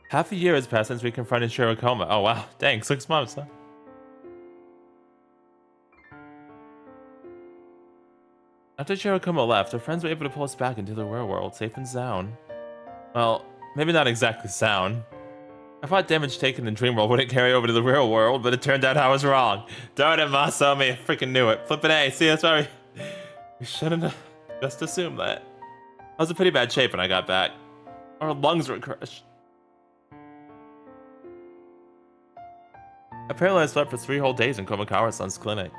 Half a year has passed since we confronted Shirokoma. Oh wow, dang, 6 months, huh? After Shirokuma left, our friends were able to pull us back into the real world, safe and sound. Well, maybe not exactly sound. I thought damage taken in Dream World wouldn't carry over to the real world, but it turned out I was wrong. Darn it, Masomi, I freaking knew it. Flippin' A, see, that's why we shouldn't have just assumed that. I was in pretty bad shape when I got back. Our lungs were crushed. Apparently I slept for 3 whole days in Komakawa-san's clinic.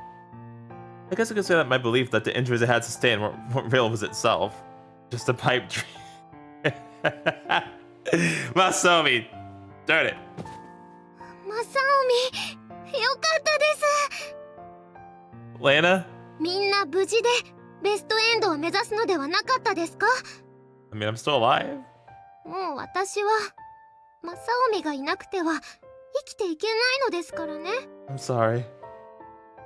I guess I could say that my belief that the injuries I had sustained weren't real was itself. Just a pipe dream. Masomi! Darn it. Masomi, よかったです。 Lena? みんな無事でベストエンドを目指すのではなかったですか？ I mean, I'm still alive. もう私はマサオミがいなくては生きていけないのですからね。 I'm sorry.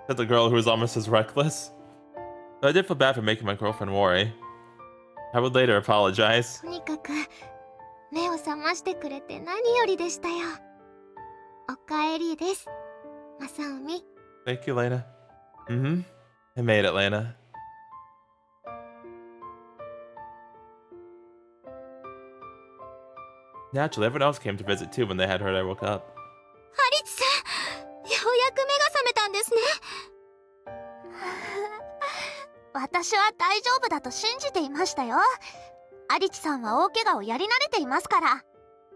Said the girl who was almost as reckless. But I did feel bad for making my girlfriend worry. I would later apologize. とにかく目を覚ましてくれて何よりでしたよ。おかえりです、マサオミ。 Thank you, Lena. Mm-hmm. I made it, Lena. Naturally, everyone else came to visit too when they had heard I woke up. ハリチさん、ようやく目が覚めたんですね。私は大丈夫だと信じていましたよ。アリチさんは大怪我をやり慣れていますから。 I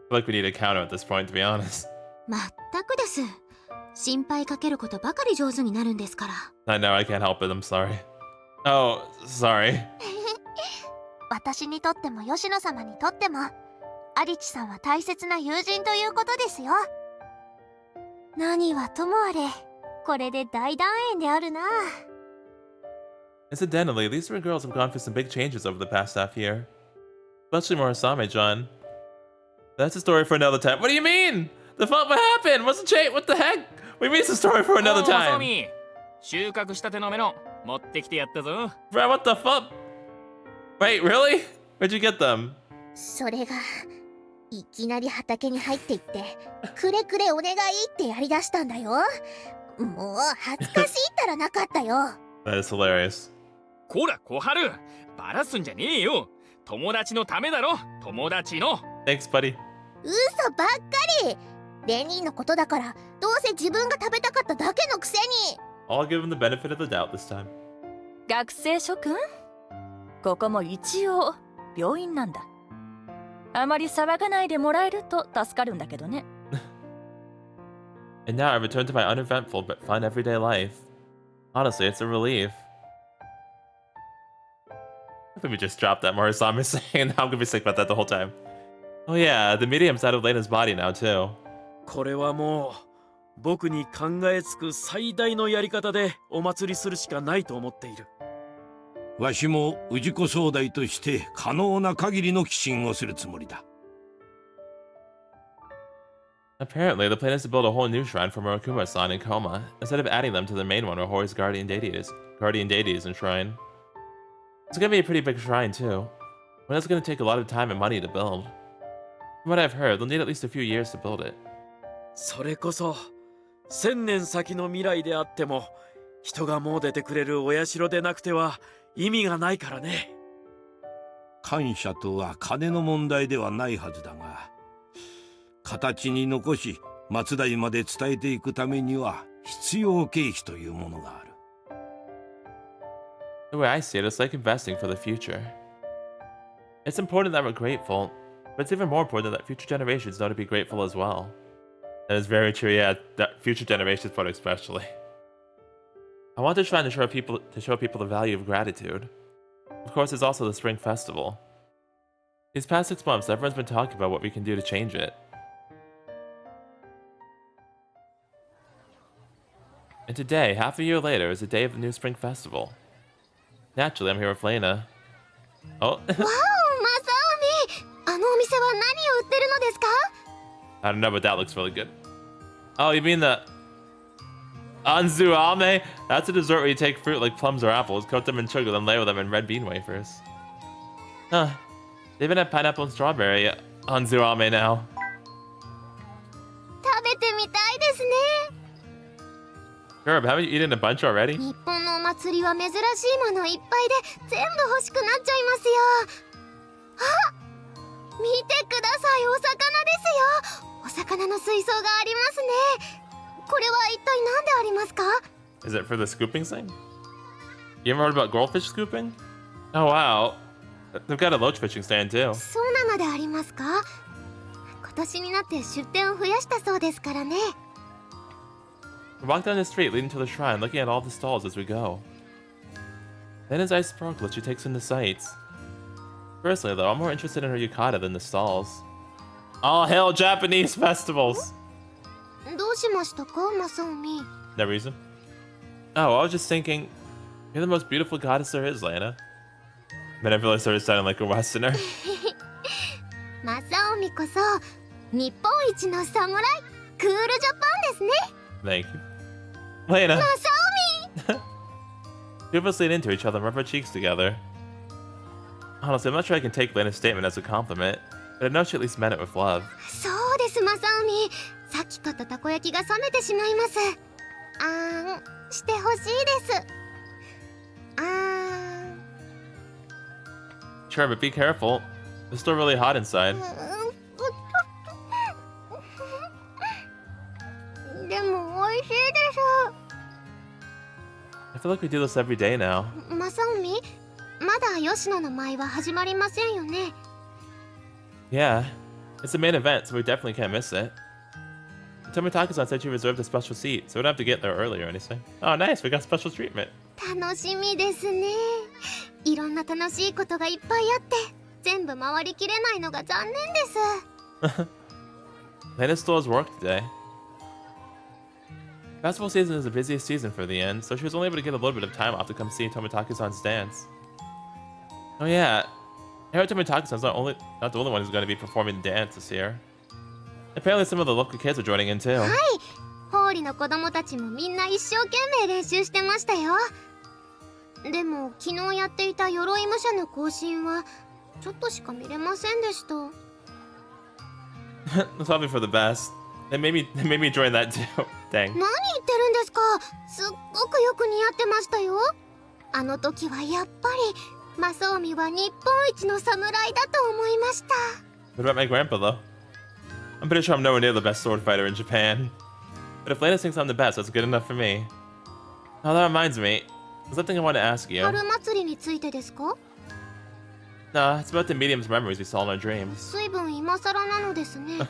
feel like we need a counter at this point, to be honest. まったくです。心配かけることばかり上手になるんですから。I know, I can't help it, I'm sorry. Oh, sorry. 私にとっても吉野様にとってもアリチさんは大切な友人ということですよ。何はともあれこれで大団円であるな。 Incidentally, these 3 girls have gone through some big changes over the past half year. Especially Murasame-chan. That's a story for another time. What do you mean? What happened? What's the change? What the heck? We mean it's a story for another time. 収穫したてのメロン持ってきてやったぞ。 Bro, what the fuck? Wait, really? Where'd you get them? それがいきなり畑に入っていってくれくれお願いってやりだしたんだよ。もう恥ずかしいったらなかったよ。 That is hilarious. こら小春、バラすんじゃねえよ。友達のためだろ、友達の。 Thanks, buddy. 嘘ばっかり。レニーのことだからどうせ自分が食べたかっただけのくせに。 I'll give him the benefit of the doubt this time. 学生諸君、ここも一応病院なんだ。あまり騒がないでもらえると助かるんだけどね。And now I return to my uneventful but fun everyday life. Honestly, it's a relief. I think we just dropped that Murasame saying, and now I'm gonna be sick about that the whole time. Oh yeah, the medium's out of Lena's body now too. これはもう僕に考えつく最大のやり方でお祭りするしかないと思っている。わしも氏子総代として可能な限りの寄進をするつもりだ。Apparently, the plan is to build a whole new shrine for Murakuma-san in Koma, instead of adding them to the main one where Hoori's guardian deity is enshrined. It's gonna be a pretty big shrine too, but it's gonna take a lot of time and money to build. From what I've heard, they'll need at least a few years to build it. それこそ1000年先の未来であっても人がもう出てくれるお社でなくては意味がないからね。感謝とは金の問題ではないはずだが、形に残し末代まで伝えていくためには必要経費というものがある。 The way I see it, it's like investing for the future. It's important that we're grateful, but it's even more important that future generations know to be grateful as well. That is very true, yeah, that future generations part especially. I want to try to show people the value of gratitude. Of course, there's also the Spring Festival. These past 6 months, everyone's been talking about what we can do to change it. And today, half a year later, is the day of the new Spring Festival. Naturally, I'm here with Lena. Oh. わお、マサオミ。あのお店は何を売ってるのですか？ I don't know, but that looks really good. Oh, you mean the Anzuame? That's a dessert where you take fruit like plums or apples, coat them in sugar, then layer them in red bean wafers. Huh. They even have pineapple and strawberry Anzuame now. 食べてみたいですね。Herb, haven't you eaten a bunch already? 日本のお祭りは珍しいものいっぱいで全部欲しくなっちゃいますよ。あ、見てください、お魚ですよ。お魚の水槽がありますね。これは一体何でありますか？ Is it for the scooping thing? You ever heard about goldfish scooping? Oh wow. They've got a loach fishing stand too. そうなのでありますか？今年になって出店を増やしたそうですからね。We walk down the street leading to the shrine, looking at all the stalls as we go. Then his eyes sparkle as she takes in the sights. Personally though, I'm more interested in her yukata than the stalls. All hail Japanese festivals! どうしましたか、マサオミ？ No reason. Oh, I was just thinking, you're the most beautiful goddess there is, Lena. Then I feel I started sounding like a Westerner. マサオミこそ日本一の侍、クールジャパンですね。 Thank you. Lena! マサオミ Two of us lean into each other and rub our cheeks together. Honestly, I'm not sure I can take Lena's statement as a compliment, but I know she at least meant it with love. そうです、マサオミ。さっき買ったたこ焼きが冷めてしまいます。あんしてほしいです。あん。 Sure, but be careful. It's still really hot inside. でも美味しいで I feel like we do this every day now. す。マサオミ、まだ吉野の舞は始まりませんよね。Yeah, it's the main event, so we definitely can't miss it. Tomitaka-san said she reserved a special seat, so we don't have to get there early or anything. Oh, nice, we got special treatment. 楽しみですね。いろんな楽しいことがいっぱいあって、全部回りきれないのが残念です。Lena still has work today. Festival season is the busiest season for the inn, so she was only able to get a little bit of time off to come see Tomitaka-san's dance. Oh yeah, I heard Tomitaka-san's not the only one who's going to be performing the dance this year. Apparently some of the local kids are joining in too. はい、ホーリの子供たちもみんな一生懸命練習してましたよ。でも昨日やっていた鎧武者の行進はちょっとしか見れませんでした。It's probably for the best. They made me join that too. Dang. 何言ってるんですか。すっごくよく似合ってましたよ。あの時はやっぱりマサオミは日本一の侍だと思いました。 What about my grandpa though? I'm pretty sure I'm nowhere near the best sword fighter in Japan. But if Lena thinks I'm the best, that's good enough for me. Oh, that reminds me. There's something I want to ask you. 春祭りについてですか？ Nah, it's about the medium's memories we saw in our dreams. 随分今更なのですね。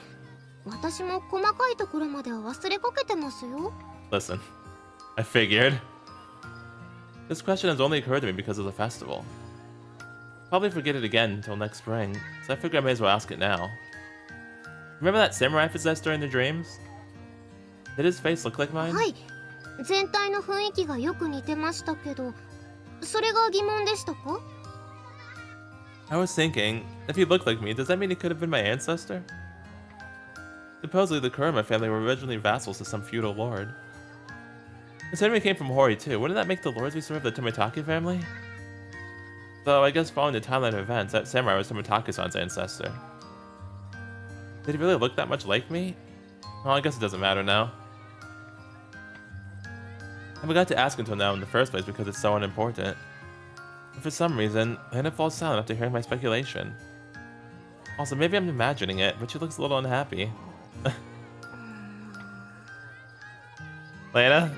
私も細かいところまでは忘れかけてますよ。 Listen, I figured. This question has only occurred to me because of the festival. Probably forget it again until next spring, so I figure I may as well ask it now. Remember that samurai I possessed during the dreams? Did his face look like mine? はい、全体の雰囲気がよく似てましたけど、それが疑問でしたか？ I was thinking, if he looked like me, does that mean he could have been my ancestor? Supposedly the Kurama family were originally vassals to some feudal lord. Considering we came from Hoori too, wouldn't that make the lords we serve the Tomitaka family? Though I guess following the timeline of events, that samurai was Tomitaka-san's ancestor. Did he really look that much like me? Well, I guess it doesn't matter now. I forgot to ask until now in the first place because it's so unimportant. But for some reason, Lena falls silent after hearing my speculation. Also, maybe I'm imagining it, but she looks a little unhappy. Lena?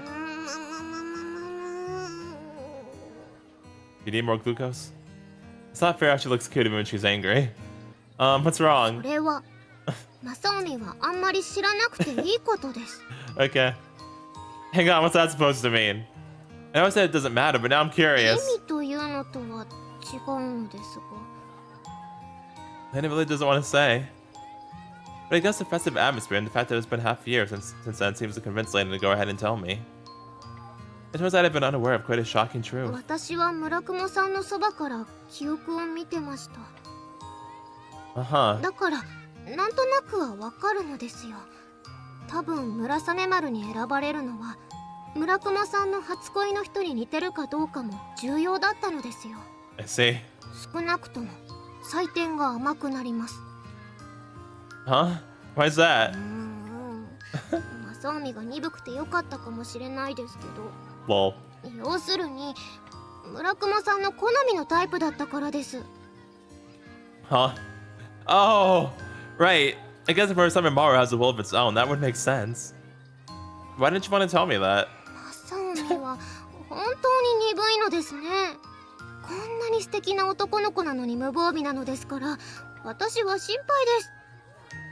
You need more glucose? It's not fair how she looks cute even when she's angry. What's こ wrong? れはマサオミはあんまり知らなくていいことです。 Okay. Hang on, what's that supposed to mean? I always said it doesn't matter, but now I'm 意 curious. 味というのとは違うのですが。 Lena really doesn't want to say. But I guess the festive atmosphere and the fact that it's been half a year since then seems to convince Lena to go ahead and tell me. It turns out I've been unaware of quite a shocking truth. 私は村雲さんのそばから記憶を見てました。 Uh-huh. だからなんとなくはわかるのですよ。多分Murasamemaruに選ばれるのは村雲さんの初恋の人に似てるかどうかも重要だったのですよ。 I see. 少なくとも採点が甘くなります。 Huh? Why's that? マ正臣が鈍くてよかったかもしれないですけど。Lol. 要するに村熊さんの好みのタイプだったからです。 Huh? Oh, right. I guess if Murasamemaru has a will of its own, that would make sense. Why didn't you want to tell me that? 正臣は本当に鈍いのですね。こんなに素敵な男の子なのに無防備なのですから、私は心配です。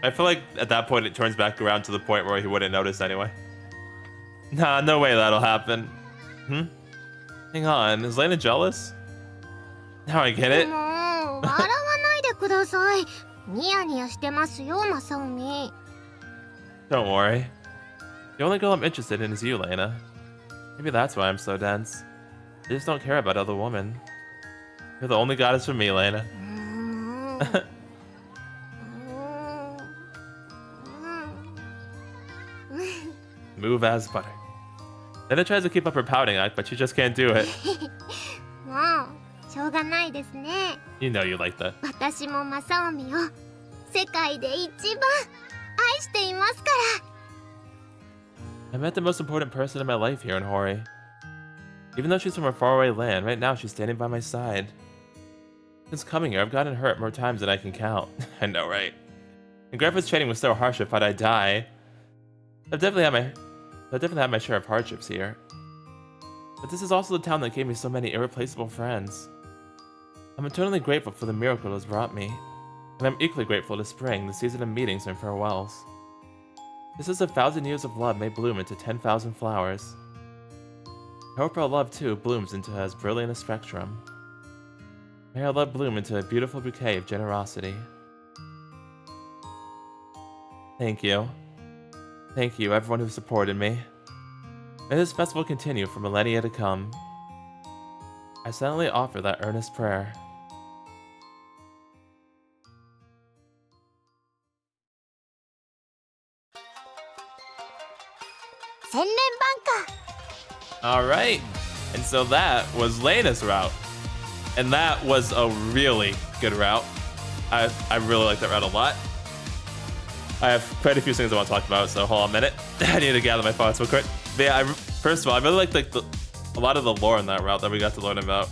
I feel like at that point it turns back around to the point where he wouldn't notice anyway. Nah, no way that'll happen. Hang on, is Lena jealous? Now I get it. もう笑わないでください。ニヤニヤしてますよ、正臣。 Don't worry. The only girl I'm interested in is you, Lena. Maybe that's why I'm so dense. I just don't care about other women. You're the only goddess for me, Lena. Move as butter. Lena tries to keep up her pouting act, but she just can't do it. もうしょうがないですね。 You know you like that. 私も正臣を世界で一番愛していますから。 I met the most important person in my life here in Hoori. Even though she's from a faraway land, right now she's standing by my side. Since coming here, I've gotten hurt more times than I can count. I know, right? And Grandpa's training was so harsh if I'd die. I've definitely had my share of hardships here. But this is also the town that gave me so many irreplaceable friends. I'm eternally grateful for the miracle it has brought me. And I'm equally grateful to spring, the season of meetings and farewells. This is 1,000 years of love may bloom into 10,000 flowers. I hope our love, too, blooms into as brilliant a spectrum. May our love bloom into a beautiful bouquet of generosity. Thank you. Thank you, everyone who supported me. May this festival continue for millennia to come. I silently offer that earnest prayer. Senren Banka. Alright, and so that was Lena's route. And that was a really good route. I really like that route a lot. I have quite a few things I want to talk about, so hold on a minute. I need to gather my thoughts real quick. But yeah, first of all, I really liked a lot of the lore in that route that we got to learn about.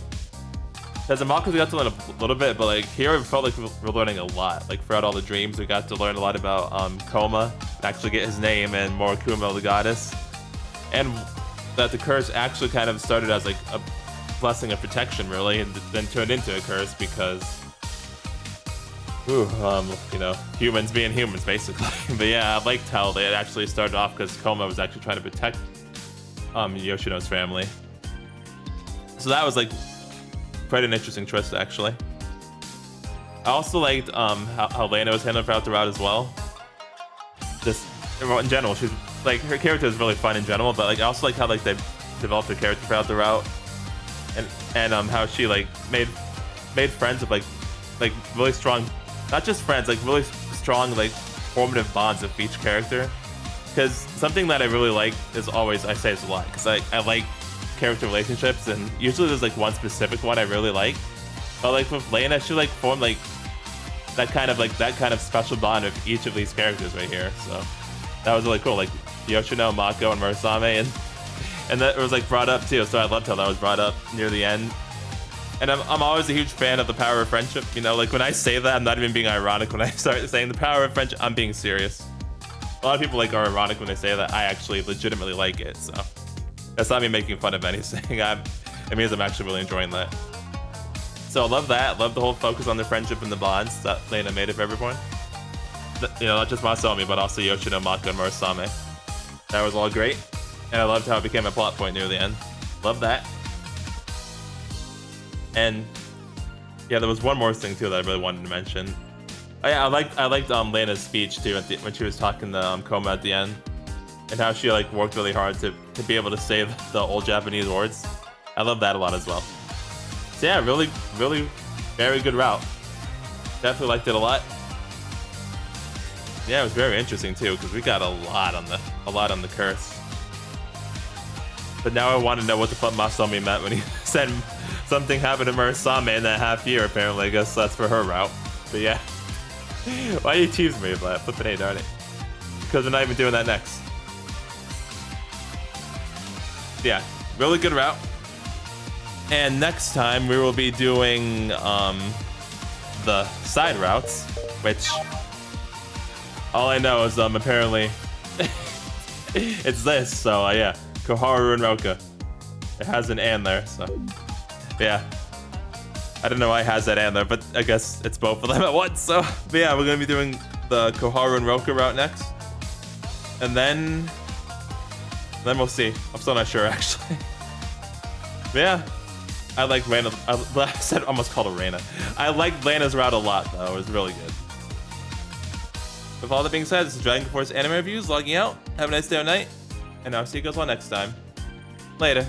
Because in Mako we got to learn a little bit, but like here it felt like we're learning a lot. Like throughout all the dreams, we got to learn a lot about Koma, and actually get his name, and Murakumo the goddess. And that the curse actually kind of started as like a blessing of protection, really, and then turned into a curse because, you know, humans being humans, basically. But yeah, I liked how they actually started off because Koma was actually trying to protect Yoshino's family. So that was like quite an interesting twist, actually. I also liked how Lena was handled throughout the route as well. Just in general, she's like, her character is really fun in general, but like I also like how like they developed her character throughout the route, and how she like made friends with like really strong, not just friends, like really strong like formative bonds with each character. Because something that I really like is always, I say this a lot, because I like character relationships, and usually there's like one specific one I really like, but like with Lena, she like formed like that kind of special bond with each of these characters right here. So that was really cool, like Yoshino, Mako, and Murasame, and that was like brought up too. So I loved how that was brought up near the end. And I'm always a huge fan of the power of friendship. You know, like when I say that, I'm not even being ironic. When I start saying the power of friendship, I'm being serious. A lot of people like are ironic when they say that. I actually legitimately like it. So that's not me making fun of anything. It means I'm actually really enjoying that. So I love that. Love the whole focus on the friendship and the bonds that Lena made of everyone. You know, not just Masomi, but also Yoshino, Mako, and Murasame. That was all great. And I loved how it became a plot point near the end. Love that. And yeah, there was one more thing too that I really wanted to mention. Oh yeah, I liked Lena's speech too when she was talking to Koma at the end, and how she like worked really hard to be able to say the old Japanese words. I love that a lot as well. So yeah, really very good route. Definitely liked it a lot. Yeah, it was very interesting too because we got a lot on the curse. But now I want to know what the fuck Masomi meant when he said something happened to Murasame in that half year. Apparently, I guess that's for her route. But yeah. Why you tease me with that? Flippin' A, darn it. Because we're not even doing that next. Yeah, really good route. And next time we will be doing the side routes, which all I know is apparently it's this. So yeah, Koharu and Roka. It has an and there, so yeah. I don't know why it has that and there, but I guess it's both of them at once. So but yeah, we're gonna be doing the Koharu and Roka route next, and then we'll see. I'm still not sure actually. But yeah, I like Lena. I said almost called her Lena. I like Lena's route a lot though. It was really good. With all that being said, this is DragonForce Anime Reviews logging out. Have a nice day or night, and I'll see you guys all next time. Later.